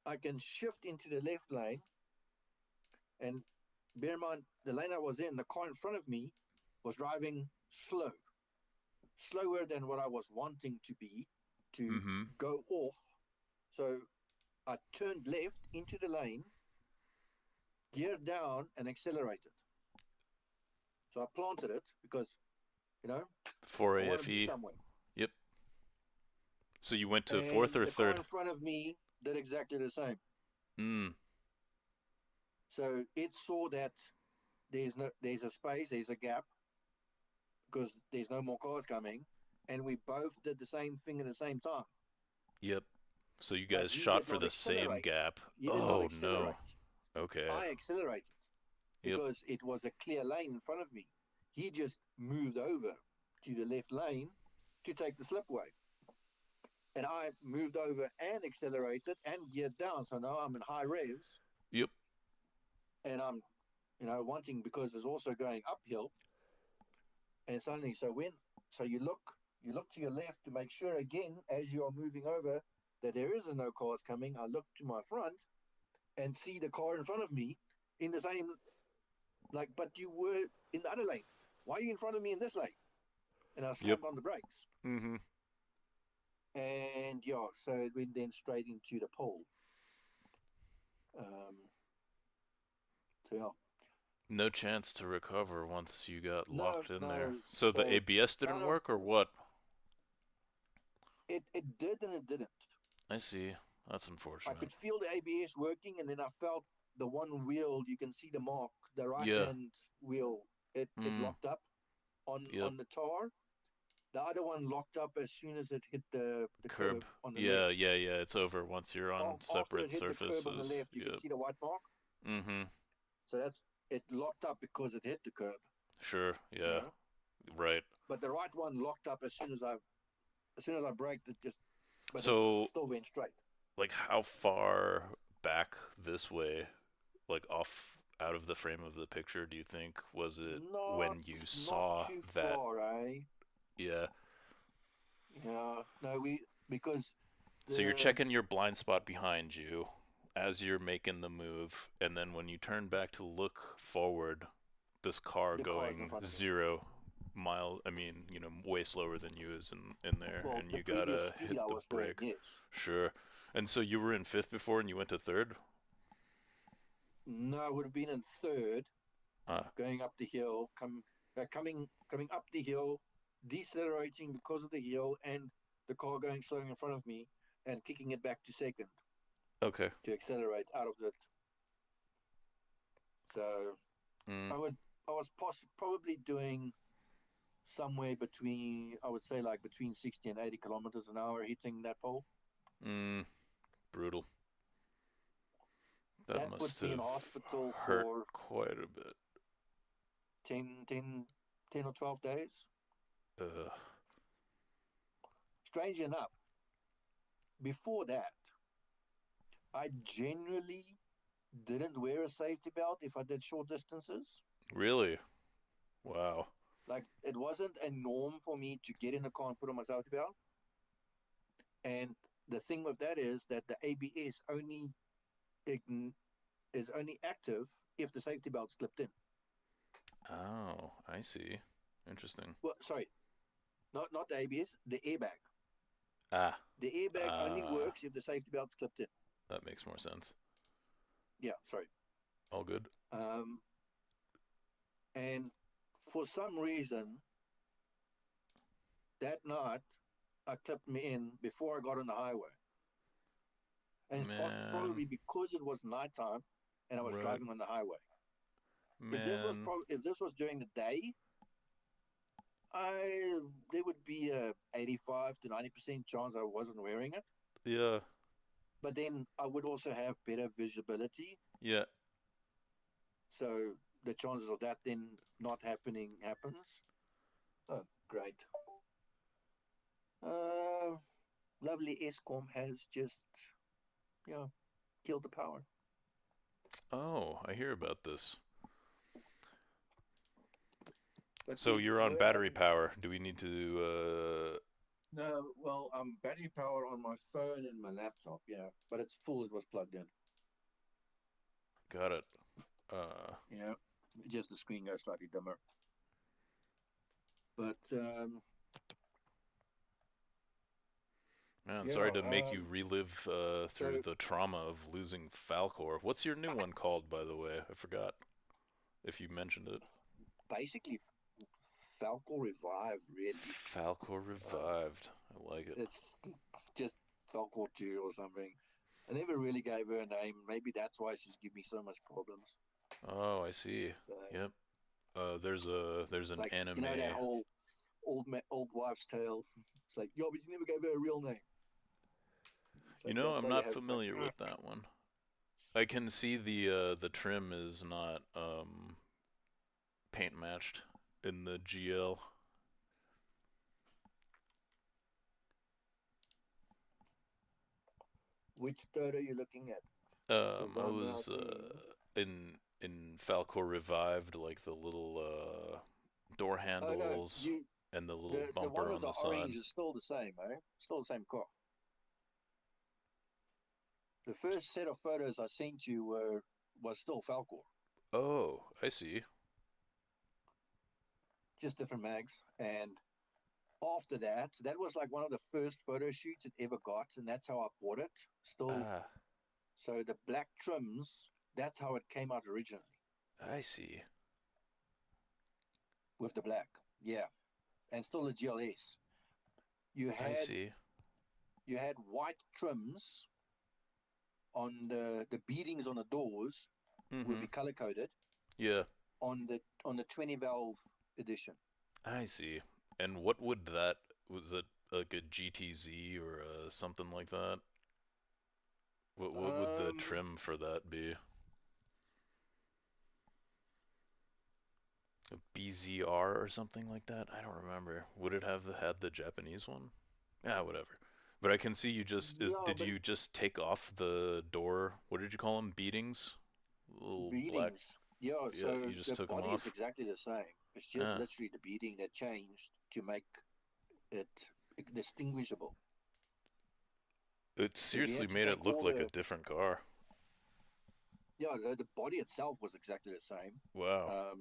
I can shift into the left lane, and bear in mind, the lane I was in, the car in front of me was driving slower than what I was wanting to be to Mm-hmm. go off. So I turned left into the lane, geared down, and accelerated. So I planted it because, For I want to be AFE. somewhere. Yep. So you went to And fourth or the car third? in front of me did exactly the same. Mm. So it saw that there's a space, there's a gap, because there's no more cars coming, and we both did the same thing at the same time. Yep. So you But guys he shot did for not the same accelerate. gap. He did not Oh, accelerate. no. Okay. I accelerated Yep. because it was a clear lane in front of me. He just moved over to the left lane to take the slipway. And I moved over and accelerated and geared down. So now I'm in high revs. Yep. And I'm, wanting, because it's also going uphill. And suddenly, so you look to your left to make sure again, as you are moving over, that there is no cars coming. I look to my front and see the car in front of me in the same, but you were in the other lane. Why are you in front of me in this lane? And I slammed on the brakes. Mm-hmm. And yeah, so it went then straight into the pole. So yeah. No chance to recover once you got locked in there. No. So the ABS didn't work, or what? It did and it didn't. I see. That's I unfortunate. could feel the ABS working, and then I felt the one wheel, you can see the mark, the right-hand wheel, it locked up on the tar. The other one locked up as soon as it hit the curb on the left. Yeah. It's over once you're on separate After it hit surfaces. the curb on the left, you can see the white mark. Mm-hmm. So it locked up because it hit the curb. Sure. Yeah. Right. But the right one locked up as soon as I braked. It just. But so it still went straight. Like, how far back this way, like off out of the frame of the picture, do you think was it when you saw not too that? Far, eh? Yeah. Yeah. No, because. So you're checking your blind spot behind you as you're making the move, and then when you turn back to look forward, this car going 0 mile, way slower than you is in there, and you gotta hit the brake. Yes. Sure. And so you were in 5th before, and you went to 3rd? No, I would have been in 3rd. Going up the hill, coming up the hill, decelerating because of the heel and the car going slow in front of me and kicking it back to second Okay. to accelerate out of it. So I was probably doing somewhere between, I would say like between 60 and 80 kilometers an hour hitting that pole. Brutal. That That must put me in have hospital hurt for quite a bit. 10 or 12 days. Ugh. Strange enough, before that, I generally didn't wear a safety belt if I did short distances. Really? Wow. Like, it wasn't a norm for me to get in the car and put on my safety belt. And the thing with that is that the ABS is only active if the safety belt's clipped in. Oh, I see. Interesting. Well, sorry, not the ABS, the airbag. Ah. The airbag only works if the safety belt's clipped in. That makes more sense. Yeah, sorry. All good. And for some reason, that night, I clipped me in before I got on the highway. And it's probably because it was nighttime and I was driving on the highway. Man. If this was during the day, there would be a 85 to 90% chance I wasn't wearing it. Yeah. But then I would also have better visibility. Yeah. So the chances of that then not happening happens. Oh, great. Lovely ESCOM has just, killed the power. Oh, I hear about this. But so you're on battery power. Do we need to... No, well, battery power on my phone and my laptop, yeah. But it's full, it was plugged in. Got it. Yeah, just the screen goes slightly dimmer. But, Man, sorry to make you relive through the trauma of losing Falcor. What's your new one called, by the way? I forgot if you mentioned it. Basically, Falcor Revived, really. Falcor Revived. I like it. It's just Falcor 2 or something. I never really gave her a name. Maybe that's why she's giving me so much problems. Oh, I see. So, yep. There's an like, anime. You know that whole old wives' tale? It's like, yo, but you never gave her a real name. Like, I'm not familiar with that one. I can see the trim is not paint matched in the GL. Which third are you looking at? I was in Falcor Revived, like the little door handles and the little bumper on the side. The orange is still the same, eh? Still the same car. The first set of photos I sent you was still Falcor. Oh, I see. Just different mags. And after that, that was like one of the first photo shoots it ever got, and that's how I bought it. Still. So the black trims, that's how it came out originally. I see. With the black, yeah. And still the GLS. I see. You had white trims on the beadings on the doors would be color coded. Yeah. On the 20 valve edition. I see. And what would that, was it like a GTZ or something like that? What would the trim for that be? A BZR or something like that? I don't remember. Would it have had the Japanese one? Yeah, whatever. But I can see you just did you just take off the door? What did you call them? Beadings? Little beadings. Black. Yeah. So you just took them off. The body is exactly the same. It's just literally the beading that changed to make it distinguishable. It seriously made it look like a different car. Yeah, the body itself was exactly the same. Wow.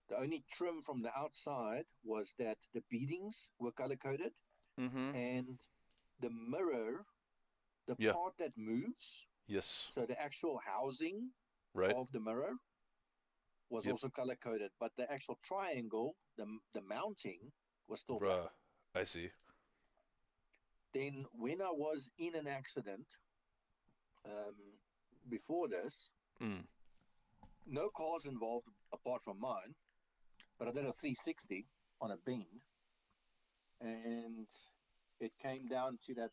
The only trim from the outside was that the beadings were color-coded, and the mirror, the part that moves, so the actual housing of the mirror was also color-coded, but the actual triangle, the mounting, was still black. I see. Then when I was in an accident, before this, no cars involved apart from mine, but I did a 360 on a bend, and it came down to that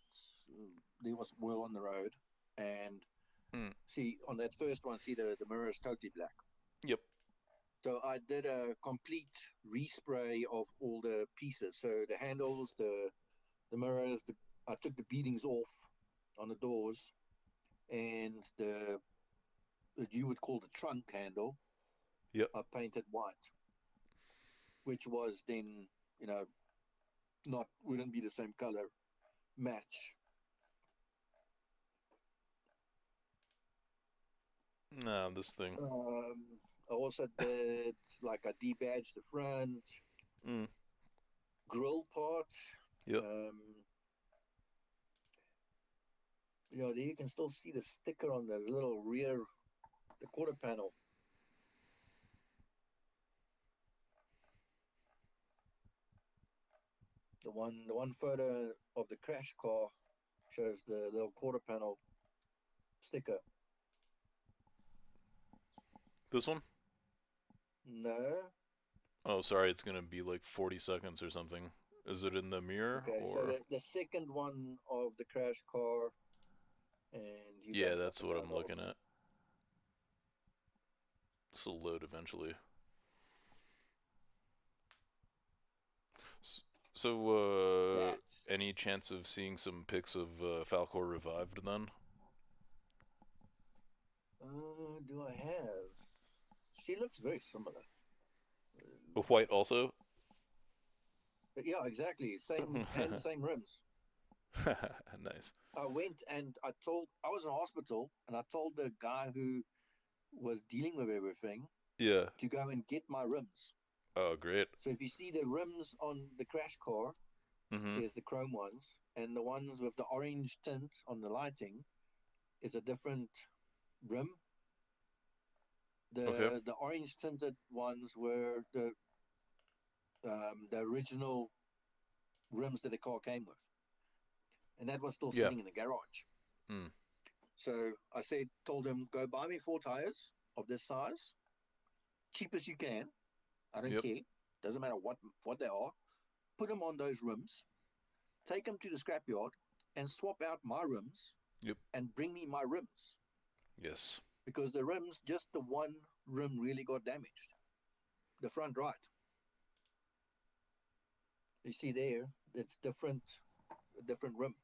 there was oil on the road, and see on that first one, see the mirror is totally black. Yep. So I did a complete respray of all the pieces. So the handles, the mirrors, I took the beadings off on the doors, and the you would call the trunk handle. Yep. I painted white, which was then wouldn't be the same color match. Nah, this thing. I also did like I debadged the front grill part. Yep. There you can still see the sticker on the little rear, the quarter panel. The one photo of the crash car shows the little quarter panel sticker. This one? No. Oh, sorry, it's gonna be like 40 seconds or something. Is it in the mirror? Okay, or... so the second one of the crash car, and yeah, that's what I'm looking at. This will load eventually. So, any chance of seeing some pics of Falcor revived then? Do I have? She looks very similar. White also? Yeah, exactly. Same and same rims. Nice. I went and I was in hospital, and I told the guy who was dealing with everything to go and get my rims. Oh, great. So if you see the rims on the crash car, there's the chrome ones, and the ones with the orange tint on the lighting is a different rim. The orange tinted ones were the original rims that the car came with, and that was still sitting in the garage. So I told him, go buy me 4 tires of this size, cheap as you can. I don't care. Doesn't matter what they are. Put them on those rims. Take them to the scrapyard and swap out my rims. And bring me my rims. Yes. Because the rims, just the one rim really got damaged. The front right. You see there, it's a different rim.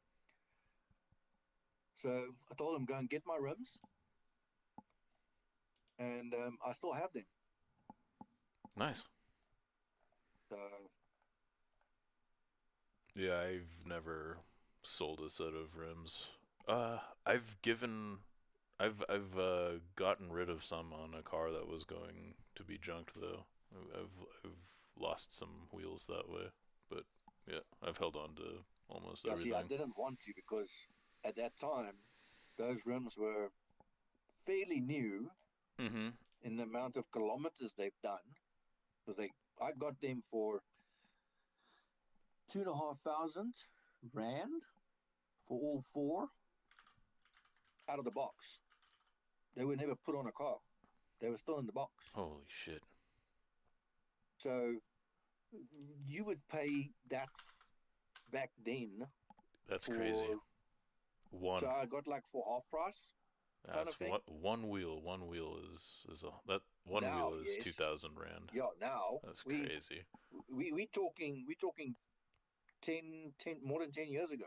So I told him, go and get my rims. And I still have them. Nice. Yeah, I've never sold a set of rims. I've gotten rid of some on a car that was going to be junked though. I've lost some wheels that way, but yeah, I've held on to almost everything. See, I didn't want to, because at that time, those rims were fairly new in the amount of kilometers they've done. Because I got them for 2,500 rand for all 4 out of the box. They were never put on a car. They were still in the box. Holy shit. So you would pay that back then. That's crazy. One. So I got like for half price. That's one wheel. One wheel is that one now, wheel is 2,000 rand. Yeah, now that's crazy. We talking 10 more than 10 years ago.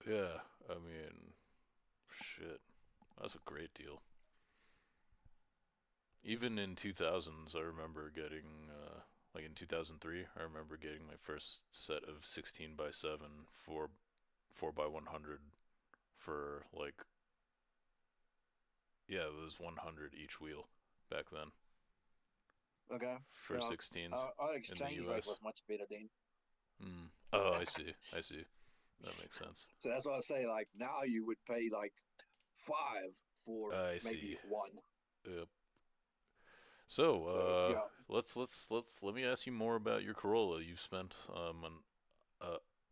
Yeah, I mean, shit, that's a great deal. Even in 2000s, I remember getting like in 2003, I remember getting my first set of 16x7 4x100 for like. Yeah, it was 100 each wheel back then. Okay. For 16s. Our exchange rate was much better then. Oh, I see. I see. That makes sense. So that's what I say. Like now, you would pay like 5 for maybe 1. Yep. So, yeah, let me ask you more about your Corolla. You've spent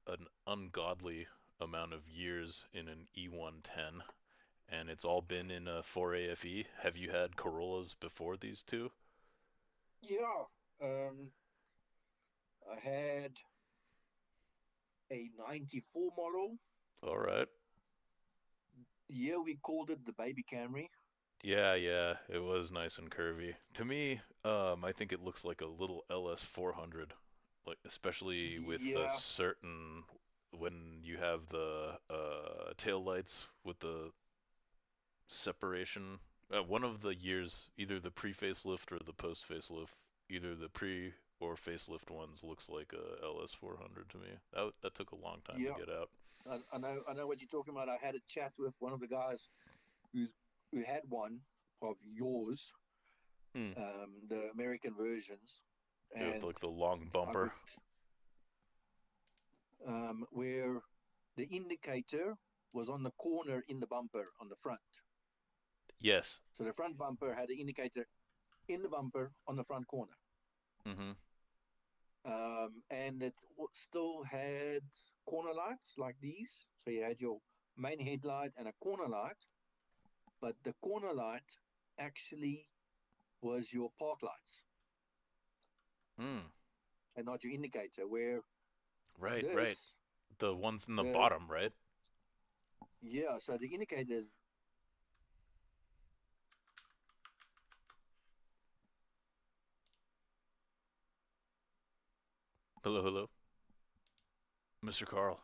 an ungodly amount of years in an E110, and it's all been in a 4AFE. Have you had Corollas before these two? yeah. I had a '94 model. All right. Yeah, we called it the baby Camry. Yeah, yeah, it was nice and curvy. To me, I think it looks like a little LS400, like especially with a Yeah, certain when you have the tail lights with the separation. One of the years, either the pre-facelift or the post-facelift, either the pre or facelift ones looks like a LS400 to me. That took a long time to yeah. get out. I know what you're talking about. I had a chat with one of the guys who had one of yours, Hmm. the American versions, Yeah, with and like the long I bumper. could where the indicator was on the corner in the bumper on the front. Yes. So the front bumper had the indicator in the bumper on the front corner. Mm-hmm. And it still had corner lights like these. So you had your main headlight and a corner light, but the corner light actually was your park lights Hmm. and not your indicator. Where Right, right. this, The ones in the the bottom, right? yeah, so the indicator is Hello, hello. Mr. Carl.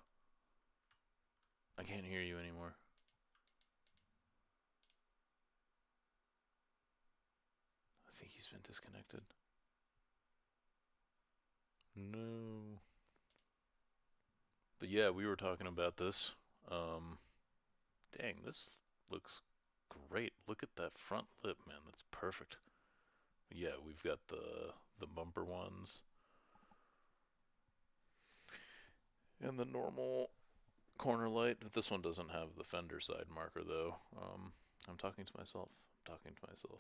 I can't hear you anymore. I think he's been disconnected. No. But yeah, we were talking about this. Um, Dang, this looks great. Look at that front lip, man. That's perfect. Yeah, we've got the bumper ones and the normal corner light. This one doesn't have the fender side marker though. I'm talking to myself. I'm talking to myself.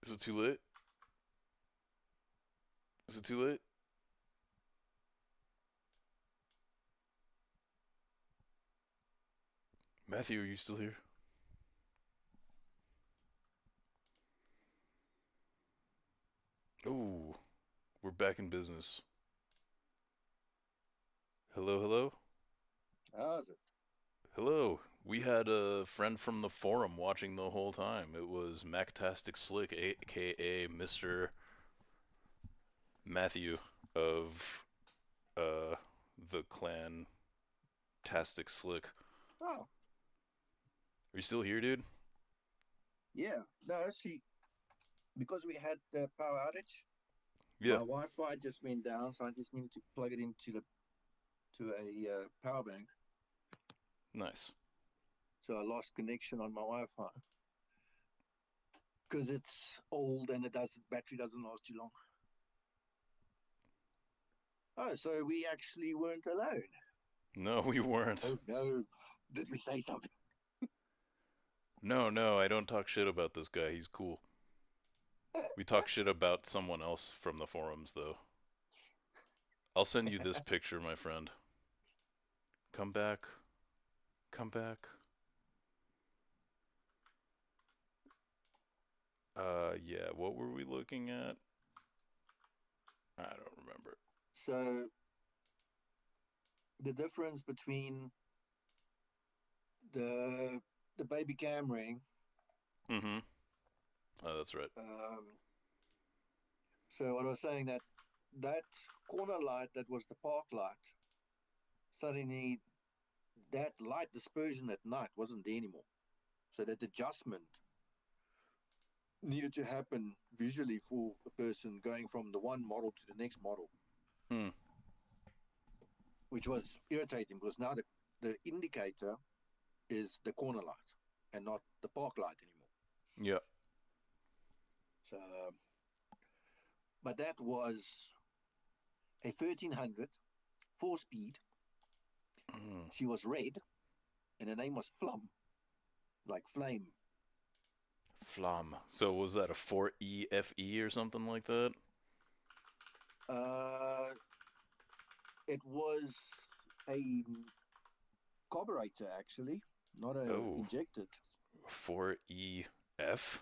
Is it too late? Is it too late? Matthew, are you still here? Oh, we're back in business. Hello, hello? how's it? Hello. We had a friend from the forum watching the whole time. It was Mactastic Slick, aka Mr. Matthew of uh the clan Tastic Slick. Oh, Are you still here, dude? yeah. No, actually, because we had the power outage, my Yeah. Wi-Fi just went down, so I just needed to plug it into the to a power bank. Nice. So I lost connection on my Wi-Fi because it's old and battery doesn't last too long. Oh, so we actually weren't alone. No, we weren't. Oh no, did we say something? No, no, I don't talk shit about this guy. He's cool. We talk shit about someone else from the forums, though. I'll send you this picture, my friend. Come back. Come back. Yeah, what were we looking at? I don't remember. So the difference between the the baby Camry, Mm-hmm. Oh, that's right. so what I was saying that corner light that was the park light, suddenly that light dispersion at night wasn't there anymore. So that adjustment needed to happen visually for a person going from the one model to the next model, which was irritating because now the indicator is the corner light and not the park light anymore. Yeah. So, but that was a 1300 4-speed. She was red, and her name was Flum, like flame. Flum. So was that a 4EFE or something like that? It was a carburetor, actually, not a injected. 4EF?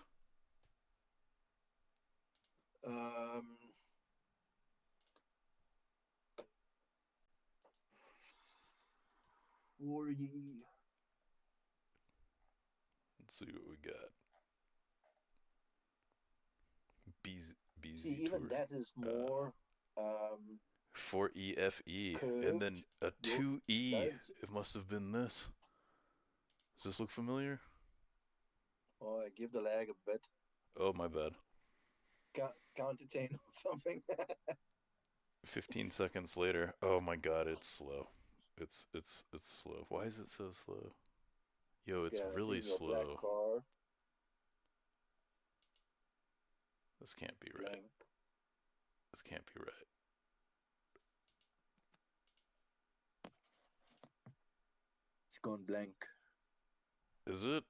40. Let's see what we got. BZ See, even that is more 4EFE, curved. and then a 2E. It must have been this. Does this look familiar? Oh, I give the lag a bit. Oh, my bad. Count to 10 or something. 15 seconds later. Oh my god, it's slow. It's slow. Why is it so slow? Yo, it's really slow. This can't be right. Blank. This can't be right. It's gone blank. Is it?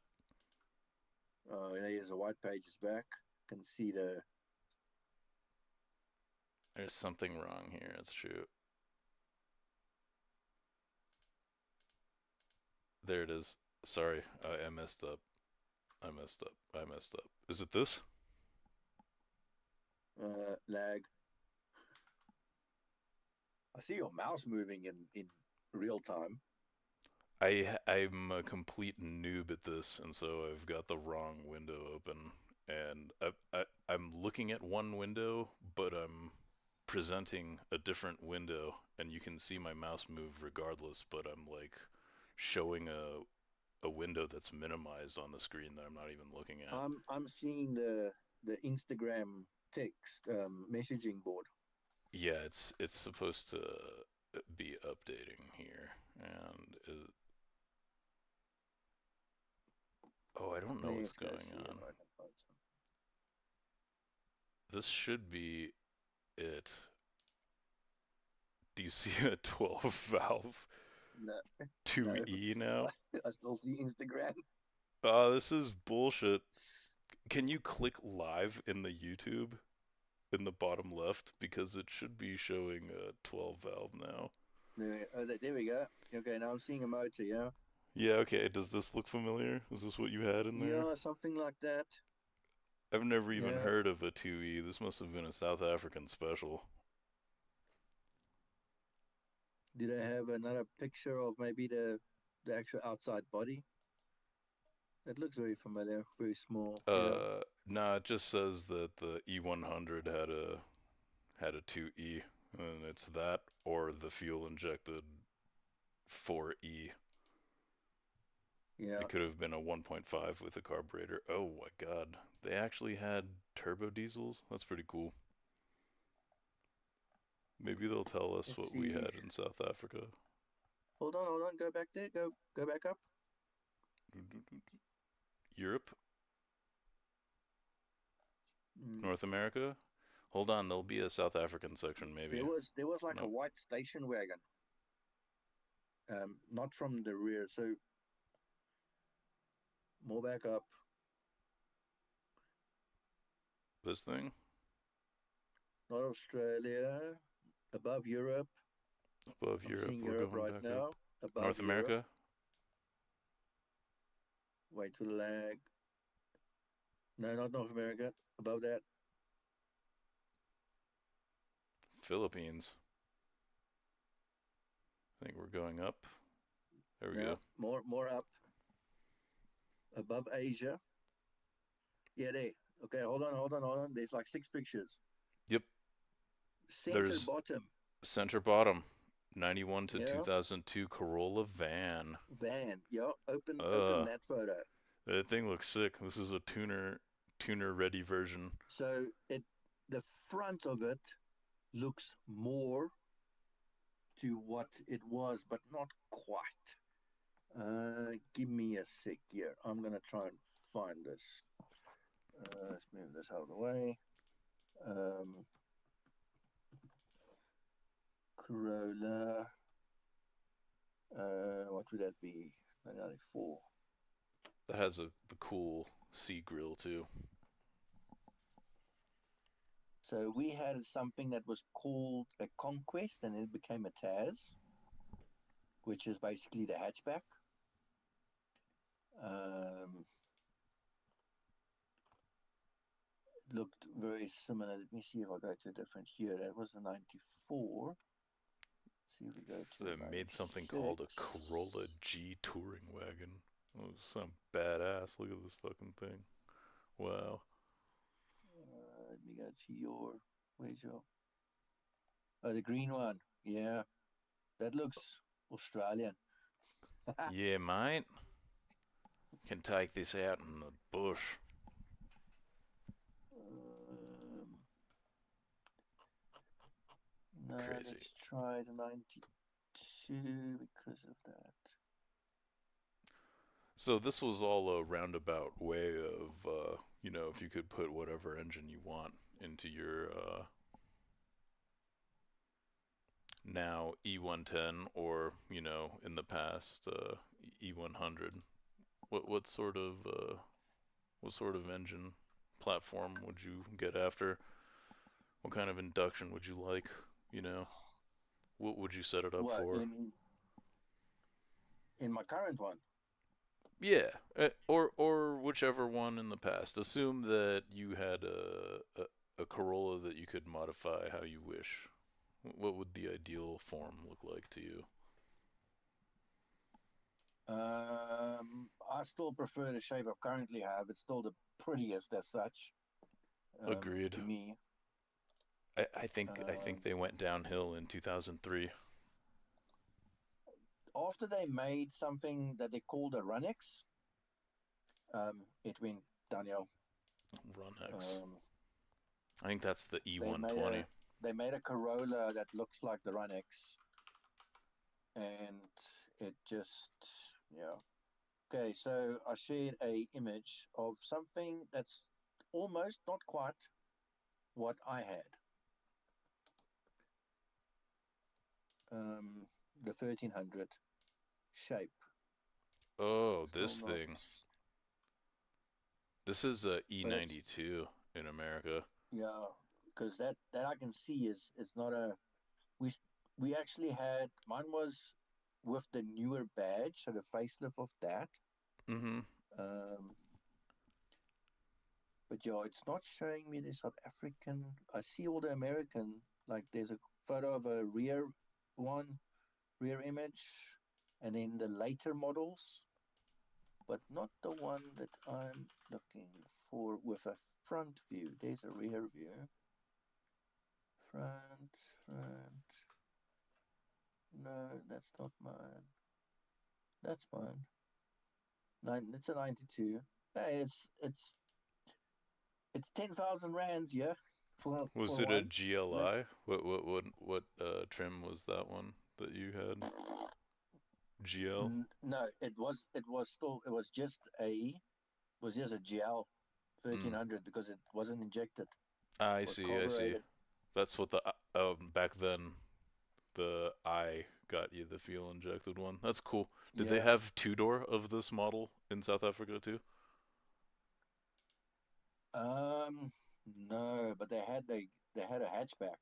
There's a white page is back. Can see the. There's something wrong here. It's true. There it is. Sorry, I messed up. I messed up. Is it this? Lag. I see your mouse moving in real time. I'm a complete noob at this, and so I've got the wrong window open, and I'm looking at one window, but I'm presenting a different window, and you can see my mouse move regardless, but I'm like showing a window that's minimized on the screen that I'm not even looking at. I'm seeing the Instagram text messaging board. Yeah, it's supposed to be updating here, and oh, I don't know what's going on. This should be it. Do you see a 12 valve? No. 2E now? I still see Instagram. Oh, this is bullshit. Can you click live in the YouTube in the bottom left? Because it should be showing a 12 valve now. There we go. Okay, now I'm seeing a motor, yeah? Yeah, okay. Does this look familiar? Is this what you had in there? Yeah, something like that. I've never even heard of a 2E. This must have been a South African special. Did I have another picture of maybe the actual outside body? It looks very familiar, very small. Nah, it just says that the E100 had a 2E, and it's that or the fuel injected 4E. Yeah. It could have been a 1.5 with a carburetor. Oh my god. They actually had turbo diesels? That's pretty cool. Maybe they'll tell us what we had in South Africa. Hold on. Go back there. Go back up. Europe? North America? Hold on, there'll be a South African section maybe. There was like a white station wagon. Not from the rear, so more back up. This thing? Not Australia. Above Europe. Above Europe, we're Europe going right back now. up. Above North America? Europe. Wait for the lag. No, not North America. Above that. Philippines. I think we're going up. There we go. More up. Above Asia. Yeah, there. Okay, hold on. There's like 6 pictures. Yep. Center bottom. Center bottom. 91 to Yeah. 2002 Corolla van. Van. Yeah. Open that photo. That thing looks sick. This is a tuner ready version. So the front of it looks more to what it was, but not quite. Give me a sec here. I'm gonna try and find this. Let's move this out of the way. Corolla. What would that be? 1994. That has the cool C grill too. So we had something that was called a Conquest, and it became a Taz, which is basically the hatchback. It looked very similar. Let me see if I go to a different here. That was a 94. See if we go to They made something called a Corolla G touring wagon. Oh, some badass. Look at this fucking thing. Wow. Let me go to your. Where's your? Oh, the green one. Yeah, that looks Australian. Yeah, mate. Can take this out in the bush. No, Crazy. let's try the 92 because of that. So this was all a roundabout way of, you know, if you could put whatever engine you want into your now E110 or, you know, in the past E100. What sort of engine platform would you get after? What kind of induction would you like? You know, what would you set it up for? In my current one? Yeah, or whichever one in the past. Assume that you had a Corolla that you could modify how you wish. What would the ideal form look like to you? I still prefer the shape I currently have. It's still the prettiest as such. Agreed. To me. I think they went downhill in 2003. After they made something that they called a Runx, it went downhill. Runx. I think that's the E120. They made a Corolla that looks like the Runx, and it just, yeah. Okay, so I shared a image of something that's almost, not quite, what I had. The 1300 shape. Oh, this thing. This is a E92 in America. Yeah, because that I can see is not a. We actually had, mine was with the newer badge, so the facelift of that. Mm-hmm. But yeah, it's not showing me the South African. I see all the American, like there's a photo of a rear image, and then the later models, but not the one that I'm looking for with a front view. There's a rear view. Front. No, that's not mine. That's mine. It's a 92. Hey, it's 10,000 rands, yeah. Was it a GLI? What trim was that one that you had? GL? No, it was just a GL 1300 because it wasn't injected. I see. That's what the back then the I got you the fuel injected one. That's cool. Did they have two-door of this model in South Africa too? No, but they had a hatchback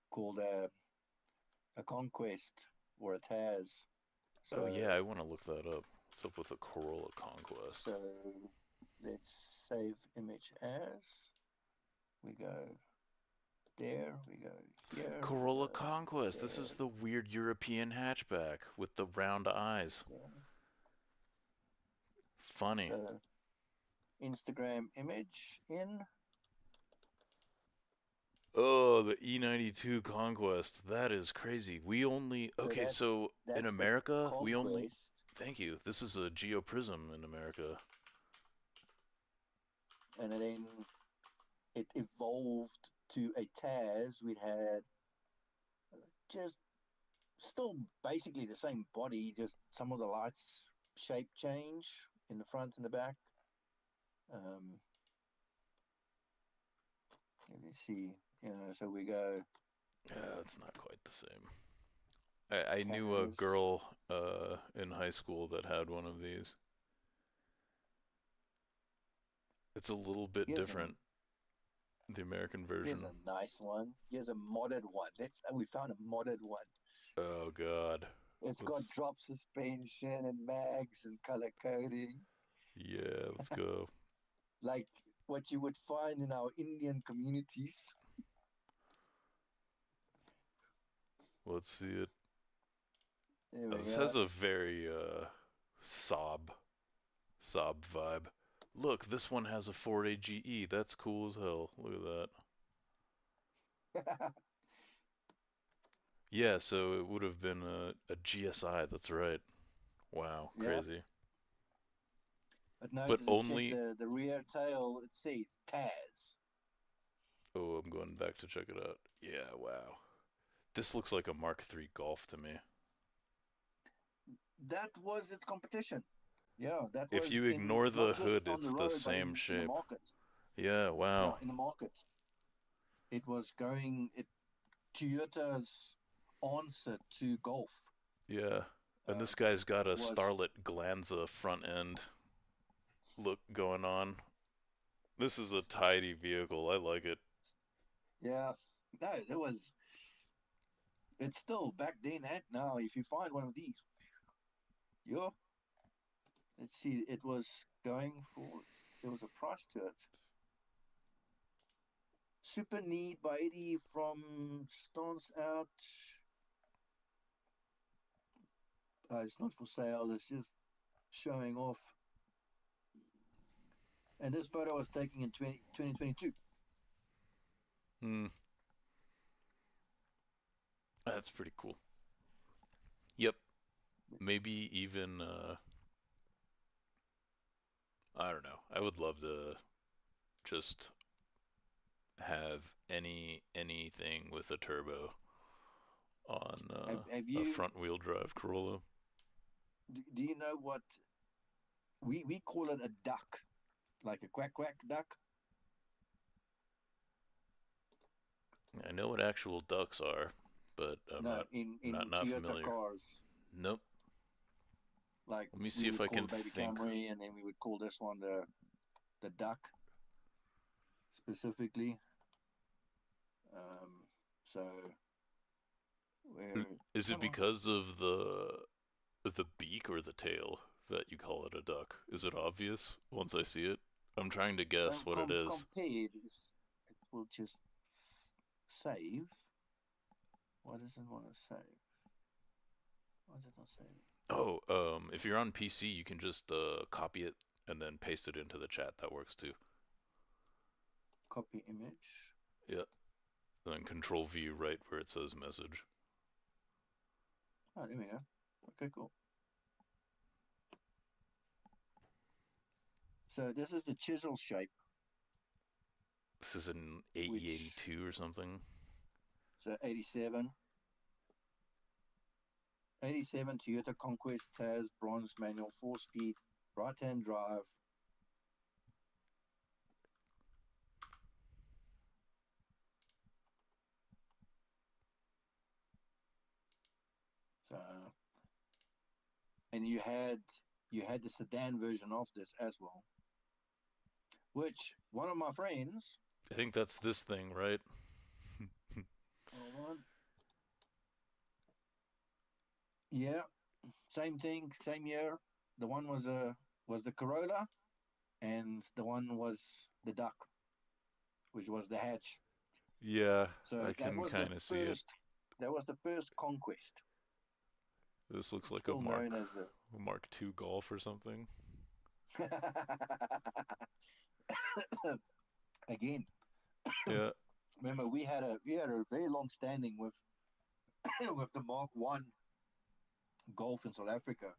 called a Conquest or a Taz. So, oh yeah, I want to look that up. What's up with a Corolla Conquest? So let's save image as. We go there. We go here. Corolla Conquest. There. This is the weird European hatchback with the round eyes. Yeah. Funny. Instagram image in. Oh, the E92 Conquest. That is crazy. We only... Okay, so that's in the America, we only... Conquest. Thank you. This is a Geoprism in America. And then it evolved to a Taz. We had just still basically the same body, just some of the lights shape change in the front and the back. Let me see. So we go. Yeah, it's not quite the same. I knew a Taz. girl in high school that had one of these. It's a little bit different. The American version. Here's a nice one. Here's a modded one. We found a modded one. Oh god. It's got drop suspension and mags and color coding. Yeah, let's go. Like what you would find in our Indian communities. Let's see it. This has a very Saab vibe. Look, this one has a Ford AGE. That's cool as hell. Look at that. Yeah, so it would have been a GSI. That's right. Wow, crazy. But only the rear tail. It says Taz. Oh, I'm going back to check it out. Yeah, wow. This looks like a Mark III Golf to me. That was its competition. Yeah, that if was you ignore the hood, it's the same shape. In the market. Yeah, wow. Yeah, in the market. It was going Toyota's answer to Golf. Yeah, and this guy's got a Starlet Glanza front end look going on. This is a tidy vehicle. I like it. Yeah, no, it was. It's still back then and now. If you find one of these, yeah. Let's see. It was going for. There was a price to it. Super Need by 80 from Stance Out. It's not for sale. It's just showing off. And this photo was taken in 2022. That's pretty cool. Yep. Maybe even, I don't know. I would love to just have anything with a turbo on a front-wheel drive Corolla. Do you know what we call it? A duck, like a quack quack duck. I know what actual ducks are, but I'm not Toyota familiar. Cars. Nope. Like, let me see if I can Baby think. Camry, and then we would call this one the duck specifically. So is it because of the beak or the tail that you call it a duck? Is it obvious once I see it? I'm trying to guess what it is. Compared, it will just save. Why does it want to save? Why is it not saving? Oh, if you're on PC, you can just copy it and then paste it into the chat. That works too. Copy image. Yeah. And then Control V right where it says message. Oh, there we go. Okay, cool. So this is the chisel shape. This is an AE82 or something. So 87. 87 Toyota Conquest Taz bronze manual 4-speed right-hand drive. So, and you had the sedan version of this as well, which one of my friends. I think that's this thing, right? Hold on. Yeah, same thing, same year. The one was the Corolla, and the one was the Duck, which was the hatch. Yeah, so I can kind of see it. That was the first Conquest. This looks like a Mark II Golf or something. Again. Yeah. Remember, we had a very long standing with with the Mark One Golf in South Africa.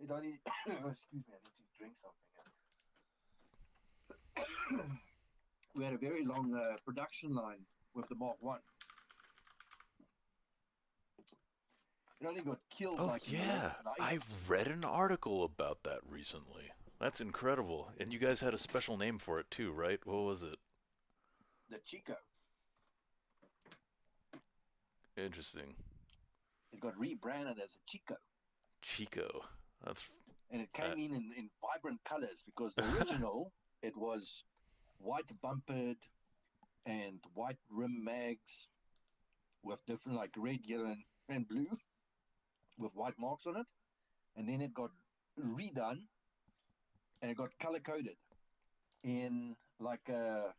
It only excuse me, I need to drink something. We had a very long production line with the Mark One. It only got killed Oh like in the yeah, late 90s. I've read an article about that recently. That's incredible. And you guys had a special name for it too, right? What was it? The Chico. Interesting. It got rebranded as a Chico. Chico. That's And it came in vibrant colors because the original, it was white bumpered and white rim mags with different like red, yellow, and blue with white marks on it. And then it got redone and it got color coded in like a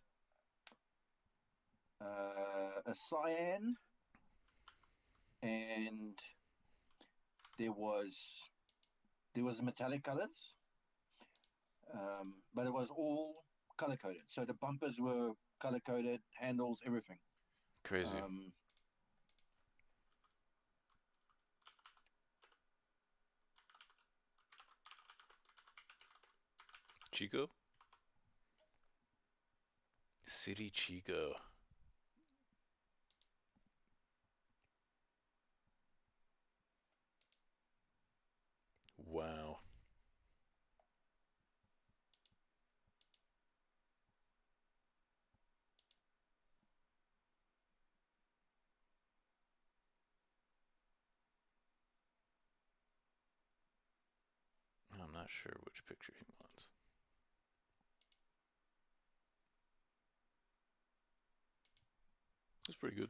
cyan, and there was metallic colors, but it was all color coded. So the bumpers were color coded, handles, everything. crazy. Chico? City Chico. Wow. I'm not sure which picture he wants. It's pretty good.